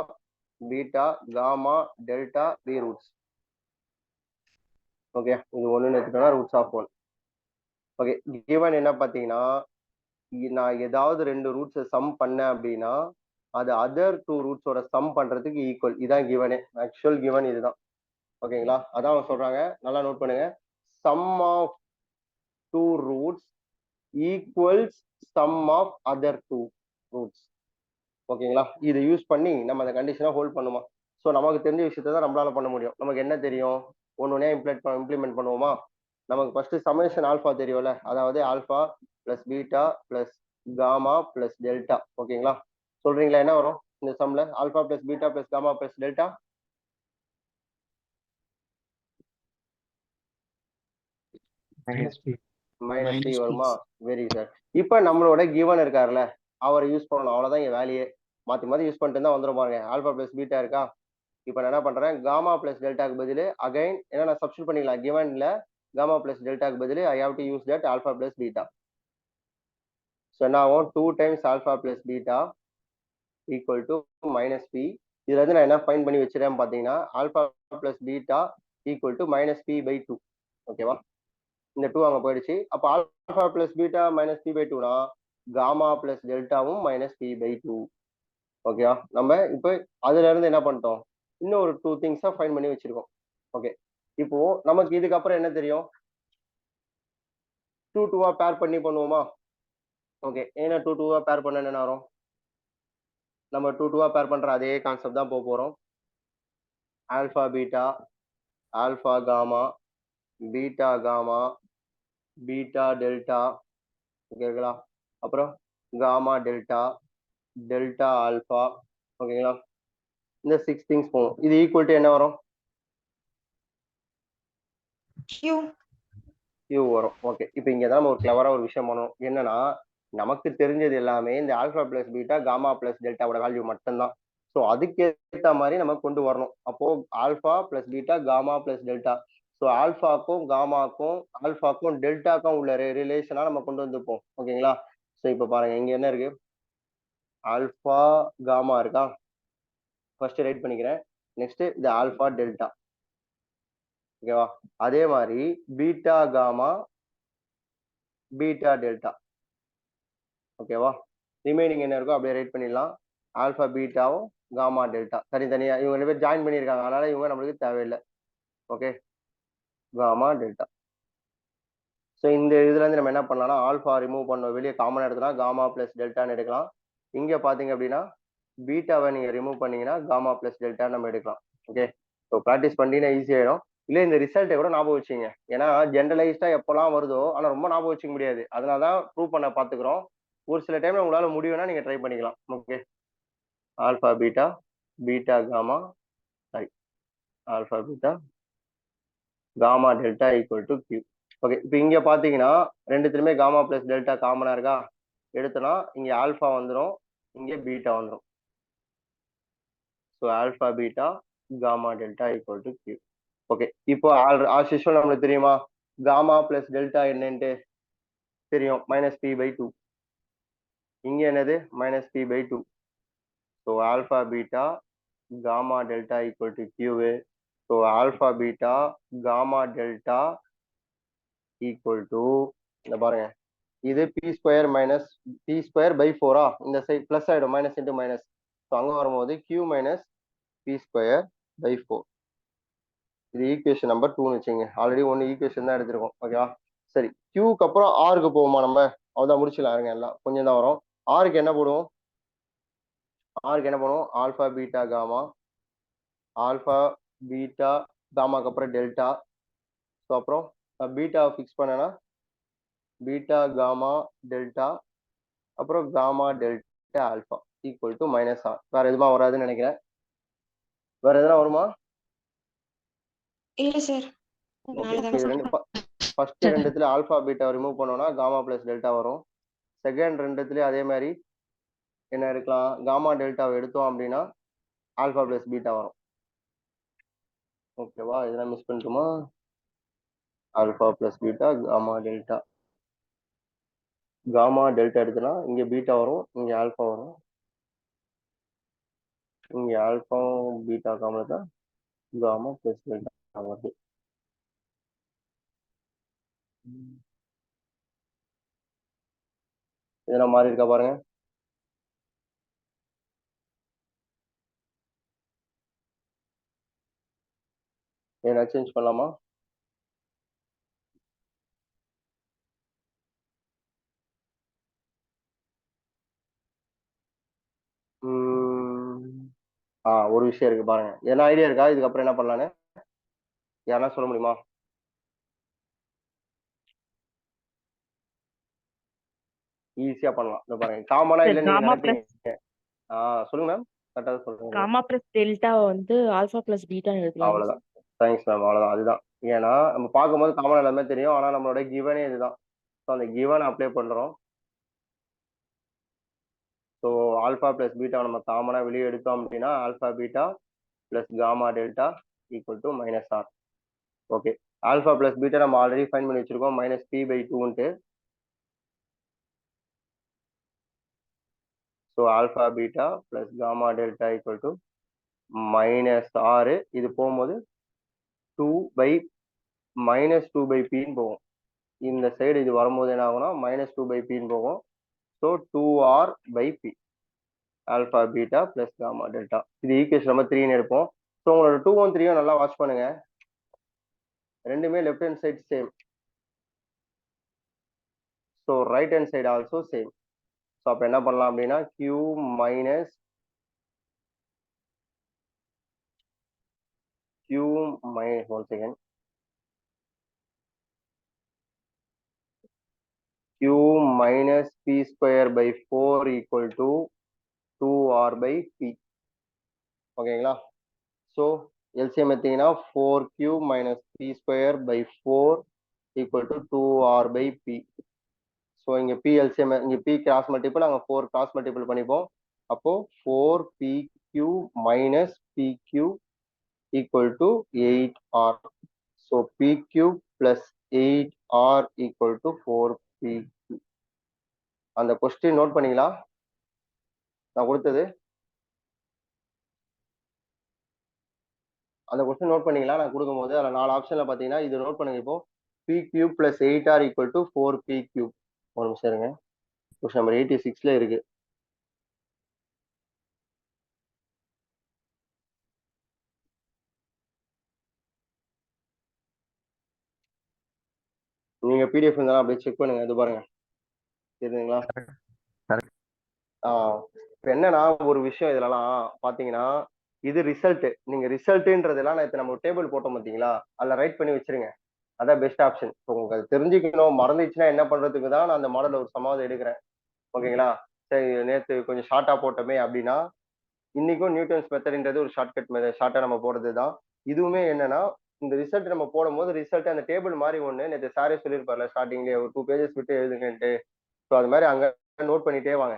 beta, gamma, delta, three roots. Okay, இது ஒண்ணுன்னு எடுத்துட்டோம்னா ரூட்ஸ் ஆஃப் 1. ஓகே, கிவன் என்ன பாத்தீங்கன்னா, நான் ஏதாவது 2 ரூட்ஸை சம் பண்ணேன் அப்படின்னா அது அதர் 2 ரூட்ஸோட சம் பண்றதுக்கு ஈக்குவல். இதான் கிவனே, ஆக்சுவல் கிவன் இதுதான். ஓகேங்களா? அதான் அவங்க சொல்றாங்க, நல்லா நோட் பண்ணுங்க. Sum of 2 roots equals sum of other 2 roots. ஓகேங்களா? இதை யூஸ் பண்ணி நம்ம அந்த கண்டிஷனை ஹோல்ட் பண்ணுமா. ஸோ நமக்கு தெரிஞ்ச விஷயத்தை தான் நம்மளால பண்ண முடியும். நமக்கு என்ன தெரியும், ஒன்னே இம்ப்ளிமெண்ட் பண்ணுவோமா. நமக்கு ஃபர்ஸ்ட் சமேஷன் ஆல்ஃபா தெரியும்ல, அதாவது alpha plus beta plus gamma plus delta. ஓகேங்களா? சொல்றீங்களா என்ன வரும் இந்த சம்ல? Alpha plus beta plus gamma plus delta. -p. -p -p. வருமா? Very sir. இப்போ நம்மளோட கிவன் இருக்காருல்ல, அவரை யூஸ் பண்ணணும், அவ்வளவுதான் இங்க வேலையே. மாத்தி மாத்தி யூஸ் பண்ணிட்டு தான் வந்துடும் பாருங்க. ஆல்ஃபா பிளஸ் பீட்டா இருக்கா, இப்போ நான் என்ன பண்றேன், காமா பிளஸ் டெல்டாக்கு பதில் அகைன் என்ன நான் சப்ஸ்டிட் பண்ணிக்கலாம். கிவன்ல காமா பிளஸ் டெல்டாக்கு பதில் I have to use that alpha plus beta. So என்ன ஆகும், 2 times alpha plus beta equal to -p. இதுல இருந்து நான் என்ன ஃபைண்ட் பண்ணி வச்சிருக்கேன் பாத்தீங்கன்னா, alpha plus beta equal to -p/2. ஓகேவா? இந்த 2 அங்க போயிடுச்சு. அப்போ ஆல்ஃபா பிளஸ் பீட்டா -p/2னா காமா பிளஸ் டெல்டாவும் -p/2. ஓகேவா? நம்ம இப்போ அதுல இருந்து என்ன பண்ணிட்டோம், இன்னும் ஒரு 2 திங்ஸா ஃபைண்ட் பண்ணி வச்சிருக்கோம். ஓகே, இப்போ நமக்கு இதுக்கப்புறம் என்ன தெரியும், 2 2வா பேர் பண்ணி பண்ணுவோமா. ஓகே, ஏன்னா 2 2வா பேர் பண்ண என்ன வரும், நம்ம 2 2வா பேர் பண்ற அதே கான்செப்ட் தான் போக போறோம். Alpha beta, alpha gamma, beta gamma, beta delta. ஓகேங்களா? அப்புறம் காமா டெல்டா, டெல்டா ஆல்ஃபா. ஓகேங்களா? இந்த 6 திங்ஸ் போகும். இது ஈக்குவல் டு என்ன வரும், Q வரும். ஓகே, இப்போ இங்க தான் நம்ம ஒரு கிளவரா ஒரு விஷயம் பண்ணணும். என்னன்னா, நமக்கு தெரிஞ்சது எல்லாமே இந்த alpha plus beta gamma plus டெல்டாவோட வேல்யூ மட்டும்தான். ஸோ அதுக்கேற்ற மாதிரி நம்ம கொண்டு வரணும். அப்போ alpha plus beta gamma plus delta. So ஆல்ஃபாக்கும் காமாக்கும் ஆல்ஃபாக்கும் டெல்டாக்கும் உள்ள ரிலேஷனா நம்ம கொண்டு வந்துப்போம். ஓகேங்களா? ஸோ இப்போ பாருங்க, இங்க என்ன இருக்கு, ஆல்ஃபா காமா இருக்கா, ஃபர்ஸ்ட் ரைட் பண்ணிக்கிறேன். நெக்ஸ்ட் இது ஆல்ஃபா டெல்டா. ஓகேவா? அதே மாதிரி பீட்டா காமா, பீட்டா டெல்டா. ஓகேவா? ரிமைனிங் என்ன இருக்கோ அப்படியே ரைட் பண்ணிடலாம். ஆல்ஃபா பீட்டாவும் காமா டெல்டா தனித்தனியா இவங்க 2 பேர் ஜாயின் பண்ணியிருக்காங்க, அதனால இவங்க நம்மளுக்கு தேவையில்லை. Okay, gamma delta. ஸோ இந்த இதுல இருந்து நம்ம என்ன பண்ணலாம்னா, ஆல்ஃபா ரிமூவ் பண்ண வெளியே காமன் எடுத்துலாம், காமா பிளஸ் டெல்டான்னு எடுக்கலாம். இங்க பாத்தீங்க அப்படின்னா பீட்டாவை நீங்க ரிமூவ் பண்ணீங்கன்னா காமா பிளஸ் டெல்டா நம்ம எடுக்கலாம். ஓகே, ஸோ ப்ராக்டிஸ் பண்ணினா ஈஸி ஆயிடும். இல்லை இந்த ரிசல்ட்டை கூட ஞாபகம் வச்சுங்க. ஏன்னா ஜென்ரலைஸ்டா எப்போல்லாம் வருதோ ஆனால் ரொம்ப ஞாபகம் வச்சுக்க முடியாது. அதனால தான் ப்ரூவ் பண்ண பார்த்துக்கிறோம். ஒரு சில டைம்ல உங்களால முடியும்னா நீங்க ட்ரை பண்ணிக்கலாம். Okay, alpha beta, beta gamma, sorry alpha beta gamma delta equal to q. Okay, இப்போ இங்க பாத்தீங்கன்னா ரெண்டுத்துலயுமே காமா பிளஸ் டெல்டா காமனா இருக்கா, எடுத்தோம்னா இங்க ஆல்ஃபா வந்துடும், இங்க பீட்டா வந்துடும். So alpha beta gamma delta equal to q. Okay, இப்போ ஆஸ் யூஷுவல் நம்மளுக்கு தெரியுமா, காமா பிளஸ் டெல்டா என்னன்ட்டு தெரியும், -p/2. இங்க என்னது, -p/2. So alpha beta gamma delta equal to Q. So alpha beta gamma delta equal to, இந்த பாருங்க, இது B square minus B square by ஃபோரா, இந்த சைட் ப்ளஸ் ஆகிடும், மைனஸ் இன்ட்டு மைனஸ். ஸோ அங்கே வரும்போது Q minus B square by four. இது equation number 2ன்னு வச்சுங்க. ஆல்ரெடி ஒன்று ஈக்குவேஷன் தான் எடுத்திருக்கோம். ஓகேவா? சரி, கியூக்கு அப்புறம் ஆருக்கு போவோமா நம்ம? அவ்வளோதான், முடிச்சிடலாம். இருங்க, எல்லாம் கொஞ்சம் தான் வரும். ஆருக்கு என்ன போடுவோம்? ஆருக்கு என்ன பண்ணுவோம்? Alpha beta gamma, alpha beta காமாக்கு அப்புறம் டெல்டா. ஸோ அப்புறம் பீட்டா ஃபிக்ஸ் பண்ணனா பீட்டா காமா டெல்டா, அப்புறம் gamma delta alpha equal to minus R. வேற எதுவுமா வராதுன்னு நினைக்கிறேன். வேற எதுனா வருமா? இல்ல சார். ஃபர்ஸ்ட் ரெண்டுத்துல ஆல்ஃபா பீட்டா ரிமூவ் பண்ணோம்னா காமா பிளஸ் டெல்டா வரும். செகண்ட் ரெண்டுத்துலயும் அதே மாதிரி என்ன இருக்கலாம், காமா டெல்டாவை எடுத்தோம் அப்படின்னா ஆல்ஃபா பிளஸ் பீட்டா வரும். ஓகேவா? இதெல்லாம் மிஸ் பண்ணிட்டோமா? Alpha plus beta gamma delta. Gamma delta எடுத்தனா இங்க பீட்டா வரும், இங்க ஆல்ஃபா வரும். இங்க ஆல்ஃபா பீட்டா காமா தான் காமா பிளஸ் டெல்டா வருது. இதெல்லாம் மாறி இருக்கா பாருங்க. என்ன சேஞ்ச் பண்ணலாமா? ஒரு விஷயம் இருக்கு பாருங்க. என்ன ஐடியா இருக்கா இதுக்கப்புறம் என்ன பண்ணலான்னு? யாரா சொல்ல முடியுமா? ஈஸியா பண்ணலாம். இந்த பாருங்க, காமனா Sir, இல்ல நீங்க gamma plus நினைப்பீங்க. சொல்லுங்க மேம், கரெக்டா சொல்லுங்க. gamma plus delta வந்து alpha plus beta ன்னு எழுதலாம். அவ்வளவுதான். தேங்க்ஸ் மேம், அவ்வளவுதான். அதுதான். ஏன்னா நம்ம பார்க்கும்போது காமனா எல்லாமே தெரியும், ஆனா நம்மளோட கிவனே இதுதான். ஸோ அந்த கிவன் அப்ளை பண்றோம். ஸோ ஆல்ஃபா பிளஸ் பீட்டா நம்ம காமனா வெளியே எடுத்தோம் அப்படின்னா alpha beta plus gamma delta equal to minus R. Okay, alpha plus beta நம்ம ஆல்ரெடி ஃபைன் பண்ணி வச்சிருக்கோம், மைனஸ் பி பை டூன்ட்டு. So alpha beta plus gamma delta equal to minus ஆறு. இது போகும்போது 2 பை மைனஸ் 2 பை பின்னு போகும். இந்த சைடு இது வரும்போது என்ன ஆகும்னா மைனஸ் 2 பை பின்னு போகும். So 2r by p alpha beta plus gamma delta. இது ஈக்குவேஷன் நம்பர் 3ன்னு எடுப்போம். ஸோ உங்களோட 2 3 நல்லா வாட்ச் பண்ணுங்க. ரெண்டுமே left hand side same. So right hand side also same. So அப்போ என்ன பண்ணலாம் அப்படின்னா q minus one second, q minus p square by 4 equal to 2r by p. ஓகேங்களா? ஸோ எல்சிஎம் எடுத்தீங்கன்னா 4q minus p square by 4 equal to 2r by p. So இங்க p LCM, இங்க p cross multiple, அங்கே 4 cross multiple பண்ணிப்போம். அப்போ 4pq minus pq equal to 8r. So pq plus 8r equal to 4pq. அந்த question note பண்ணீங்களா நான் கொடுத்தது? அந்த கொஸ்டின் நோட் பண்ணீங்களா நான் கொடுக்கும்போது? அதில் 4 ஆப்ஷன்ல பார்த்தீங்கன்னா இது நோட் பண்ணுங்க. இப்போ p cube plus 8r equal to 4p cube. ஒரு நிமிஷம் இருங்க, கொஸ்டின் நம்பர் 86ல இருக்கு. நீங்க பிடிஎஃப் இருந்தாலும் அப்படியே செக் பண்ணுங்க. இது பாருங்க, தெரியுதுங்களா? இப்போ என்னன்னா ஒரு விஷயம் இதுலலாம் பார்த்தீங்கன்னா இது ரிசல்ட். நீங்க ரிசல்ட்ன்றதெல்லாம் நான் நம்ம டேபிள் போட்டோம் பார்த்தீங்களா, அதில் ரைட் பண்ணி வச்சிருங்க. அதான் பெஸ்ட் ஆப்ஷன். உங்களுக்கு அது தெரிஞ்சுக்கணும், மறந்துச்சுன்னா என்ன பண்றதுக்கு தான் நான் அந்த மாடல் ஒரு சமாதம் எடுக்கிறேன். ஓகேங்களா? சரி, நேற்று கொஞ்சம் ஷார்ட்டா போட்டோமே அப்படின்னா இன்னைக்கும் நியூட்டன்ஸ் மெத்தட்ன்றது ஒரு ஷார்ட்கட் மெத்தட், ஷார்ட்டா நம்ம போடுறது தான். இதுவுமே என்னன்னா இந்த ரிசல்ட் நம்ம போடும்போது ரிசல்ட் அந்த டேபிள் மாதிரி ஒன்று நேற்று சாரே சொல்லியிருப்பார்ல ஸ்டார்டிங்லேயே ஒரு 2 பேஜஸ் விட்டு எழுதுங்கன்ட்டு. ஸோ அது மாதிரி அங்கே நோட் பண்ணிட்டே வாங்க.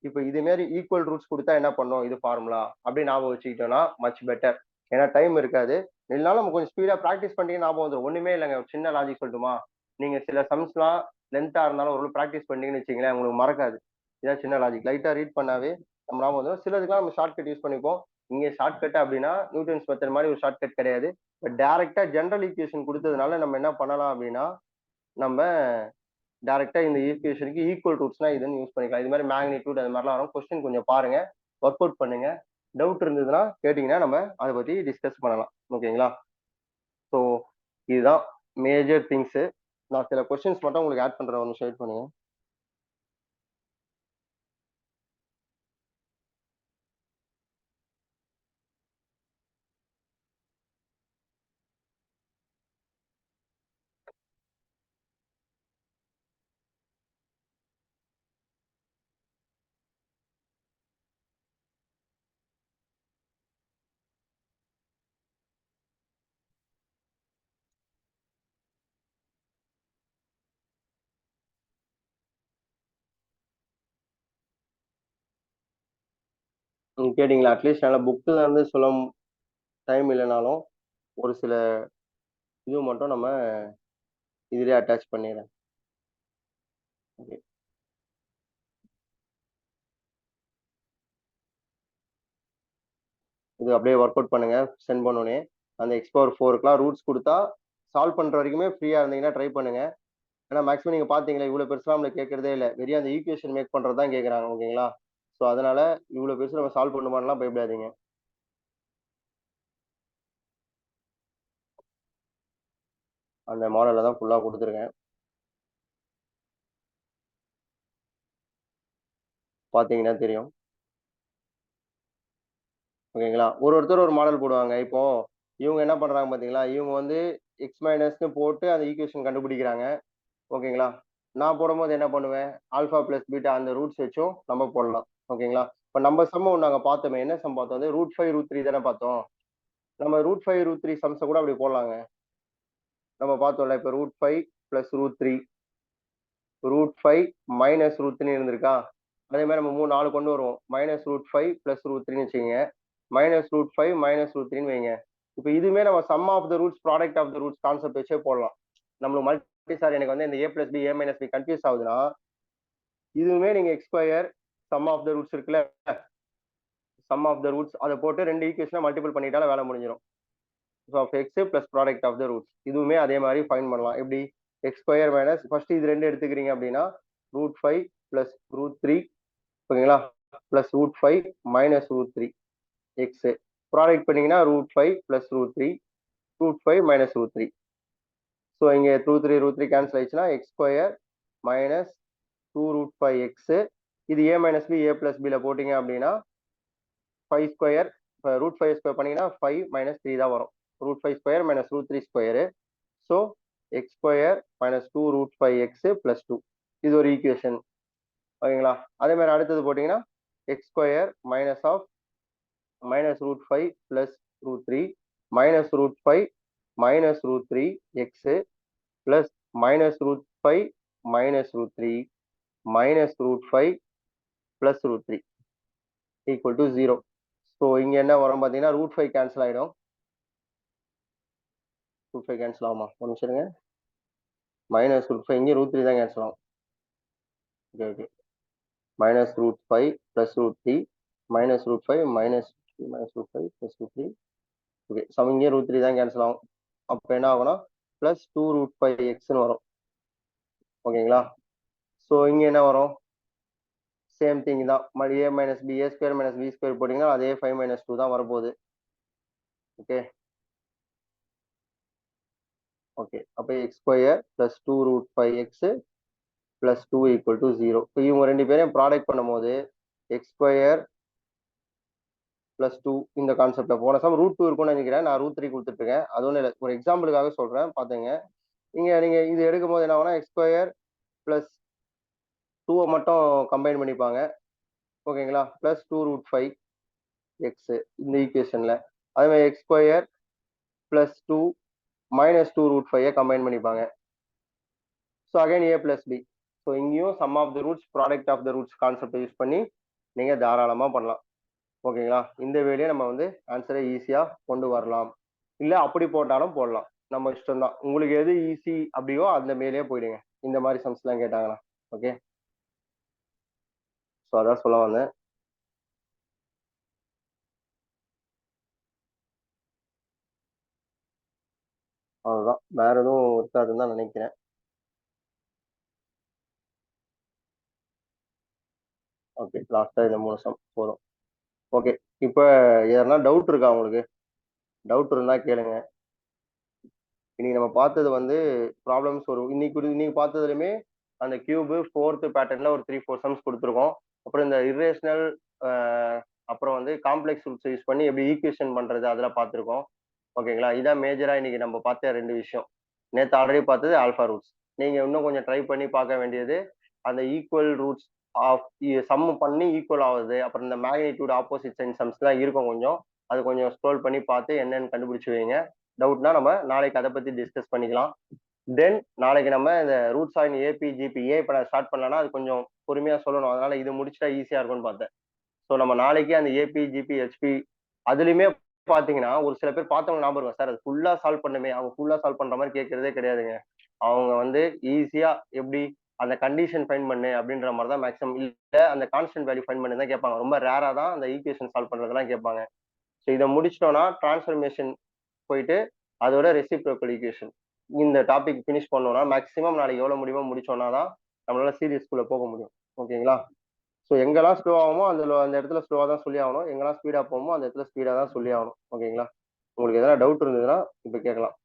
இப்போ இது மாதிரி ஈக்குவல் ரூட்ஸ் கொடுத்தா என்ன பண்ணோம், இது ஃபார்முலா அப்படின்னு ஞாபகம் வச்சுக்கிட்டோம்னா மச் பெட்டர். ஏன்னா டைம் இருக்காது, இல்லைனாலும் நம்ம கொஞ்சம் ஸ்பீடா ப்ராக்டிஸ் பண்ணிட்டு ஞாபகம் வந்துடும். ஒண்ணுமே இல்லைங்க, ஒரு சின்ன லாஜிக் சொல்லட்டுமா? நீங்க சில சம்ஸ்லாம் லென்த்தா இருந்தாலும் ஒரு ப்ராக்டிஸ் பண்ணீங்கன்னு வச்சுங்களேன், உங்களுக்கு மறக்காது. இதான் சின்ன லாஜிக், லைட்டா ரீட் பண்ணாவே நம்ம ஞாபகம் வந்துடும். சிலதுக்கெல்லாம் நம்ம ஷார்ட் கட் யூஸ் பண்ணிப்போம். இங்கே ஷார்ட் கட் அப்படின்னா நியூட்டன்ஸ் மெத்தட் மாதிரி ஒரு ஷார்ட் கட் கிடையாது. பட் டேரக்டா ஜென்ரல் ஈக்குவேஷன் கொடுத்ததுனால நம்ம என்ன பண்ணலாம் அப்படின்னா நம்ம டேரக்டா இந்த ஈக்குவேஷனுக்கு ஈக்குவல் ரூட்ஸ்னா இதுன்னு யூஸ் பண்ணிக்கலாம். இது மாதிரி மேக்னிடியூட் அது மாதிரிலாம் வரும். கொஸ்டின் கொஞ்சம் பாருங்க, ஒர்க் அவுட் பண்ணுங்க. டவுட் இருந்ததுன்னா கேட்டிங்கன்னா நம்ம அதை பற்றி டிஸ்கஸ் பண்ணலாம். ஓகேங்களா? ஸோ இதுதான் மேஜர் திங்ஸு. நான் சில கொஸ்டின்ஸ் மட்டும் உங்களுக்கு ஆட் பண்ணுறேன், ஒன்று ஷேர் பண்ணுங்க. கேட்டிங்களா? அட்லீஸ்ட் நல்லா புக்கில் இருந்து சொல்ல டைம் இல்லைனாலும் ஒரு சில இது மட்டும் நம்ம இதிலே அட்டாச் பண்ணிடுறேன். ஓகே, இது அப்படியே ஒர்க் அவுட் பண்ணுங்க. சென்ட் பண்ணோன்னே அந்த x⁴ ரூட்ஸ் கொடுத்தா சால்வ் பண்ணுற வரைக்குமே ஃப்ரீயாக இருந்தீங்கன்னா ட்ரை பண்ணுங்க. ஏன்னா மேக்ஸிமம் நீங்கள் பார்த்தீங்களா இவ்வளோ பெருசுலாம் நம்மளை கேட்கறதே இல்லை, வெறும் அந்த ஈக்குவேஷன் மேக் பண்ணுறது தான் கேட்குறாங்க. ஓகேங்களா? ஸோ அதனால இவ்வளோ பெருசு நம்ம சால்வ் பண்ணுமான்லாம் பயப்படாதீங்க. அந்த மாடலில் தான் ஃபுல்லாக கொடுத்துருக்கேன், பார்த்தீங்கன்னா தெரியும். ஓகேங்களா? ஒருத்தர் ஒரு மாடல் போடுவாங்க. இப்போ இவங்க என்ன பண்ணுறாங்க பார்த்தீங்களா, இவங்க வந்து எக்ஸ் மைனஸ்னு போட்டு அந்த ஈக்குவேஷன் கண்டுபிடிக்கிறாங்க. ஓகேங்களா? நான் போடும்போது என்ன பண்ணுவேன், ஆல்ஃபா ப்ளஸ் பீட்டா அந்த ரூட்ஸ் வச்சும் நம்ம போடலாம். ஓகேங்களா? இப்போ நம்ம சம்ம நாங்கள் பார்த்தோமே, என்ன சம் பார்த்தோம், வந்து √5 √3 தானே பார்த்தோம். நம்ம √5 √3 சம்ஸை கூட அப்படி போடலாங்க. நம்ம பார்த்தோம்ல, இப்போ √5 + √3, √5 - √3 இருந்திருக்கா. அதே மாதிரி நம்ம 4 கொண்டு வருவோம். -√5 + √3 வச்சுக்கோங்க, -√5 - √3 வைங்க. இப்போ இதுவுமே நம்ம sum of the roots product of the roots concept வச்சே போடலாம். நம்மளுக்கு மல்டி சார் எனக்கு வந்து இந்த a + b a - b confuse ஆகுதுன்னா, இதுவுமே நீங்க x² sum of the roots இருக்குல்ல, சம் ஆஃப் த ரூட்ஸ் அதை போட்டு 2 ஈக்குவேஷனை மல்டிபிள் பண்ணிட்டாலும் வேலை முடிஞ்சிடும். So of x + product of the roots இதுவுமே அதே மாதிரி ஃபைன் பண்ணலாம். எப்படி x² - ஃபர்ஸ்ட் இது 2 எடுத்துக்கிறீங்க அப்படின்னா √5 + √3, ஓகேங்களா, + √5 - √3 எக்ஸ் ப்ராடக்ட் பண்ணீங்கன்னா √5 + √3, √5 - √3. ஸோ இங்கே √3 √3 கேன்சல் ஆயிடுச்சுன்னா x² - 2√5x. இது a - b a + b போட்டிங்க அப்படின்னா 5², இப்போ √5² பண்ணீங்கன்னா 5 - 3 தான் வரும். √5² - √3². ஸோ x² - 2√5x + 2 இது ஒரு ஈக்குவேஷன். ஓகேங்களா? அதே மாதிரி அடுத்தது போட்டிங்கன்னா x² - -√5 + √3 -√5 - √3x + -√5 - √3 -√5 + √3 = 0. ஸோ இங்கே என்ன வரும் பார்த்தீங்கன்னா √5 கேன்சல் ஆகிடும். √5 கேன்சல் ஆகுமா, ஒரு நிமிஷம் இருங்க. -√5 இங்கே √3 தான் கேன்சல் ஆகும். Okay okay, -√5 + √3 -√5 -√5 + √3. ஓகே, ஸோ இங்கே √3 தான் கேன்சல் ஆகும். அப்போ என்ன ஆகும்னா +2√5xன்னு வரும். ஓகேங்களா? ஸோ இங்கே என்ன வரும், சேம் திங் தான், a - b a² - b² போட்டிங்கன்னா அதே 5 - 2 தான் வரப்போகுது. ஓகே ஓகே, அப்போ x² + 2√5x + 2 = 0. இப்போ இவங்க 2 பேரையும் ப்ராடக்ட் பண்ணும்போது x² + 2 இந்த கான்செப்டில் போன சம் √2 இருக்கும்னு நினைக்கிறேன். நான் √3 கொடுத்துட்ருக்கேன். அது ஒன்றும் இல்லை, ஒரு எக்ஸாம்பிளுக்காக சொல்கிறேன், பார்த்துங்க. இங்கே நீங்கள் இது எடுக்கும்போது என்ன ஆகும்னா x² + 2 மட்டும் கம்பைன் பண்ணிப்பாங்க. ஓகேங்களா? + 2√5x இந்த ஈக்குவேஷனில். அதே மாதிரி x² + 2 - 2√5 கம்பைன் பண்ணிப்பாங்க. So again a + b. So இங்கேயும் sum of the roots product of the roots கான்செப்டை யூஸ் பண்ணி நீங்கள் தாராளமாக பண்ணலாம். ஓகேங்களா? இந்த வேலையை நம்ம வந்து ஆன்சரை ஈஸியாக கொண்டு வரலாம். இல்லை அப்படி போட்டாலும் போடலாம், நம்ம இஷ்டம் தான். உங்களுக்கு எது ஈஸி அப்படியோ அந்த மேலேயே போயிடுங்க, இந்த மாதிரி சம்ஸ்லாம் கேட்டாங்கன்னா. ஓகே, ஸோ அதான் சொல்ல வந்தேன். அவ்வளோதான், வேற எதுவும் இருக்காதுன்னு தான் நினைக்கிறேன். ஓகே, லாஸ்ட்டாக இந்த 3 சம் போதும். ஓகே, இப்போ எதனா டவுட் இருக்கா உங்களுக்கு? டவுட் இருந்தால் கேளுங்க. இன்னைக்கு நம்ம பார்த்தது வந்து ப்ராப்ளம்ஸ் இன்னைக்கு பார்த்ததுலையுமே அந்த கியூபு 4th பேட்டர்னில் ஒரு 3-4 சம்ஸ் கொடுத்துருக்கோம். அப்புறம் இந்த இரேஷனல் அப்புறம் வந்து காம்ப்ளெக்ஸ் ரூட்ஸ் யூஸ் பண்ணி எப்படி ஈக்குவேஷன் பண்ணுறது அதெல்லாம் பார்த்துருக்கோம். ஓகேங்களா? இதான் மேஜராக இன்னைக்கு நம்ம பார்த்த 2 விஷயம். நேற்று ஆல்ரெடி பார்த்தது ஆல்ஃபா ரூட்ஸ். நீங்கள் இன்னும் கொஞ்சம் ட்ரை பண்ணி பார்க்க வேண்டியது அந்த ஈக்குவல் ரூட்ஸ் ஆஃப் சம் பண்ணி ஈக்குவல் ஆகுது. அப்புறம் இந்த மேக்னிடியூட் ஆப்போசிட் சைன் சம்ஸ்லாம் இருக்கும் கொஞ்சம். அது கொஞ்சம் ஸ்க்ரோல் பண்ணி பார்த்து என்னன்னு கண்டுபிடிச்சி வைங்க. டவுட்னா நம்ம நாளைக்கு அதை பற்றி டிஸ்கஸ் பண்ணிக்கலாம். தென் நாளைக்கு நம்ம இந்த ரூட்ஸ் ஆயின் ஏபி ஜிபி இப்போ நான் ஸ்டார்ட் பண்ணலன்னா அது கொஞ்சம் பொறுமையாக சொல்லணும். அதனால இது முடிச்சிட்டா ஈஸியாக இருக்கும்னு பார்த்தேன். ஸோ நம்ம நாளைக்கு அந்த ஏபி ஜிபி ஹெச்பி அதுலேயுமே பார்த்தீங்கன்னா ஒரு சில பேர் பார்த்தவங்க ஞாபகம் இருக்கும் சார் அது ஃபுல்லாக சால்வ் பண்ணுமே. அவங்க ஃபுல்லாக சால்வ் பண்ணுற மாதிரி கேட்கறதே கிடையாதுங்க. அவங்க வந்து ஈஸியாக எப்படி அந்த கண்டிஷன் ஃபைன் பண்ணு அப்படின்ற மாதிரி தான் மேக்ஸிமம், இல்லை அந்த கான்ஸ்டன்ட் வேல்யூ ஃபைன் பண்ணி தான் கேட்பாங்க. ரொம்ப ரேராக தான் அந்த ஈக்குவேஷன் சால்வ் பண்ணுறதெல்லாம் கேட்பாங்க. ஸோ இதை முடிச்சிட்டோம்னா டிரான்ஸ்ஃபர்மேஷன் போயிட்டு அதோட ரெசிப்ரோக்கல் ஈக்குவேஷன் இந்த டாபிக் ஃபினிஷ் பண்ணோம்னா மேக்ஸிமம் நாளைக்கு எவ்வளோ முடியுமோ முடிச்சோன்னா தான் நம்மளால சீரியஸ்குள்ளே போக முடியும். ஓகேங்களா? ஸோ எங்கெல்லாம் ஸ்லோ ஆகுமோ அந்த இடத்துல ஸ்லோவாக தான் சொல்லி ஆகணும். எங்கெல்லாம் ஸ்பீடாக போகுமோ அந்த இடத்துல ஸ்பீடாக தான் சொல்லி ஆகணும். ஓகேங்களா? உங்களுக்கு எதனா டவுட் இருந்ததுன்னா இப்போ கேட்கலாம்.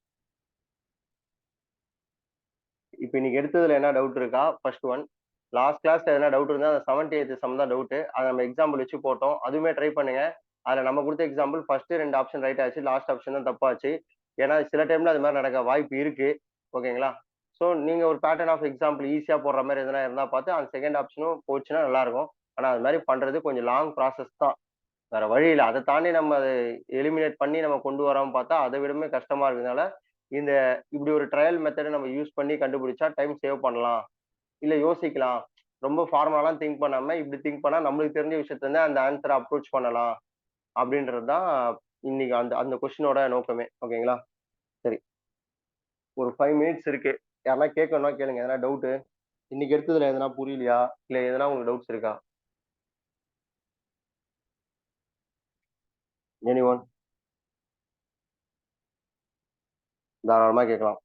இப்போ இன்னைக்கு எடுத்ததுல என்ன டவுட் இருக்கா? ஃபர்ஸ்ட் ஒன், லாஸ்ட் கிளாஸ்ல எதனா டவுட் இருந்தால் அந்த 78th சம் தான் டவுட்டு. அதை நம்ம எக்ஸாம்பிள் வச்சு போட்டோம். அதுவுமே ட்ரை பண்ணுங்க. அதில் நம்ம கொடுத்த எக்ஸாம்பிள் ஃபர்ஸ்ட் 2 ஆப்ஷன் ரைட் ஆச்சு, லாஸ்ட் ஆப்ஷன் தான் தப்பாச்சு. ஏன்னா சில டைம்ல அது மாதிரி நடக்க வாய்ப்பு இருக்கு. ஓகேங்களா? ஸோ நீங்க ஒரு பேட்டர்ன் ஆஃப் எக்ஸாம்பிள் ஈஸியா போடுற மாதிரி எதனா இருந்தா பார்த்து அந்த செகண்ட் ஆப்ஷனும் போச்சுன்னா நல்லா இருக்கும். ஆனா அது மாதிரி பண்றது கொஞ்சம் லாங் ப்ராசஸ் தான். வேற வழி இல்லை. அதை தாண்டி நம்ம அதை எலிமினேட் பண்ணி நம்ம கொண்டு வரோம்னு பார்த்தா அதை விடமே கஷ்டமா இருக்கிறதுனால இந்த இப்படி ஒரு ட்ரையல் மெத்தடை நம்ம யூஸ் பண்ணி கண்டுபிடிச்சா டைம் சேவ் பண்ணலாம், இல்லை யோசிக்கலாம். ரொம்ப ஃபார்மலாலாம் திங்க் பண்ணாம இப்படி திங்க் பண்ணா நம்மளுக்கு தெரிஞ்ச விஷயத்துல இருந்து அந்த ஆன்சரை அப்ரோச் பண்ணலாம் அப்படின்றது தான் இன்னைக்கு அந்த அந்த கொஸ்டினோட நோக்கமே. ஓகேங்களா? சரி, ஒரு 5 மினிட்ஸ் இருக்கு. யாருன்னா கேட்கணும்னா கேளுங்க. எதனா டவுட்டு இன்னைக்கு எடுத்ததுல எதனா புரியலையா, இல்லை எதனா உங்களுக்கு டவுட்ஸ் இருக்கா? எனிஒன்? தாராளமா கேட்கலாம்.